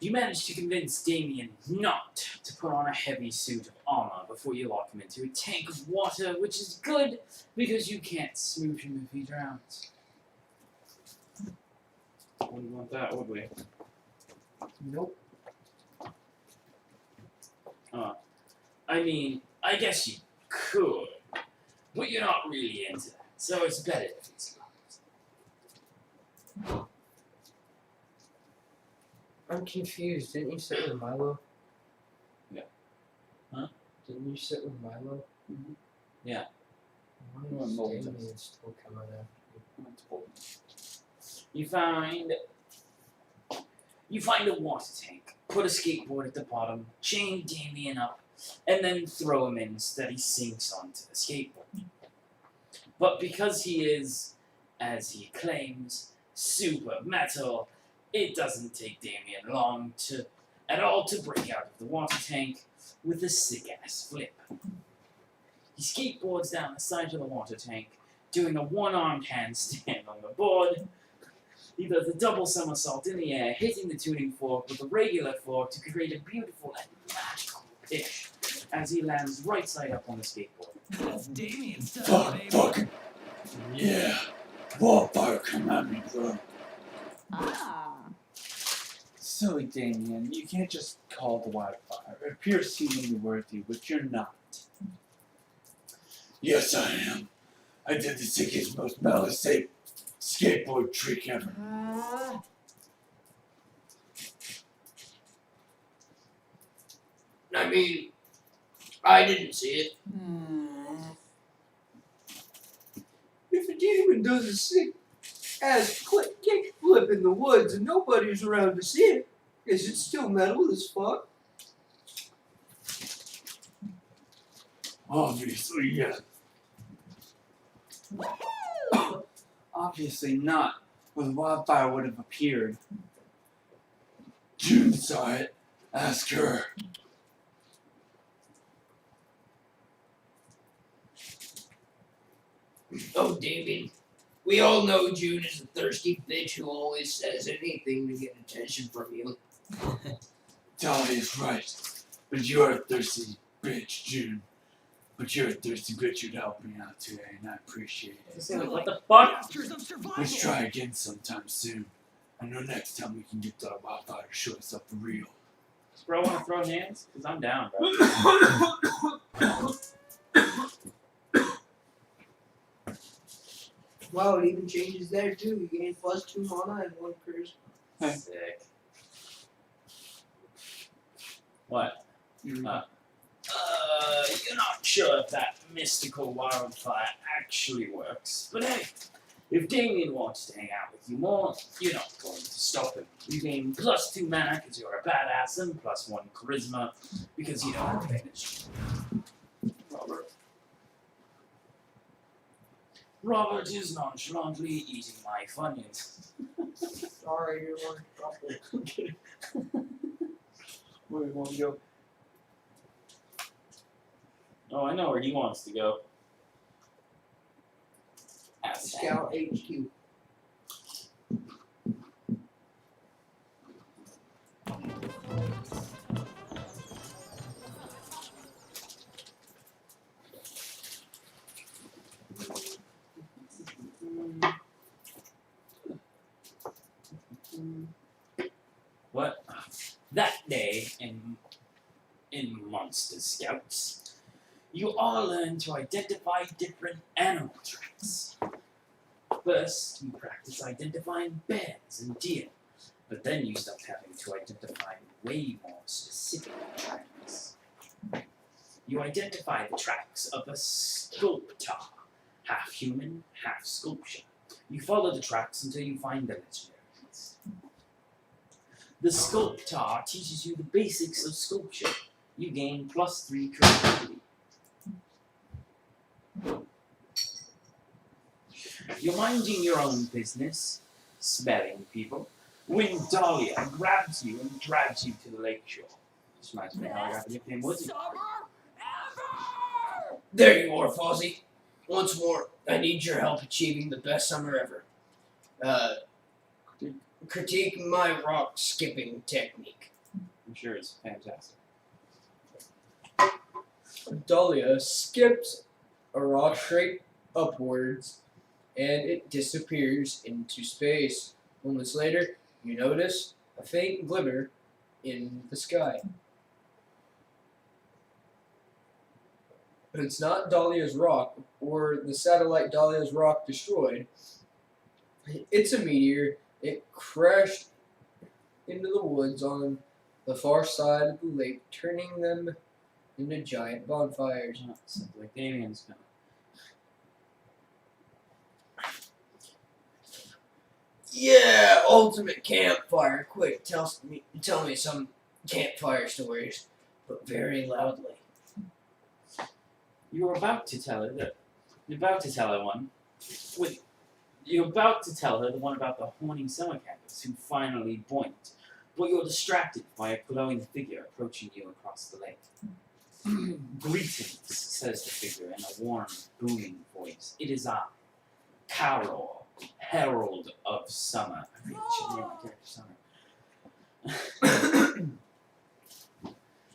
You managed to convince Damien not to put on a heavy suit of armor before you lock him into a tank of water, which is good because you can't smooch him if he drowns. Wouldn't want that, would we? Nope. I mean, I guess you could, but you're not really into that, so it's better if it's not. I'm confused. Didn't you sit with Milo? Yeah. Huh? Didn't you sit with Milo? Mm-hmm. Yeah. Why You want is Milo. Damien still coming after me? You find a water tank, put a skateboard at the bottom, chain Damien up, and then throw him in so that he sinks onto the skateboard. But because he is, as he claims, super metal, it doesn't take Damien long at all to break out of the water tank with a sick-ass flip. He skateboards down the side of the water tank, doing a one-armed handstand on the board. He does a double somersault in the air, hitting the tuning fork with a regular fork to create a beautiful and magical pitch as he lands right side up on the skateboard. That's Damien's stuff, baby. Fuck. Yeah. Wildfire come at me, bro. Ah. Silly Damien, you can't just call the wildfire. It appears seemingly worthy, but you're not. Yes, I am. I did the sickest, most metal-safe skateboard trick ever. I mean, I didn't see it. If a demon does a sick ass kick flip in the woods and nobody's around to see it, is it still metal as fuck? Obviously, yeah. Obviously not, or the wildfire would have appeared. June saw it. Ask her. Oh, David, we all know June is a thirsty bitch who always says anything to get attention from you. Dolly is right. But you're a thirsty bitch, June. But you're a thirsty bitch who'd help me out today, and I appreciate it. What the fuck? Masters of survival. Let's try again sometime soon. I know next time we can get the wildfire to show us up for real. Does bro want to throw hands? Because I'm down, bro. Wow, it even changes there too. You gain +2 mana and 1 curse. Sick. What? You're not sure if that mystical wildfire actually works. But hey, if Damien wants to hang out with you more, you're not going to stop him. You gain +2 mana because you're a badass and +1 charisma because you don't finish. Robert is nonchalantly eating my Funyuns. Sorry, you're one trouble. Okay. Where do you want to go? Oh, I know where he wants to go. Scout HQ. What? That day in Monster Scouts, you all learn to identify different animal traits. First, you practice identifying bears and deer, but then you start having to identify way more specific tracks. You identify the tracks of a sculptor, half human, half sculpture. You follow the tracks until you find the legendaries. The sculptor teaches you the basics of sculpture. You gain +3 creativity. You're minding your own business, smelling people, when Dahlia grabs you and drags you to the lakeshore. This reminds me how I got the nickname Woodsy. There you are, Fozzie. Once more, I need your help achieving the best summer ever. Critique my rock skipping technique. I'm sure it's fantastic. Dahlia skips a rock straight upwards, and it disappears into space. Moments later, you notice a faint glimmer in the sky. But it's not Dahlia's rock, or the satellite Dahlia's rock destroyed. It's a meteor. It crashed into the woods on the far side of the lake, turning them into giant bonfires. Sounds like Damien's coming. Yeah, ultimate campfire. Quick, tell me some campfire stories, but very loudly. You're about to tell her that. You're about to tell her one. Wait. You're about to tell her the one about the horny summer campers who finally boinked, but you're distracted by a glowing figure approaching you across the lake. Greetings, says the figure in a warm, booming voice. It is I, Carol, Herald of Summer. I really should name my character Summer.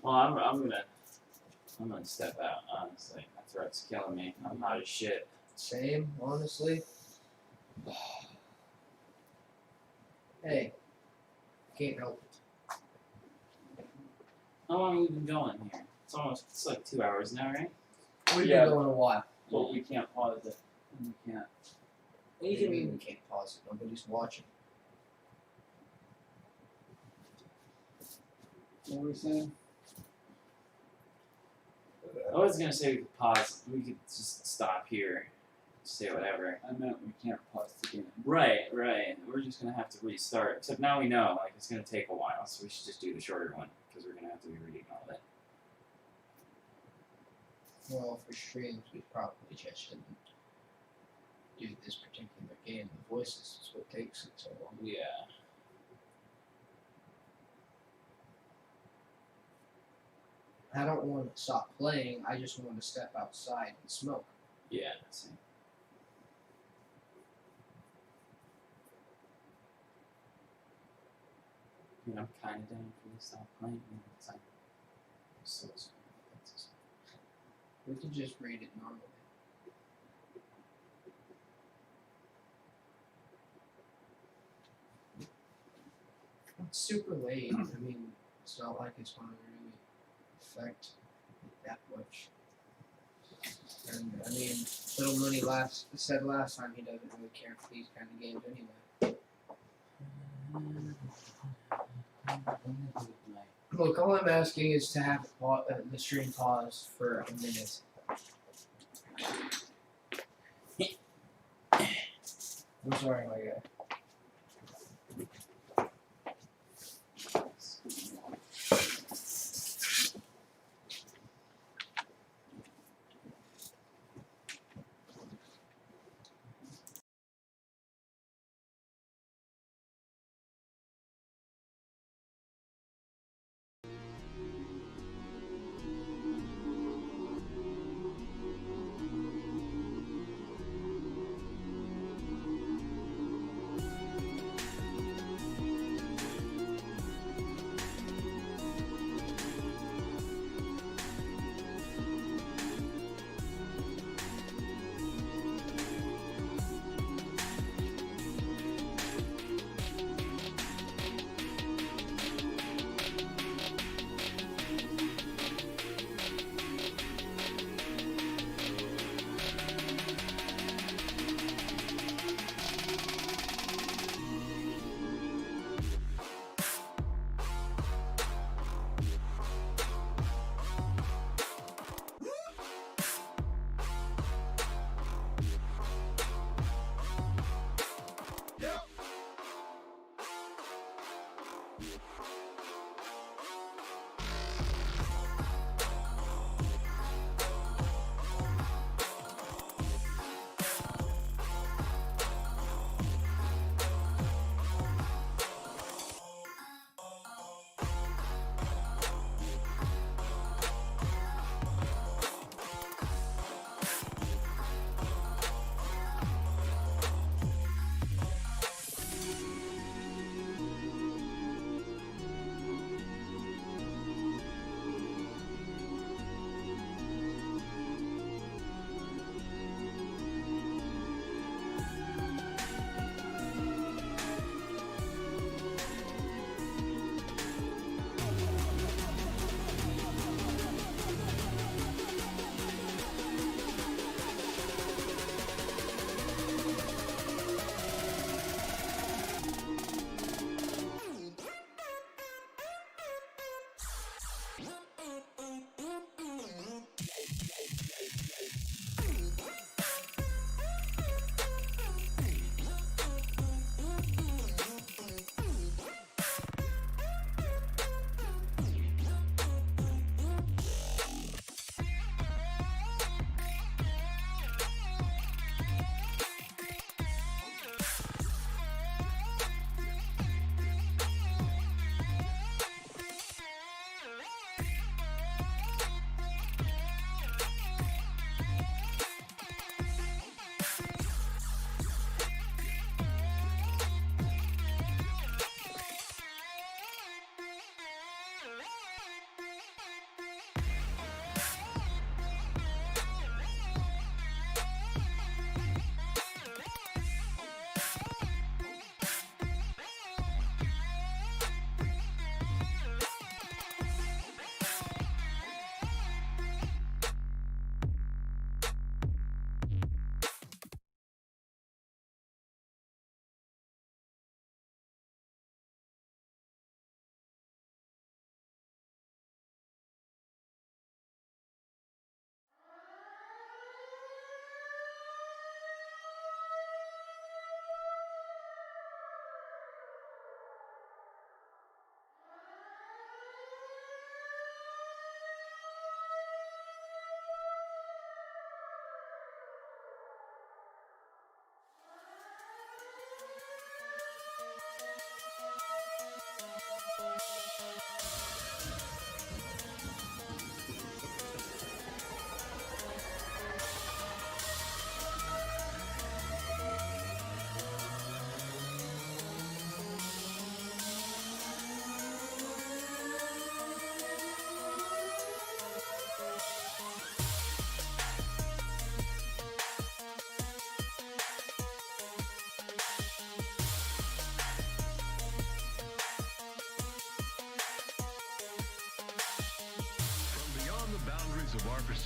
Well, I'm gonna step out, honestly. My throat's killing me. I'm hot as shit. Same, honestly. Hey, can't help it. How long have we been going here? It's like 2 hours now, right? We've been going a while. Well, we can't pause it. We can't. What do you mean we can't pause it? Nobody's watching. What were we saying? I was gonna say we could pause. We could just stop here, say whatever. I meant we can't pause the game. Right. We're just gonna have to restart. Except now we know, like, it's gonna take a while, so we should just do the shorter one because we're gonna have to be reading all that. Well, for streams, we probably just shouldn't do this particular game. The voices is what takes it so long. Yeah. I don't want to stop playing. I just want to step outside and smoke. Yeah. Same. You know, I'm kind of down for to stop playing. It's like so. We could just read it normally. It's super late. I mean, it's not like it's going to really affect that much. And I mean, Little Mooney said last time he doesn't really care for these kind of games anyway. Look, all I'm asking is to have the stream pause for a minute. I'm sorry, my guy.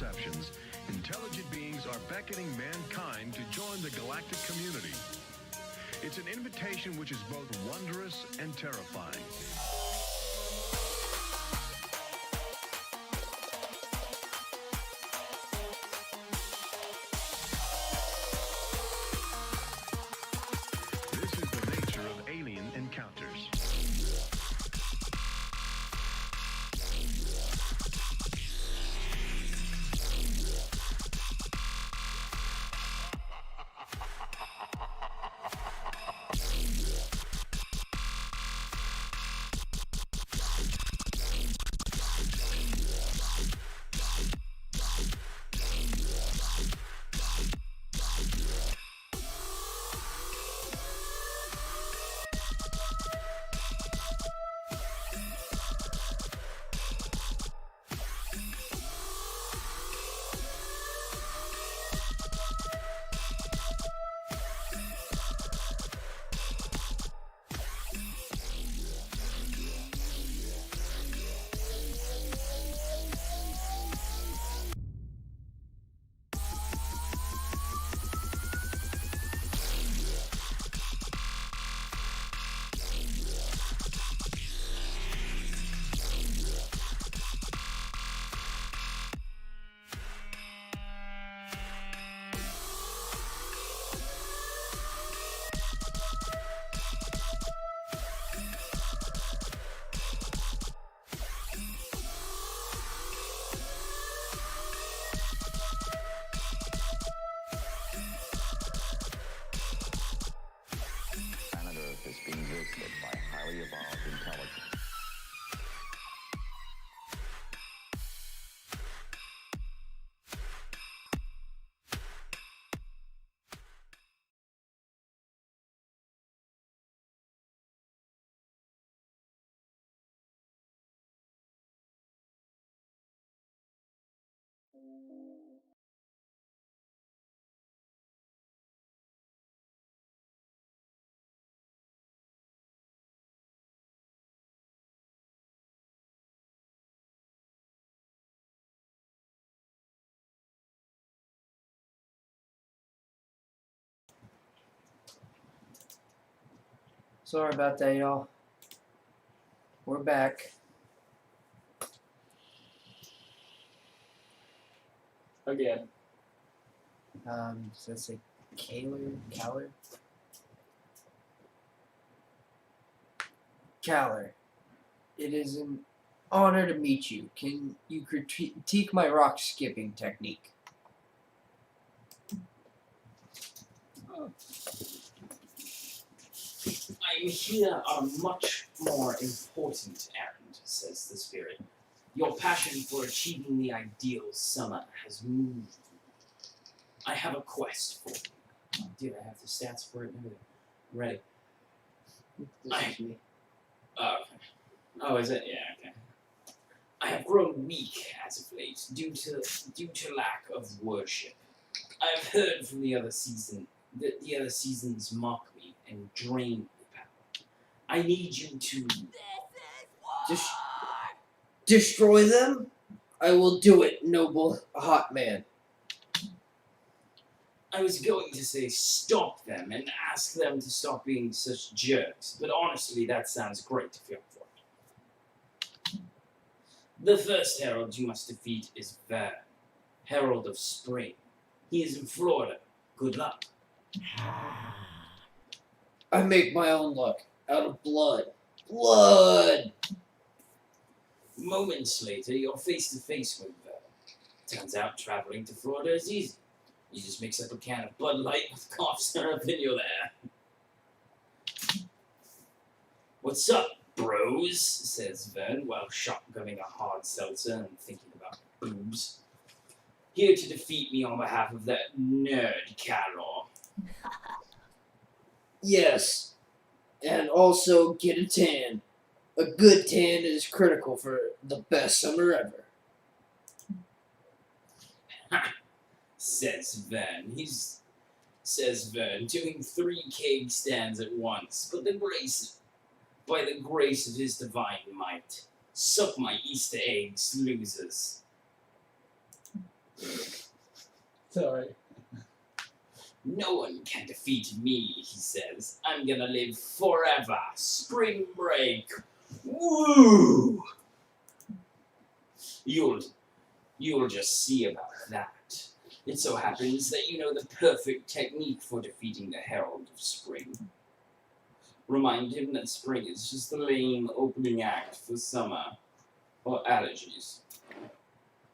perceptions, intelligent beings are beckoning mankind to join the galactic community. It's an invitation which is both wondrous and terrifying. This is the nature of alien encounters. Planet Earth is being visited by highly evolved intelligence. Sorry about that, y'all. We're back. Again. Does that say Caller? Caller, it is an honor to meet you. Can you critique my rock skipping technique? I'm here on a much more important errand, says the spirit. Your passion for achieving the ideal summer has moved me. I have a quest for you. Oh, dude, I have the stats for it and everything. Ready. Oh, okay. Oh, is it? Yeah, okay. I have grown weak as of late due to lack of worship. I've heard from the other season that the other seasons mock me and drain my power. I need you to Destroy them? I will do it, noble hot man. I was going to say stop them and ask them to stop being such jerks, but honestly, that sounds great if you're up for it. The first herald you must defeat is Vern, Herald of Spring. He is in Florida. Good luck. I make my own luck out of blood. Blood! Moments later, you're face to face with Vern. Turns out traveling to Florida is easy. You just mix up a can of Bud Light with cough syrup and you're there. What's up, bros? Says Vern while shotgunning a hard seltzer and thinking about boobs. Here to defeat me on behalf of that nerd Carol. Yes. And also get a tan. A good tan is critical for the best summer ever. Says Vern. Says Vern, doing 3 keg stands at once, but by the grace of his divine might. Suck my Easter eggs, losers. Sorry. No one can defeat me, he says. I'm gonna live forever. Spring break. Woo! You'll just see about that. It so happens that you know the perfect technique for defeating the Herald of Spring. Remind him that spring is just the lame opening act for summer. Or allergies.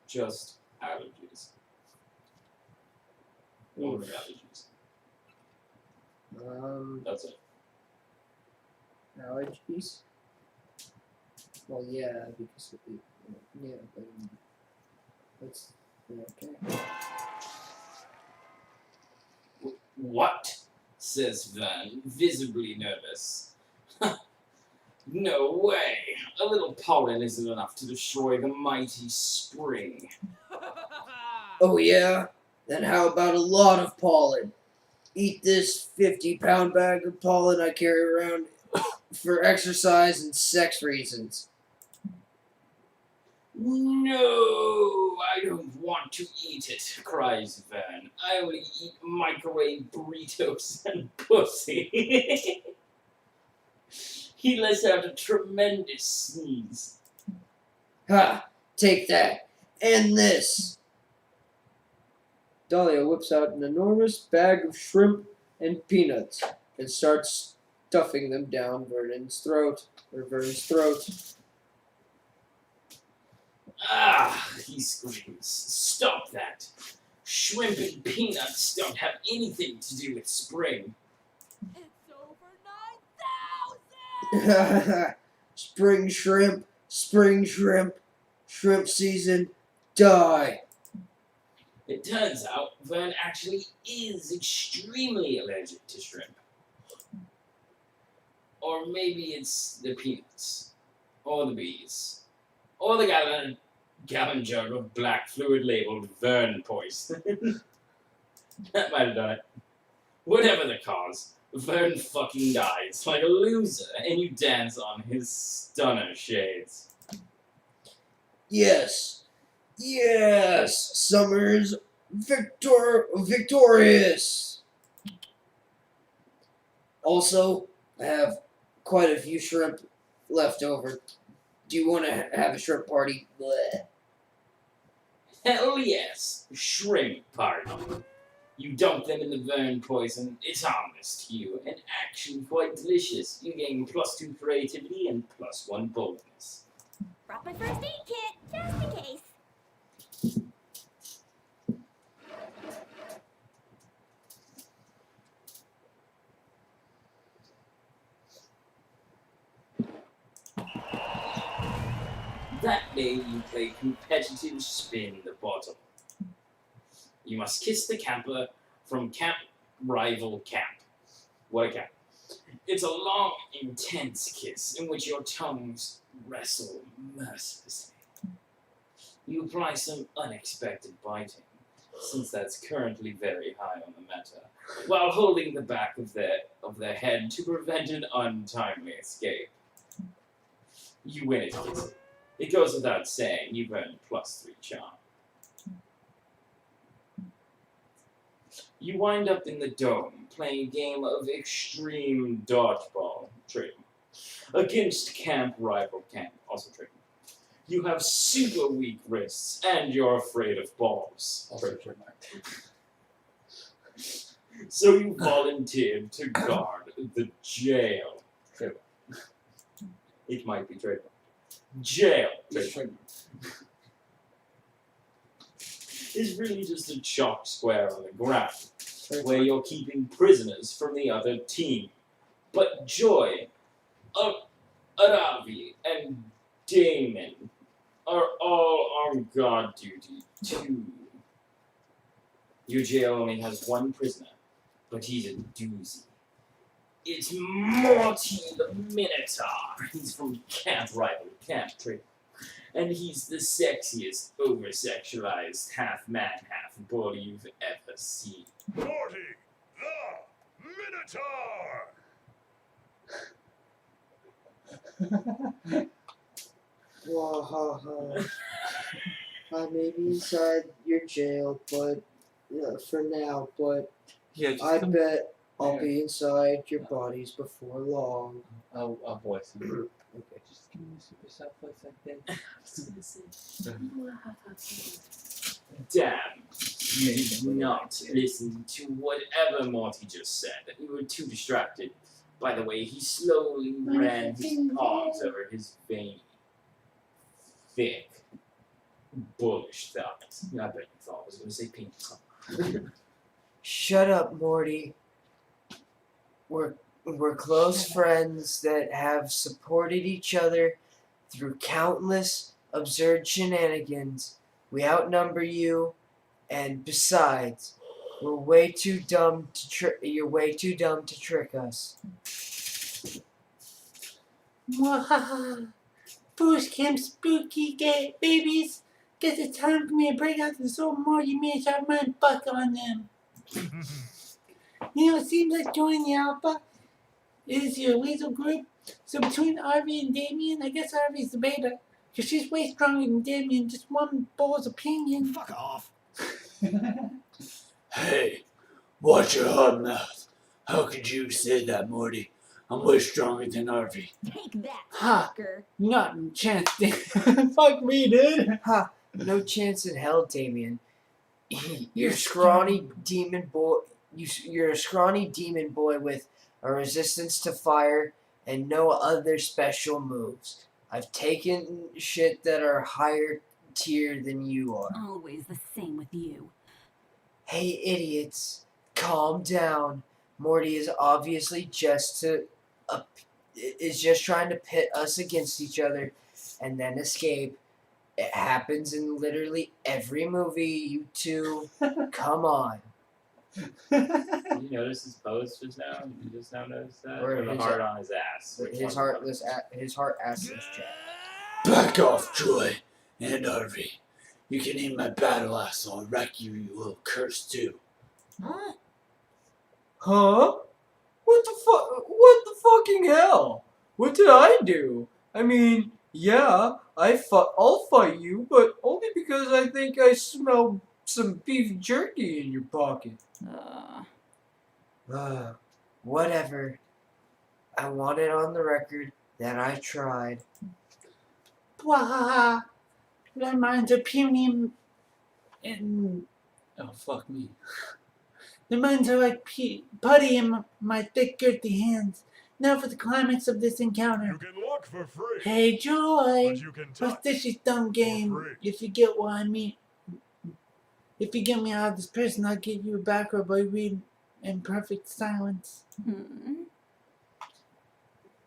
Just allergies. Only allergies. That's it. Allergies? Well, yeah, because of the, yeah, but that's okay. What? Says Vern, visibly nervous. No way! A little pollen isn't enough to destroy the mighty spring. Oh yeah? Then how about a lot of pollen? Eat this 50-pound bag of pollen I carry around for exercise and sex reasons. No, I don't want to eat it, cries Vern. I only eat microwave burritos and pussy. He lets out a tremendous sneeze. Ha! Take that. And this. Dahlia whips out an enormous bag of shrimp and peanuts and starts stuffing them down Vern's throat. Ah, he screams. Stop that. Shrimp and peanuts don't have anything to do with spring. It's over 9,000! Spring shrimp, shrimp season, die. It turns out Vern actually is extremely allergic to shrimp. Or maybe it's the peanuts. Or the bees. Or the gallon jug of black fluid labeled Vern poison. That might have done it. Whatever the cause, Vern fucking dies like a loser, and you dance on his stunner shades. Yes, Summer's victorious. Also, I have quite a few shrimp left over. Do you want to have a shrimp party? Bleh. Hell yes, shrimp party. You dunk them in the Vern poison, it's harmless to you, and actually quite delicious. You gain +2 creativity and +1 boldness. Brought my first aid kit, just in case. That day you play competitive spin the bottle. You must kiss the camper from camp rival camp. What a camp. It's a long, intense kiss in which your tongues wrestle mercilessly. You apply some unexpected biting, since that's currently very high on the meta, while holding the back of their head to prevent an untimely escape. You win at kissing. It goes without saying, you've earned +3 charm. You wind up in the dome, playing a game of extreme dodgeball, trademark, against camp rival camp, also trademark. You have super weak wrists, and you're afraid of balls, also trademark. So you volunteered to guard the jail. Trademark. It might be trademark. Jail. Is really just a chalk square on the ground, where you're keeping prisoners from the other team. But Joy, Aravi, and Damon are all on guard duty too. Your jail only has 1 prisoner, but he's a doozy. It's Morty the Minotaur. He's from camp rival camp trade. And he's the sexiest, over-sexualized half-man, half-bull you've ever seen. Morty, the Minotaur! Wahaha. I may be inside your jail, but for now, but Yeah, just I come bet I'll here. be inside your bodies before long. I'll voice him. Okay, just give me a super soft voice like that. Damn. You did not listen to whatever Morty just said. You were too distracted by the way he slowly ran his palms over his veiny, thick, bullish thighs. I bet you thought I was going to say penis. Shut up, Morty. We're close friends that have supported each other through countless absurd shenanigans. We outnumber you, and besides, we're way too dumb to you're way too dumb to trick us. Boost camp spooky gay babies. Guess it's time for me to break out this old Morty man shot my buck on them. It seems like joining the Alpha is your lethal group. So between Arvy and Damien, I guess Arvy's the beta. Because she's way stronger than Damien, just one bull's opinion. Fuck off. Hey, watch your hot mouth. How could you say that, Morty? I'm way stronger than Arvy. Take that, Ha! fucker. Not a chance. Fuck me, dude. Ha! No chance in hell, Damien. You're scrawny demon boy. You're a scrawny demon boy with a resistance to fire and no other special moves. I've taken shit that are higher tier than you are. Always the same with you. Hey, idiots, calm down. Morty is obviously just trying to pit us against each other and then escape. It happens in literally every movie. You two, come on. You notice his pose just now? You just now noticed that? Or Or the his- heart on his ass? His heart assless jack. Back off, Troy and Arvy. You can eat my battle ass, I'll wreck you, you little curse too. Huh? What the fucking hell? What did I do? I mean, yeah, I'll fight you, but only because I think I smell some beef jerky in your pocket. Whatever. I want it on the record that I tried. Bwahaha. My mind's a puny and... Oh, fuck me. The minds are like putty in my thick, girthy hands. Now for the climax of this encounter. You can look for free. Hey, Joy. But you can What's touch this dumb game? free. If you get what I mean. If you get me out of this prison, I'll give you a back rub I read in perfect silence.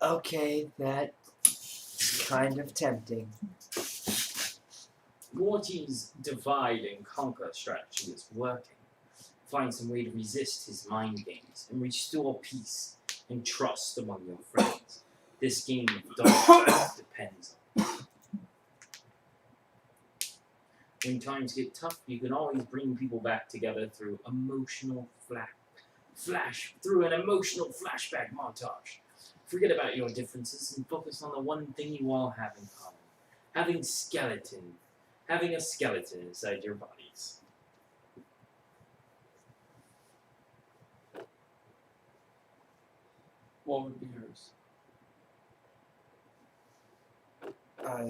Okay, that's kind of tempting. Morty's divide and conquer strategy is working. Find some way to resist his mind games and restore peace and trust among your friends. This game of dodgeball depends on it. When times get tough, you can always bring people back together through an emotional flashback montage. Forget about your differences and focus on the one thing you all have in common. Having a skeleton inside your bodies. What would be hers?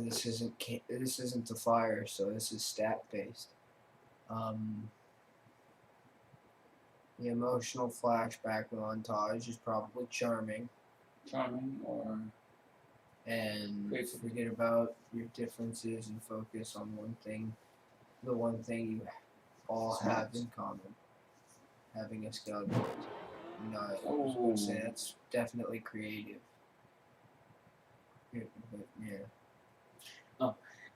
This isn't the fire, so this is stat based. The emotional flashback montage is probably charming. Charming or... And forget about your differences and focus on one thing. The one thing you all have in common. Having a skeleton. No, I was going to say that's definitely creative. Yeah, but yeah.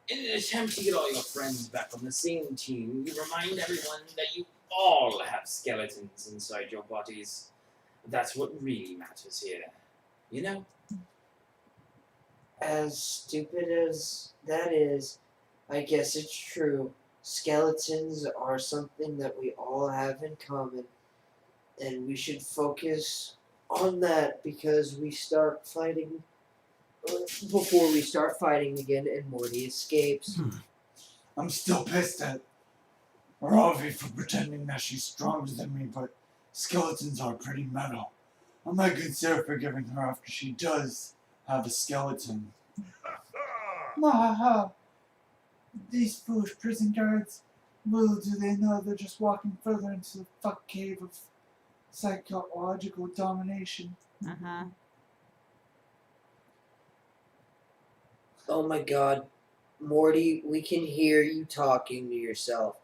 In an attempt to get all your friends back on the same team, you remind everyone that you all have skeletons inside your bodies. That's what really matters here. You know? As stupid as that is, I guess it's true. Skeletons are something that we all have in common, and we should focus on that because we start fighting before we start fighting again and Morty escapes. I'm still pissed at Ravi for pretending that she's stronger than me, but skeletons are pretty metal. I might consider forgiving her after she does have a skeleton. Mahaha! These foolish prison guards, little do they know they're just walking further into the fuck cave of psychological domination. Uh-huh. Oh my god. Morty, we can hear you talking to yourself.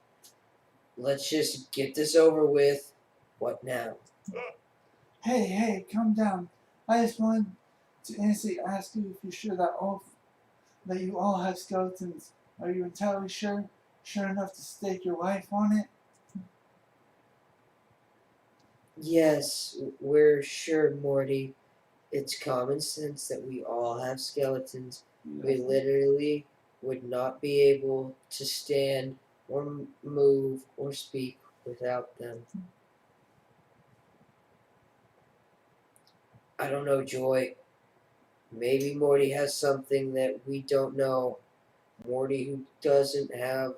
Let's just get this over with. What now? Hey, calm down. I just wanted to innocently ask you if you're sure that you all have skeletons. Are you entirely sure? Sure enough to stake your life on it? Yes, we're sure, Morty. It's common sense that we all have skeletons. We literally would not be able to stand or move or speak without them. I don't know, Joy. Maybe Morty has something that we don't know. Morty who doesn't have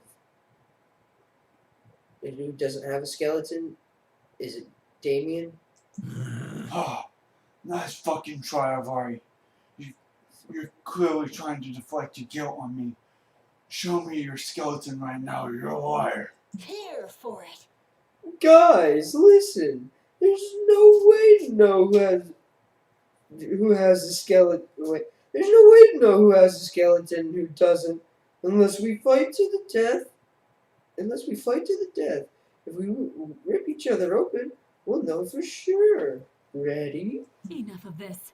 a skeleton? Is it Damien? Ah, nice fucking try, Avari. You're clearly trying to deflect your guilt on me. Show me your skeleton right now, you're a liar. Here for it. Guys, listen. There's no way to know who has the skeleton. Wait, there's no way to know who has the skeleton and who doesn't, unless we fight to the death. Unless we fight to the death. If we rip each other open, we'll know for sure. Ready? Enough of this.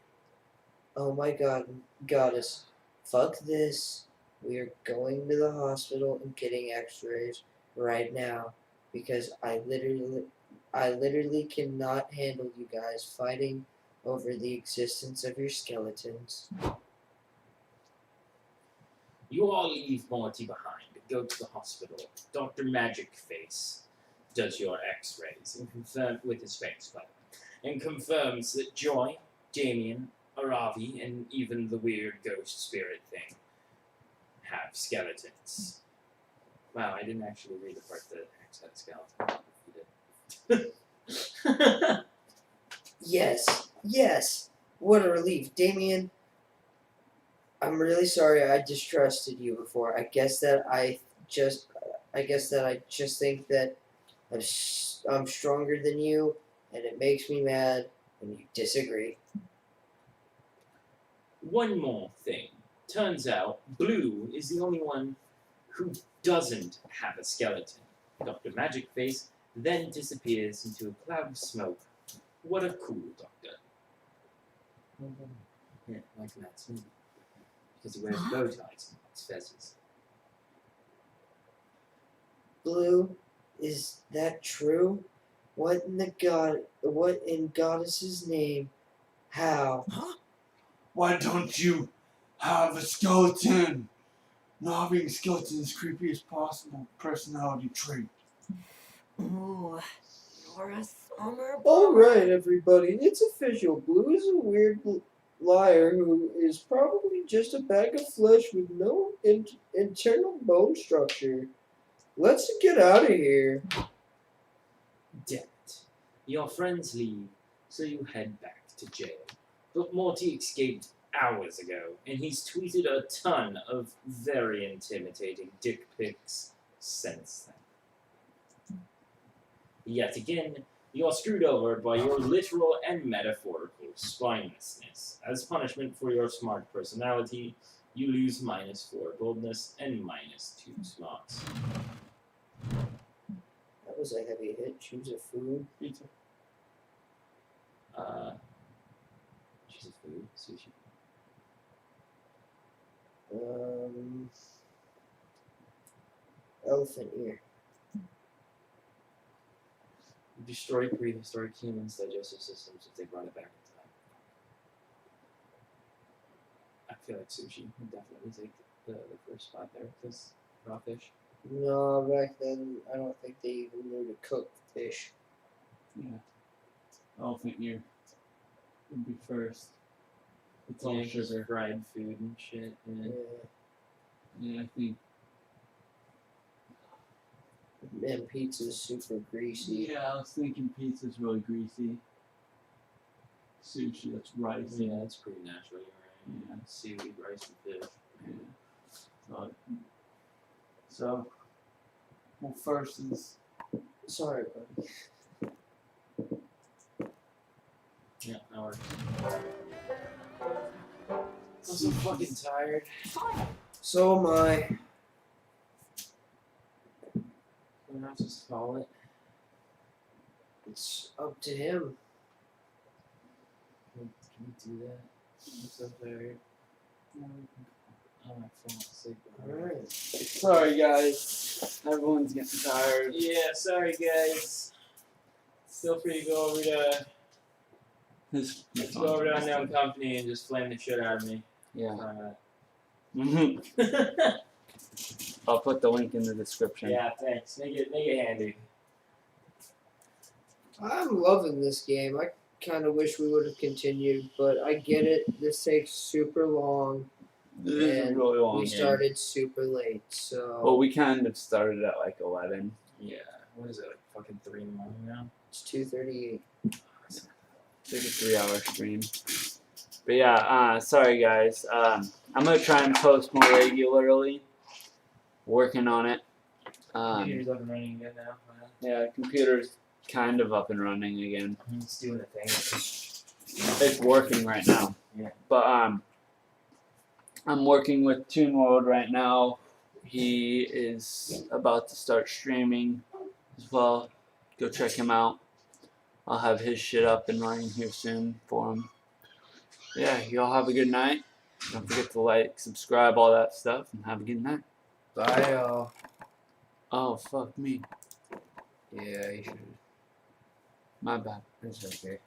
Oh my god, goddess. Fuck this. We are going to the hospital and getting x-rays right now. Because I literally cannot handle you guys fighting over the existence of your skeletons. You all leave Morty behind and go to the hospital. Dr. Magic Face does your x-rays and confirms with his face, by the way, and confirms that Joy, Damien, Aravi, and even the weird ghost spirit thing have skeletons. Wow, I didn't actually read the part that X had a skeleton. Yes. What a relief. Damien, I'm really sorry I distrusted you before. I guess that I just think that I'm stronger than you, and it makes me mad when you disagree. One more thing. Turns out Blue is the only one who doesn't have a skeleton. Dr. Magic Face then disappears into a cloud of smoke. What a cool doctor. Yeah, like Matt Smith. Because he wears bow ties and likes fezzes. Blue, is that true? What in Goddess's name? How? Why don't you have a skeleton? Not having a skeleton is creepy as possible personality trait. Ooh, you're a summer Alright, everybody, it's official. Blue is a weird liar who is probably just a bag of flesh with no internal bone structure. Let's get out of here. Damn it. Your friends leave, so you head back to jail. But Morty escaped hours ago, and he's tweeted a ton of very intimidating dick pics since then. Yet again, you're screwed over by your literal and metaphorical spinelessness. As punishment for your smart personality, you lose -4 boldness and -2 smarts. That was a heavy hit. Choose a food. Pizza. Choose a food. Sushi. Elephant ear. Destroy prehistoric humans' digestive systems if they brought it back in time. I feel like sushi would definitely take the first spot there, because raw fish. No, back then I don't think they even knew to cook fish. Yeah. Elephant ear would be first. It's all sugar. Fried food and shit. Yeah, I think And pizza's super greasy. Yeah, I was thinking pizza's really greasy. Sushi, that's rice. Yeah, that's pretty natural. You're right. Yeah. Seaweed, rice, and fish. Yeah. So, well, first is Sorry, buddy. Yeah, that works. I'm so fucking tired. So am I. We're not just call it. It's up to him. Can we do that? I'm so tired. Oh, my phone's sick. Alright. sorry, guys. Everyone's getting tired. Yeah, sorry guys. Feel free to go over to Unknown Company and just flame the shit out of me. Yeah. Uh, I'll put the link in the description. yeah, thanks. Make it handy. I'm loving this game. I kind of wish we would have continued, but I get it. This takes super long. This is a really long We game. started super late, so Well, we kind of started at like 11. Yeah. What is it, like fucking 3 in the morning now? it's 2:38. It's like a 3-hour stream. But yeah, sorry guys. I'm gonna try and post more regularly. Working on it. Computer's up and running again now. Yeah, computer's kind of up and running again. It's doing the thing. It's working right now. Yeah. But I'm working with Tunwrld right now. He is about to start streaming as well. Go check him out. I'll have his shit up and running here soon for him. Yeah, y'all have a good night. Don't forget to like, subscribe, all that stuff, and have a good night. Bye, y'all. Oh, fuck me. Yeah, you should. My bad. It's okay.